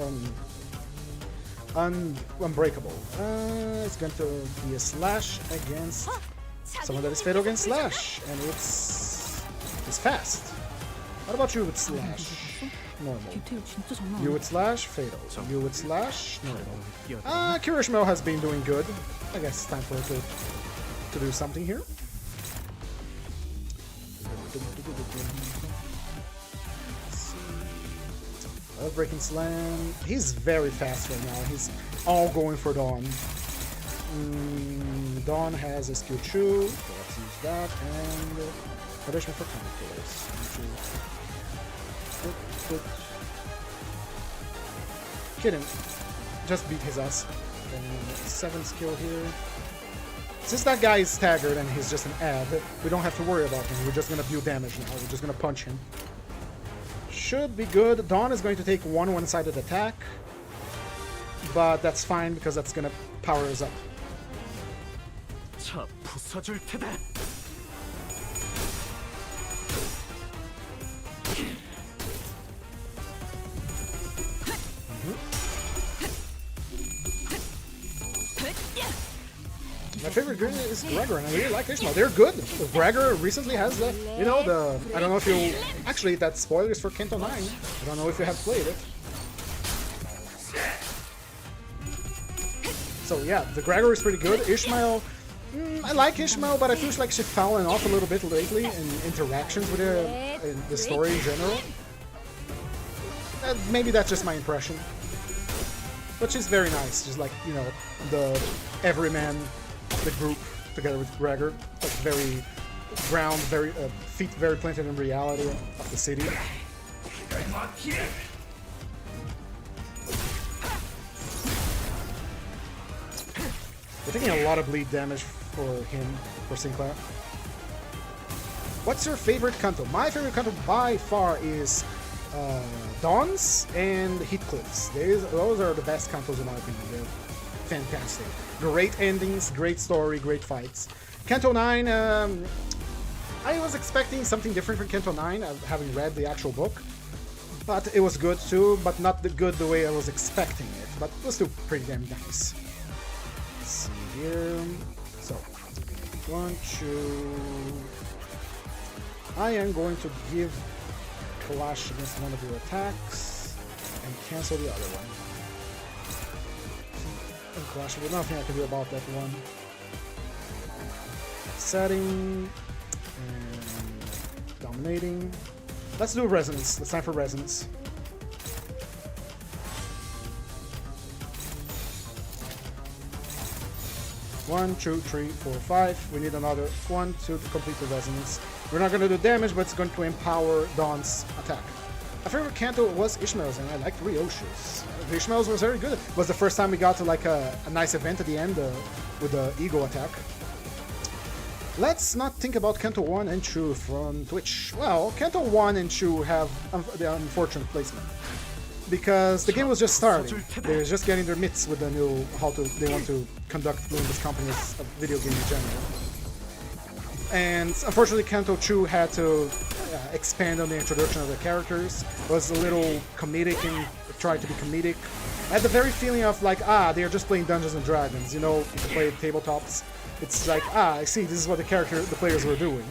unbreakable. It's going to be a slash against someone that is fatal against slash, and it's fast. What about you with slash? Normal. 디테일 진짜 장난 You 아니야. with slash, fatal. You with slash, normal. Kirishimo has been doing good. I guess it's time for her to do something here. Breaking slam. He's very fast right now. He's all going for Dawn. Dawn has a skill 2, so let's use that, and punishment for counters. Kidding. Just beat his ass. And 7 skill here. Since that guy is staggered and he's just an ad, we don't have to worry about him. We're just gonna deal damage now. We're just gonna punch him. Should be good. Dawn is going to take one-sided attack, but that's fine because that's gonna power us up. 차 부숴줄 테다. My favorite grid is Gregor, and I really like Ishmael. They're good. Gregor recently has the, you know, the, I don't know if you, actually that's spoilers for Kento 9. I don't know if you have played it. So yeah, the Gregor is pretty good. Ishmael, I like Ishmael, but I feel like she's fallen off a little bit lately in interactions with her, in the story in general. Maybe that's just my impression. But she's very nice. She's like, you know, the everyman, the group together with Gregor. Like very ground, very feet very planted in reality of the city. We're taking a lot of bleed damage for him, for Sinclair. What's your favorite Kanto? My favorite Kanto by far is Dawn's and Heathcliff's. Those are the best Kantos in my opinion. They're fantastic. Great endings, great story, great fights. Kanto 9, I was expecting something different from Kanto 9, having read the actual book. But it was good too, but not good the way I was expecting it. But it was still pretty damn nice. Let's see here. So, 1, 2. I am going to give Clash against one of your attacks and cancel the other one. And Clash, there's nothing I can do about that one. Setting and dominating. Let's do resonance. It's time for resonance. One, 2, 3, 4, 5. We need another 1, 2 to complete the resonance. We're not going to do damage, but it's going to empower Dawn's attack. My favorite Kanto was Ishmael's, and I liked Ryoshi's. Ishmael's was very good. It was the first time we got to like a nice event at the end with the Ego attack. Let's not think about Kanto 1 and 2 from Twitch. Well, Kanto 1 and 2 have the unfortunate placement. Because the game was just starting. They're just getting their mitts with the new they want to conduct Limbus company's video game in general. And unfortunately Kanto 2 had to expand on the introduction of the characters. It was a little comedic and tried to be comedic. I had the very feeling of like, they're just playing Dungeons and Dragons, you know, if you play tabletops. It's like, I see, this is what the players were doing.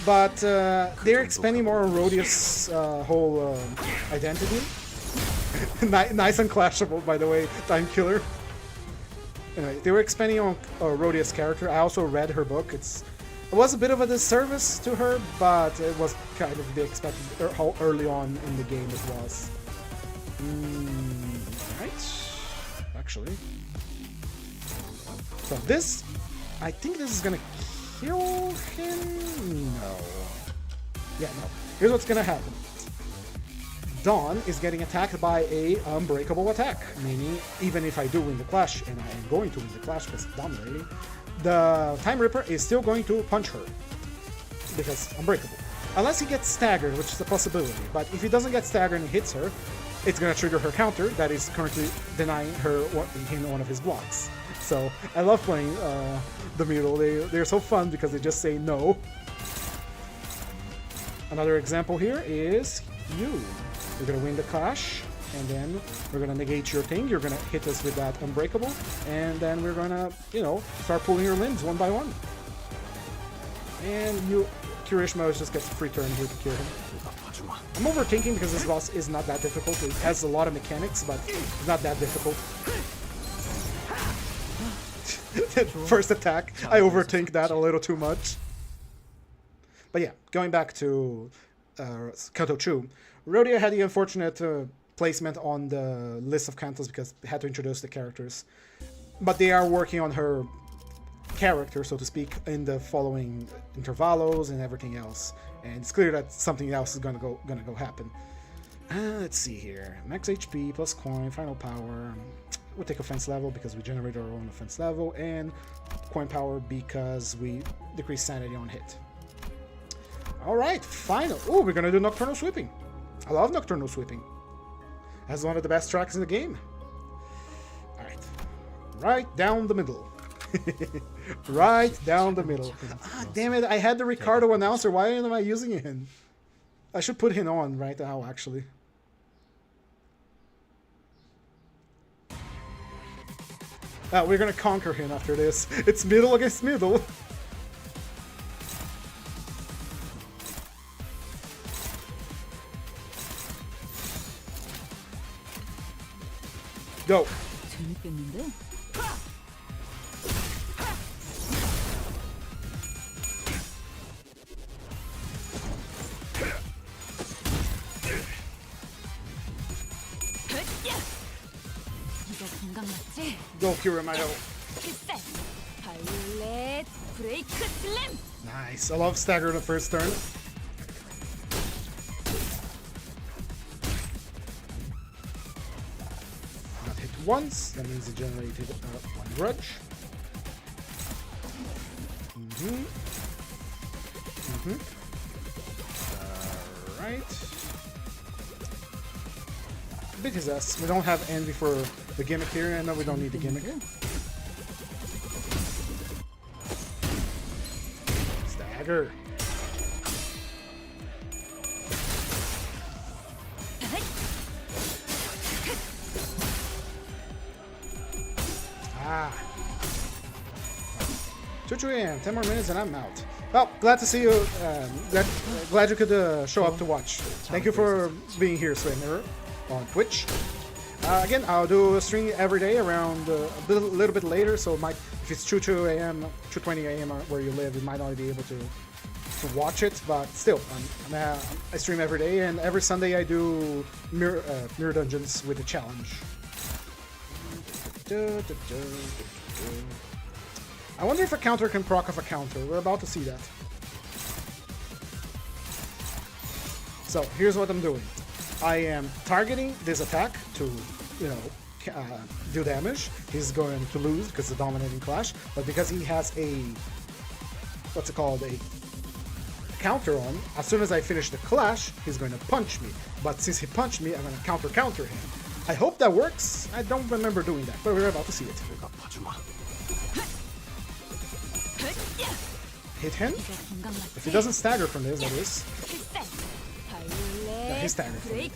But they're expanding more on Rodius' whole identity. Nice and clashable, by the way, Time Killer. Anyway, they were expanding on Rodia's character. I also read her book. It was a bit of a disservice to her, but it was kind of to be expected how early on in the game it was. Right? Actually. So this, I think this is gonna kill him? No. Yeah, no. Here's what's gonna happen. Dawn is getting attacked by a unbreakable attack, meaning even if I do win the clash, and I am going to win the clash because dominating, the Time Ripper is still going to punch her because unbreakable. Unless he gets staggered, which is a possibility, but if he doesn't get staggered and hits her, it's going to trigger her counter that is currently denying him one of his blocks. So I love playing the Mutal. They're so fun because they just say no. Another example here is you. You're gonna win the clash, and then we're gonna negate your thing. You're gonna hit us with that unbreakable, and then we're gonna, you know, start pulling your limbs one by one. And Kirishima just gets a free turn here to kill him. 아파주마. I'm overthinking because this boss is not that difficult. It has a lot of mechanics, but it's not that difficult. First attack, I overthink that a little too much. But yeah, going back to Kanto Chu, Rhodia had the unfortunate placement on the list of cantos because they had to introduce the characters. But they are working on her character, so to speak, in the following intervalos and everything else. And it's clear that something else is gonna go happen. Let's see here. Max HP plus coin, final power. We'll take offense level because we generate our own offense level, and coin power because we decrease sanity on hit. Alright, final. Oh, we're gonna do Nocturnal Sweeping. I love Nocturnal Sweeping. That's one of the best tracks in the game. Alright. Right down the middle. Right down the middle. Ah, damn it, I had the Ricardo announcer. Why am I using him? I should put him on right now, actually. We're gonna conquer him after this. It's middle against middle. Go. 재밌겠는데? 이거 건강 맞지? Go, Kiramayo. 필살 바이올렛 브레이크 슬램. Nice. I love stagger the first turn. Got hit once. That means it generated one grudge. Alright. Beat his ass. We don't have envy for the gimmick here, and no, we don't need the gimmick. Stagger. Ah. 2 a.m. 10 more minutes and I'm out. Well, glad to see you. Glad you could show up to watch. Thank you for being here, Swimmer, on Twitch. Again, I'll do a stream every day around a little bit later, so if it's 2 a.m., 2:20 a.m. where you live, you might not be able to watch it, but still, I stream every day, and every Sunday I do mirror dungeons with a challenge. I wonder if a counter can proc off a counter. We're about to see that. So here's what I'm doing. I am targeting this attack to, do damage. He's going to lose because it's a dominating clash, but because he has a, a counter on, as soon as I finish the clash, he's going to punch me. But since he punched me, I'm going to counter him. I hope that works. I don't remember doing that, but we're about to see it. Hit him. If he doesn't stagger from this, that is. Yeah, he's staggered from it.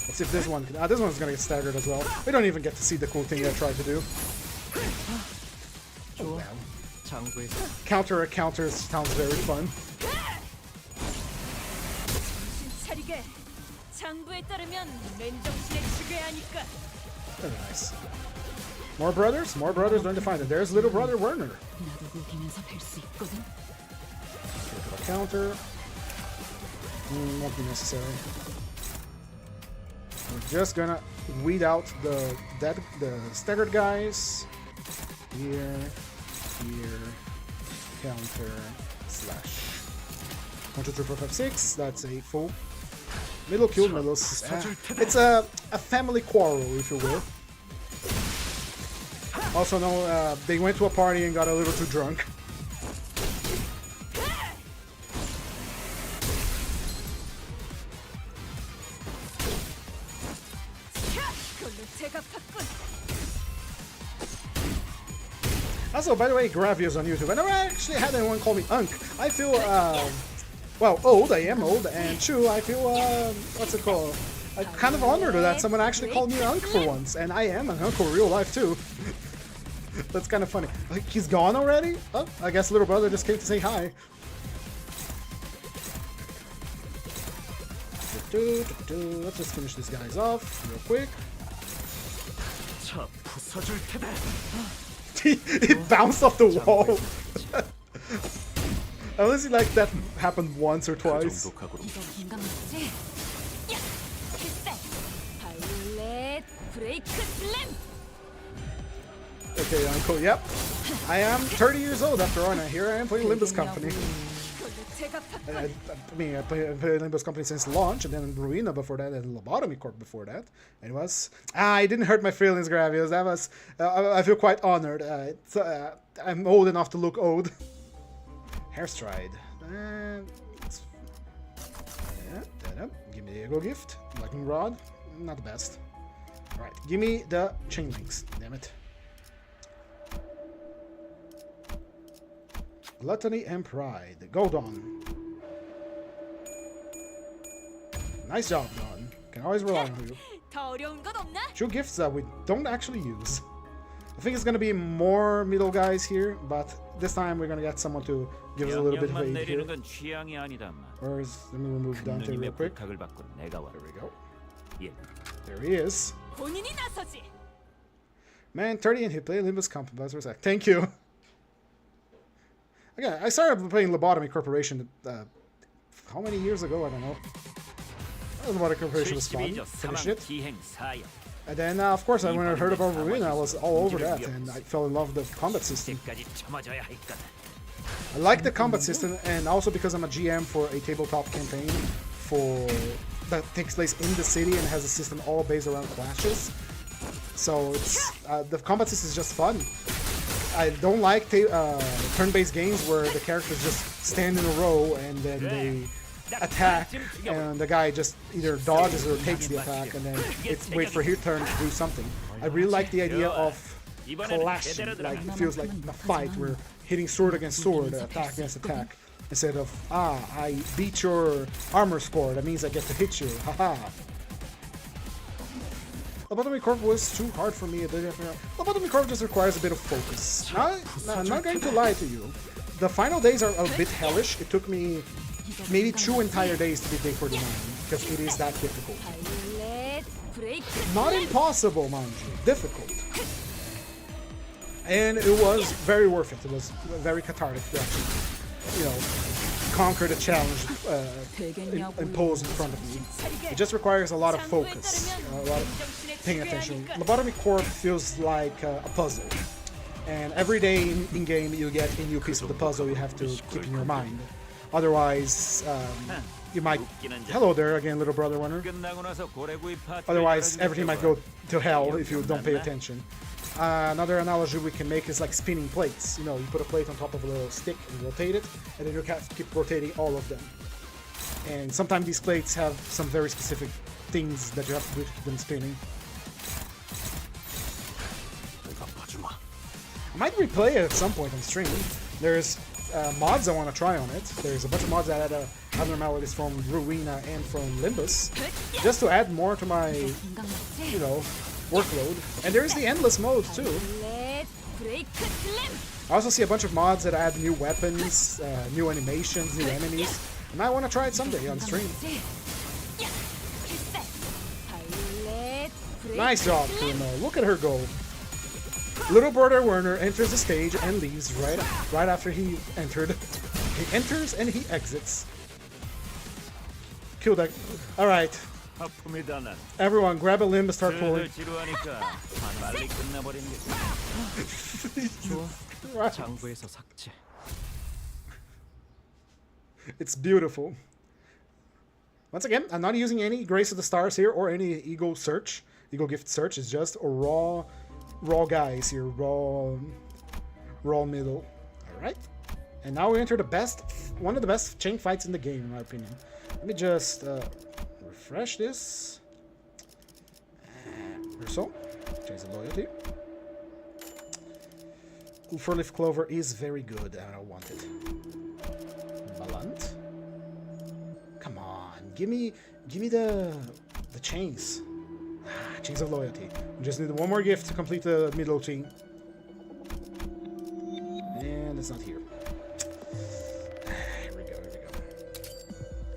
Let's see if this one can. This one's gonna get staggered as well. We don't even get to see the cool thing I tried to do. Oh, wow. Counter a counter sounds very fun. Very nice. More brothers don't define it. There's little brother Werner. Counter. Won't be necessary. We're just gonna weed out the staggered guys. Here, counter, slash. 1, 2, 3, 4, 5, 6. That's a full. Middle kill, middle. It's a family quarrel, if you will. Also, no, they went to a party and got a little too drunk. Also, by the way, Gravio's on YouTube. I never actually had anyone call me Unk. I feel, well, old. I am old. And Chu, I feel, what's it called? I'm kind of honored that someone actually called me Unk for once. And I am an Unk in real life, too. That's kind of funny. He's gone already? Oh, I guess little brother just came to say hi. Let's just finish these guys off real quick. 저 부서질 테다. It bounced off the wall. I honestly like that happened once or 그 twice. 정도 각오로 이거 인간 맞지? 야! 글쎄! 바이올렛 브레이크 슬램! Okay, Uncle, yep. I am 30 years old after all, and here I am playing Limbus Company. 그걸로 제가 I mean, I played Limbus Company since launch, and then Ruina before that, and Lobotomy Corp before that. And it was... it didn't hurt my feelings, Gravios. That was... I feel quite honored. I'm old enough to look old. Hairstride. Give me the Ego Gift. Lightning Rod. Not the best. Alright, give me the Chain Links. Damn it. Gluttony and Pride. Go, Dawn. Nice job, Dawn. Can always rely on you. 더 어려운 건 없나? Two gifts that we don't actually use. I think it's gonna be more middle guys here, but this time we're gonna get someone to give us a little bit of 명령만 aid here. 내리는 건 취향이 아니다만. Whereas, let me remove Dante real 누님의 quick. 부탁을 받고 내가 와. There we go. 예. There he is. 본인이 나서지. Man, 30 and he played Limbus Company. Thank you. Again, I started playing Lobotomy Corporation how many years ago? I don't know. Lobotomy Corporation was fun. 72조 Finished 사망 it. 기행 사역. And then, of course, when I heard about Ruina, I was all over that, and I fell in love with the combat system. 때까지 참아줘야 할 거다. I like the combat system, and also because I'm a GM for a tabletop campaign that takes place in the city and has a system all based around clashes. So it's the combat system is just fun. I don't like turn-based games where the characters just stand in a row and then they attack, and the guy just either dodges or takes the attack, and then it's wait for his turn to do something. I really like the idea of clashing, like it feels like a fight where hitting sword against sword, attack against attack, instead of I beat your armor score, that means I get to hit you, haha. Lobotomy Corp was too hard for me. Lobotomy Corp just requires a bit of focus. I'm not going to lie to you. The final days are a bit hellish. It took me maybe 2 entire days to beat Day 49, because it is that difficult. 바이올렛 브레이크 Not impossible, mind you. Difficult. And it was very worth it. It was very cathartic to actually, conquer the challenge imposed in front of me. It just requires a lot of focus, a lot of paying attention. Lobotomy Corp feels like a puzzle. And every day in game you get a new piece of the puzzle you have to keep in your mind. Otherwise, you might... Hello there again, little brother Warner. 끝나고 나서 고래구이 파티. Otherwise, everything might go to hell if you don't pay attention. Another analogy we can make is like spinning plates. You put a plate on top of a little stick and rotate it, and then you keep rotating all of them. And sometimes these plates have some very specific things that you have to do to keep them spinning. I might replay it at some point on stream. There's mods I want to try on it. There's a bunch of mods that add abnormalities from Ruina and from Limbus, just to add more to my, workload. And there's the endless mode too. 바이올렛 브레이크 슬램! I also see a bunch of mods that add new weapons, new animations, new enemies, and I want to try it someday on stream. 야! 글쎄! 바이올렛 브레이크 Nice job, Kuno. Look at her go. Little brother Werner enters the stage and leaves right after he entered. He enters and he exits. Kill that. All right. 아픔이다 난. Everyone, grab a limb and start pulling. 지루하니까 빨리 끝나버리는 게. 좋아. 장부에서 삭제. It's beautiful. Once again, I'm not using any Grace of the Stars here or any Ego Gift Search. It's just a raw guys here, raw middle. All right, and now we enter one of the best chain fights in the game, in my opinion. Let me just refresh this. Or so. Change the loyalty. Four-leaf clover is very good, and I want it. Balant. Come on, give me the chains. Chains of loyalty. We just need one more gift to complete the middle chain. And it's not here. Here we go.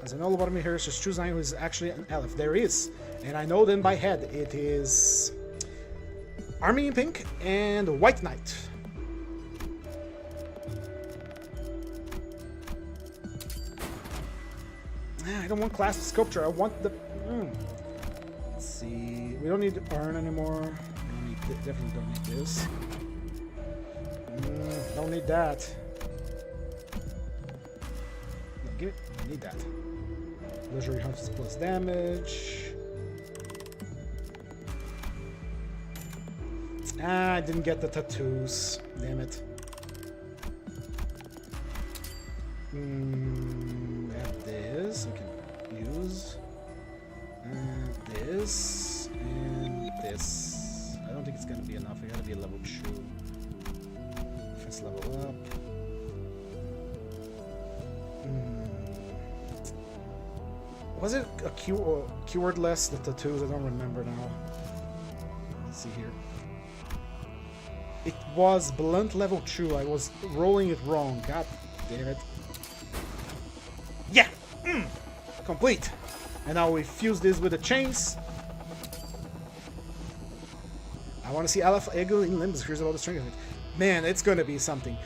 As I know, about me here is just choose 9 who is actually an elf. There is. And I know then by head it is Army in pink and White Knight. I don't want class sculpture. I want the... Let's see. We don't need to earn anymore. We don't need, definitely don't need this. Don't need that. No, give it. I need that. Luxury hunts plus damage. Ah, I didn't get the tattoos. Damn it. We have this. We can use. And this. And this. I don't think it's gonna be enough. I gotta be a level 2. Defense level up. Was it a keyword less, the tattoos? I don't remember now. Let's see here. It was blunt level 2. I was rolling it wrong. God damn it. Yeah! Complete! And now we fuse this with the chains. I want to see Aleph Eagle in Limbus. Here's about the strength of it. Man, it's gonna be something.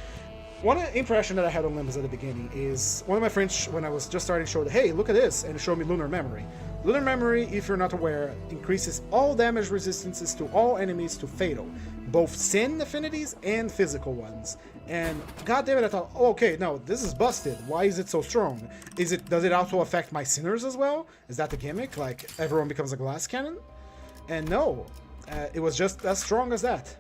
One impression that I had on Limbus at the beginning is one of my friends, when I was just starting, showed, hey, look at this, and showed me Lunar Memory. Lunar Memory, if you're not aware, increases all damage resistances to all enemies to Fatal, both Sin affinities and physical ones. And goddammit, I thought, oh, okay, no, this is busted. Why is it so strong? Does it also affect my Sinners as well? Is that the gimmick? Like, everyone becomes a glass cannon? And no, it was just as strong as that.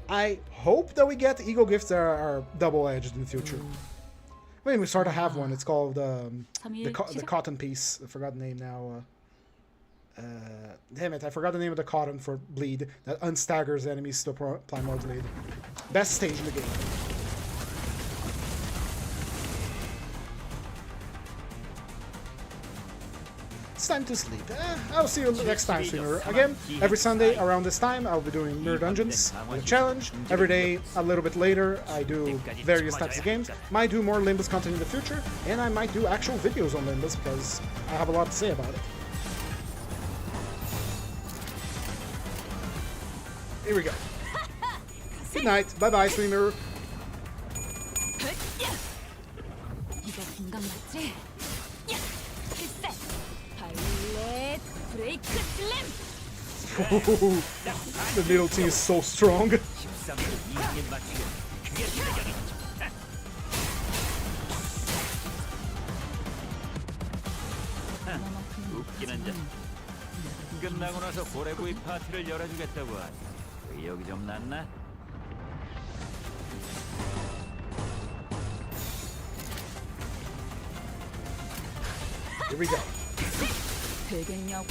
I hope that we get Eagle Gifts that are double-edged in the future. I mean, we sort of have one. It's called the cotton piece. I forgot the name now. Damn it, I forgot the name of the cotton for bleed that unstaggers enemies to apply more bleed. Best stage in the game. It's time to sleep. I'll see you next time, streamer. Again, every Sunday around this time, I'll be doing Mirror Dungeons with a challenge. Every day, a little bit later, I do various types of games. Might do more Limbus content in the future, and I might do actual videos on Limbus because I have a lot to say about it. Here we go. Good night. Bye-bye, streamer. 이거 공감 맞지? 필살! 발렛 브레이크 슬램! The middle team is so strong. 웃기는 자. 끝나고 나서 고래구이 파티를 열어주겠다고 하니 의욕이 좀 났나? Here we go. 되겠냐고.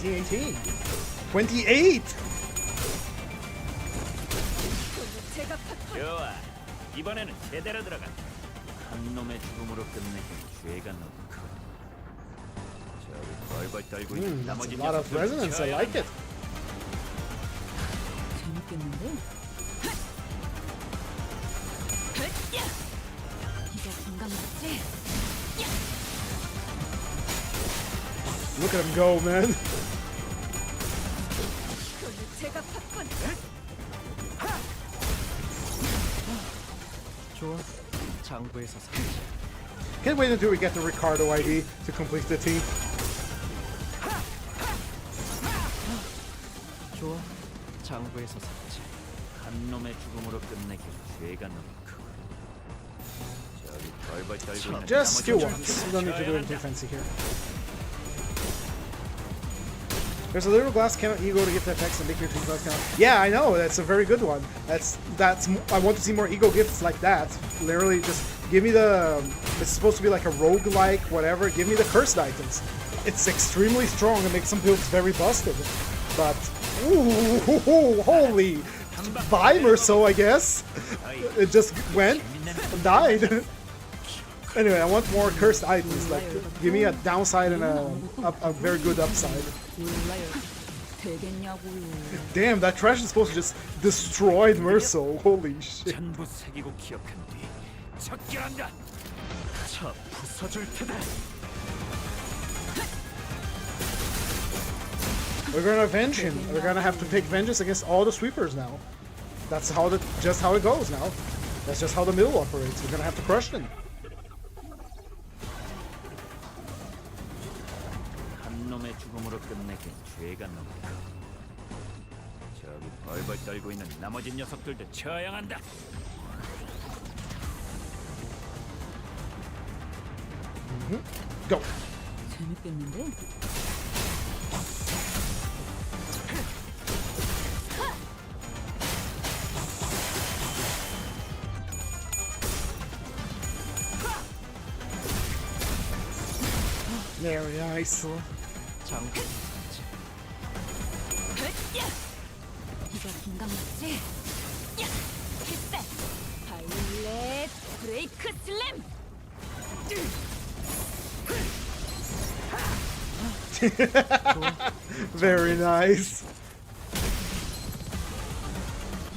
18. 28! 좋아. 이번에는 제대로 들어가. 한 놈의 죽음으로 끝내긴 죄가 너무 커. 저기 벌벌 떨고 있는 That's 나머지 a lot of resonance. I like it. 재밌겠는데? 이거 공감 맞지? Look at him go, man. 제가 팠군! 좋아. 장부에서 삭제. Can't wait until we get the Ricardo ID to complete the team. 좋아. 장부에서 삭제. 한 놈의 죽음으로 끝내긴 죄가 너무 커. 저기 벌벌 떨고 있는 Just skill 나머지 ones. You don't need to do anything fancy here. There's a little glass cannon ego to get the effects and make your team glass cannon. Yeah, I know. That's a very good one. That's. I want to see more ego gifts like that. Literally, just give me the. It's supposed to be like a roguelike, whatever. Give me the cursed items. It's extremely strong and makes some builds very busted. But ooh, holy, 5 or so, I guess. It just went and died. Anyway, I want more cursed items. Like, give me a downside and a very good upside. 되겠냐고요. Damn, that trash is supposed to just destroy Merso. Holy shit. 전부 새기고 기억한 뒤 적결한다. 차 부숴줄 테다. We're gonna avenge him. We're gonna have to take vengeance against all the sweepers now. That's how just how it goes now. That's just how the middle operates. We're gonna have to crush them. 한 놈의 죽음으로 끝내긴 죄가 넘고 저기 벌벌 떨고 있는 나머지 녀석들도 처형한다. Go. 재밌겠는데? Very nice. 장군 이거 공감 맞지? 필살 바이올렛 브레이크 슬램. Very nice.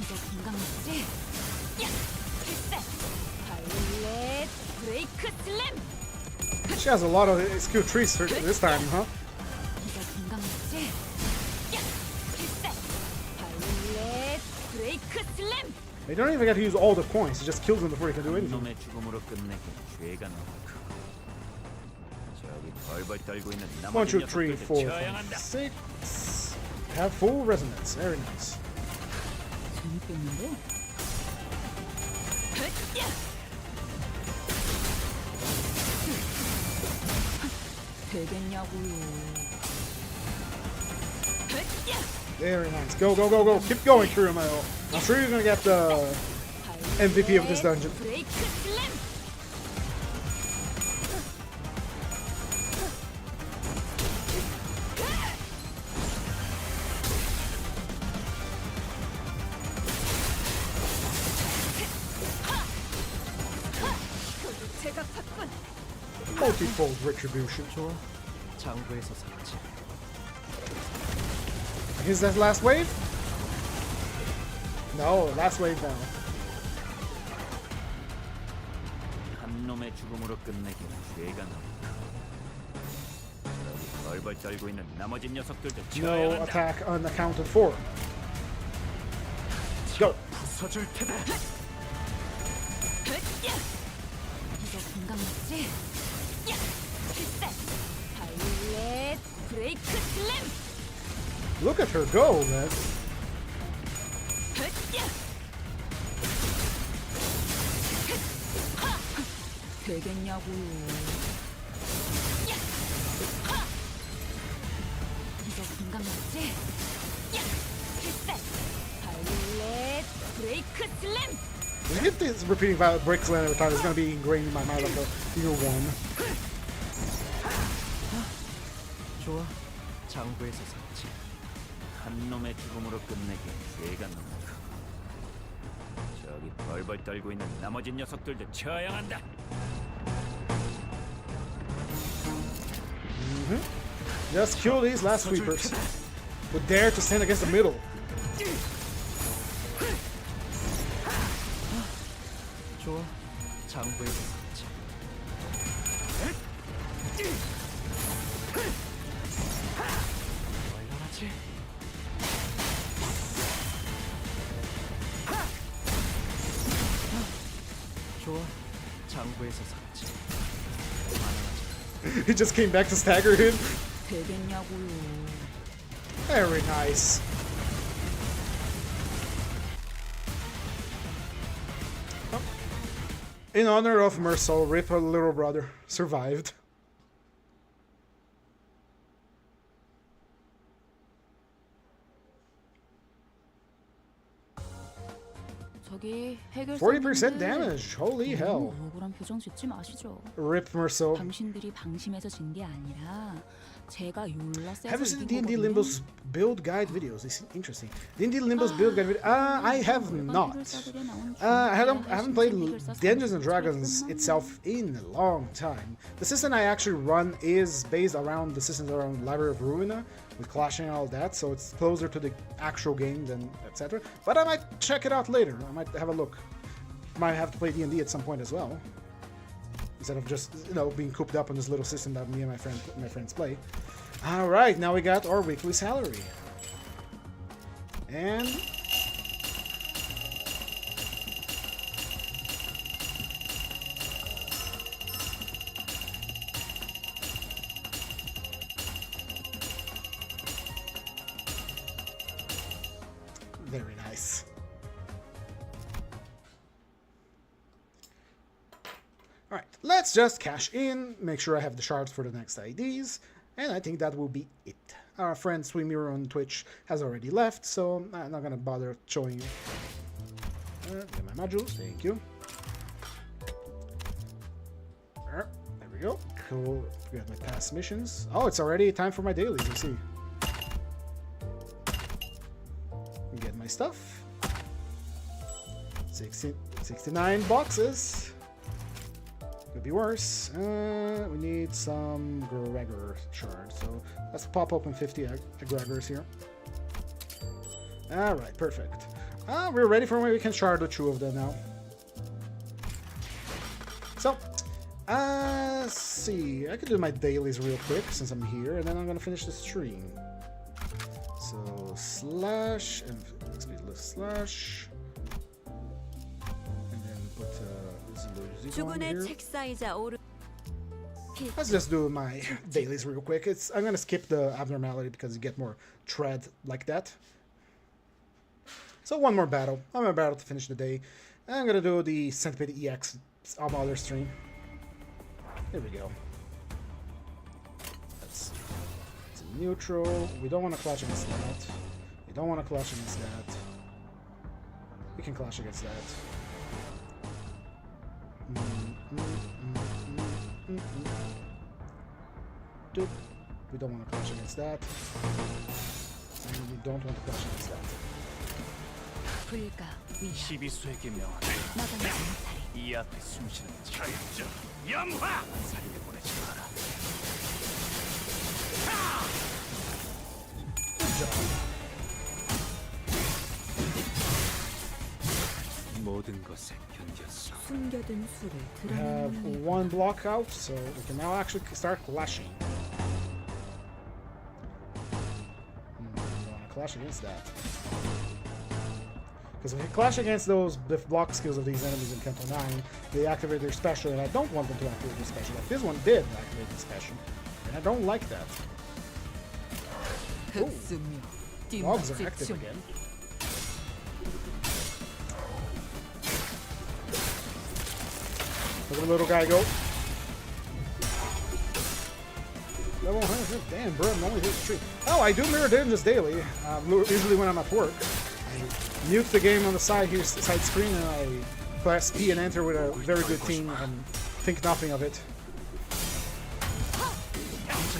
이거 공감 맞지? 필살 바이올렛 브레이크 슬램. She has a lot of skill trees this time, huh? 이거 공감 맞지? 필살 바이올렛 브레이크 슬램. They don't even get to use all the points. It just kills them before you can do anything. 놈의 죽음으로 끝내긴 죄가 넘고 저기 벌벌 떨고 있는 1, 나머지 2, 3, 녀석들도 4, 5, 처형한다. 6. Have full resonance. Very nice. 재밌겠는데? 되겠냐고요. Very nice. Go, go, go, go. Keep going, Kiramail. I'm sure you're gonna get the MVP of this dungeon. 브레이크 슬램. 제가 팠군. Multifold retribution. 좋아. 장부에서 샀지. Is that last wave? No, last wave now. 한 놈의 죽음으로 끝내긴 죄가 넘고 저기 벌벌 떨고 있는 나머지 녀석들도 No 처형한다. attack unaccounted for. Go. 부숴줄 테다. 이거 공감 맞지? 필살 바이올렛 브레이크 슬램. Look at her go, man. 되겠냐고요. 이거 공감 맞지? 필살 바이올렛 브레이크 슬램. If you get this repeating bricks land every time, it's gonna be ingrained in my mind like a year one. 좋아. 장부에서 샀지. 한 놈의 죽음으로 끝내긴 죄가 넘고 저기 벌벌 떨고 있는 나머지 녀석들도 처형한다. Just kill these last sweepers. Who dare to stand against the middle. 좋아. 장부에서 샀지. 얼마나지? 좋아. 장부에서 샀지. He just came back to stagger him. 되겠냐고요. Very nice. In honor of Merso, Rip, her little brother, survived. 저기 해결 40% damage. Holy hell. 억울한 표정 짓지 마시죠. Rip Merso. 당신들이 방심해서 진 게 아니라 제가 Have yor라 you 세서 seen the 이긴 D&D 거거든요. Limbus build guide videos? They seem interesting. D&D Limbus build guide video. I have not. I haven't played Dungeons and Dragons itself in a long time. The system I actually run is based around the systems around Library of Ruina with clashing and all that, so it's closer to the actual game than etc. But I might check it out later. I might have a look. Might have to play D&D at some point as well, instead of just, you know, being cooped up on this little system that me and my friends play. All right, now we got our weekly salary, and very nice. All right, let's just cash in, make sure I have the shards for the next IDs, and I think that will be it. Our friend Swimmer on Twitch has already left, so I'm not gonna bother showing you. Get my modules, thank you. There we go. Cool. We have my past missions. Oh, it's already time for my dailies. Let's see. Get my stuff. 69 boxes. Could be worse. We need some Gregor shards, so let's pop open 50 Gregors here. Alright, perfect. We're ready for when we can shard the two of them now. So, let's see. I could do my dailies real quick since I'm here, and then I'm gonna finish the stream. So, slash, and slash, and then put 주군의 책사이자 오르. let's just do my dailies real quick. I'm gonna skip the abnormality because you get more tread like that. So one more battle to finish the day. I'm gonna do the Centipede EX on my other stream. Here we go. It's a neutral. We don't want to clash against that. We don't want to clash against that. We can clash against that. Dude, we don't want to clash against that. And we don't want to clash against that. 불가 위 시비수에게 명하네. 나가는 사리 이 앞에 숨쉬는 자연자 염화 살게 보내지 마라. 모든 것에 견뎠어. 숨겨둔 수를 We have 드러내는 one block out, so we can now actually start clashing. We want to clash against that. Because if we clash against those block skills of these enemies in Canto 9, they activate their special, and I don't want them to activate their special. Like this one did activate the special, and I don't like that. 흑수며 Logs are active 뒷맛집 again. Look at the little guy go. Level 100. Damn, bro, I'm only hit the tree. Oh, I do mirror ninjas daily. Usually when I'm at work. I mute the game on the side here, side screen, and I press P and enter with a very good team and think nothing of it.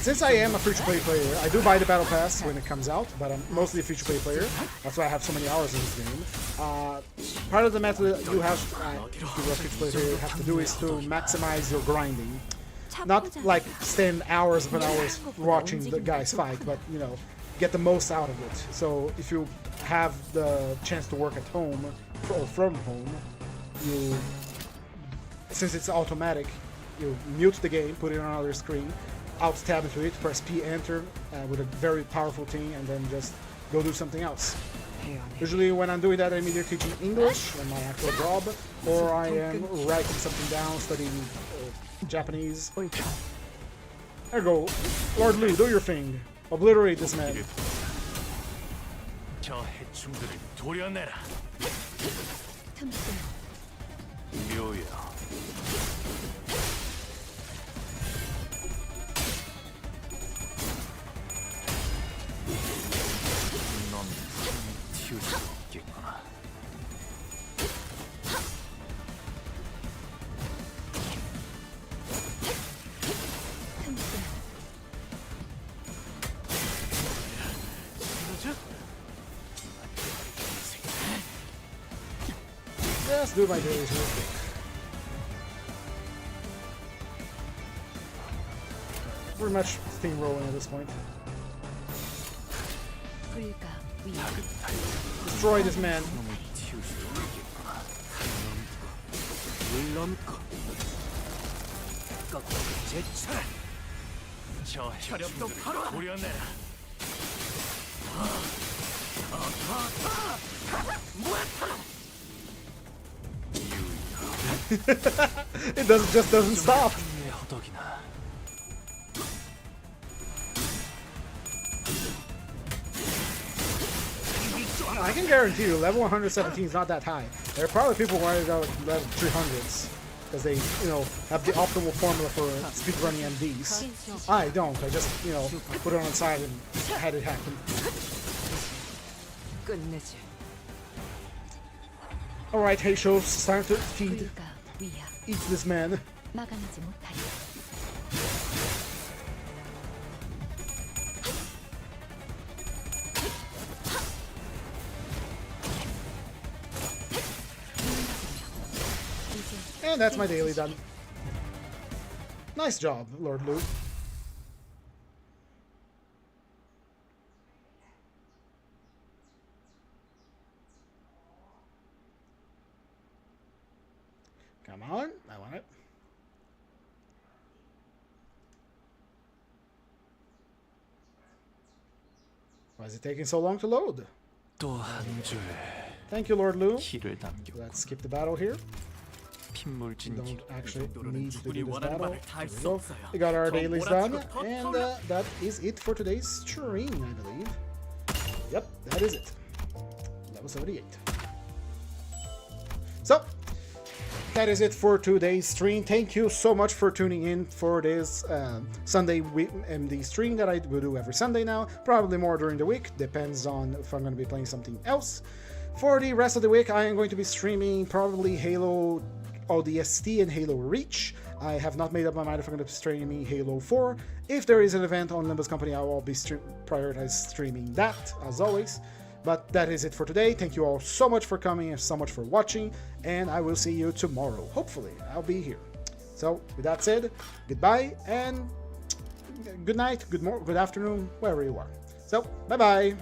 Since I am a free-to-play player, I do buy the Battle Pass when it comes out, but I'm mostly a free-to-play player. That's why I have so many hours in this game. Part of the method that you have, if you're a free-to-play player, you have to do is to maximize your grinding. Not like spend hours upon hours watching the guys fight, but, you know, get the most out of it. So if you have the chance to work at home, or from home, since it's automatic, you mute the game, put it on another screen, Alt tab into it, press P enter with a very powerful thing, and then just go do something else. Usually when I'm doing that, I'm either teaching English in my actual job, or I am writing something down, studying Japanese. There you go. Lord Lu, do your thing. Obliterate this man. 저 해충들을 도려내라. 묘야. 넌 튀울 수 없겠구나. Let's do my dailies real quick. Pretty much steamrolling at this point. 불가 위야. Destroy this man. 물론고 꺾고 제쳐라. 저 혈압도 바로 고려내라. It doesn't stop. 내 허덕이나. I can guarantee you, level 117 is not that high. There are probably people running out level 300s because they, have the optimal formula for speedrunning MDs. I don't. I just, put it on the side and had it happen. 끝내지. Alright, hey shows, it's time to feed. 불가 위야. Eat this man. 마감하지 못하리. And that's my daily done. Nice job, Lord Luke. Come on, I want it. Why is it taking so long to load? 또 한 줄 Thank you, Lord Lu. 피를 남겨 Let's skip the battle here. 핏물진 Don't actually need to do 우리 this 원하는 battle. 바를 다 할 There we 수 go. 없어요. We got our 더 dailies done, 몰아치고 더 and 타올라. that is it for today's stream, I believe. Yep, that is it. Level 78. So, that is it for today's stream. Thank you so much for tuning in for this Sunday MD stream that I will do every Sunday now. Probably more during the week. Depends on if I'm going to be playing something else. For the rest of the week, I am going to be streaming probably Halo ODST and Halo Reach. I have not made up my mind if I'm going to be streaming Halo 4. If there is an event on Limbus Company, I will be prioritize streaming that, as always. But that is it for today. Thank you all so much for coming and so much for watching, and I will see you tomorrow. Hopefully, I'll be here. So, with that said, goodbye, and good night, good afternoon, wherever you are. So, bye-bye.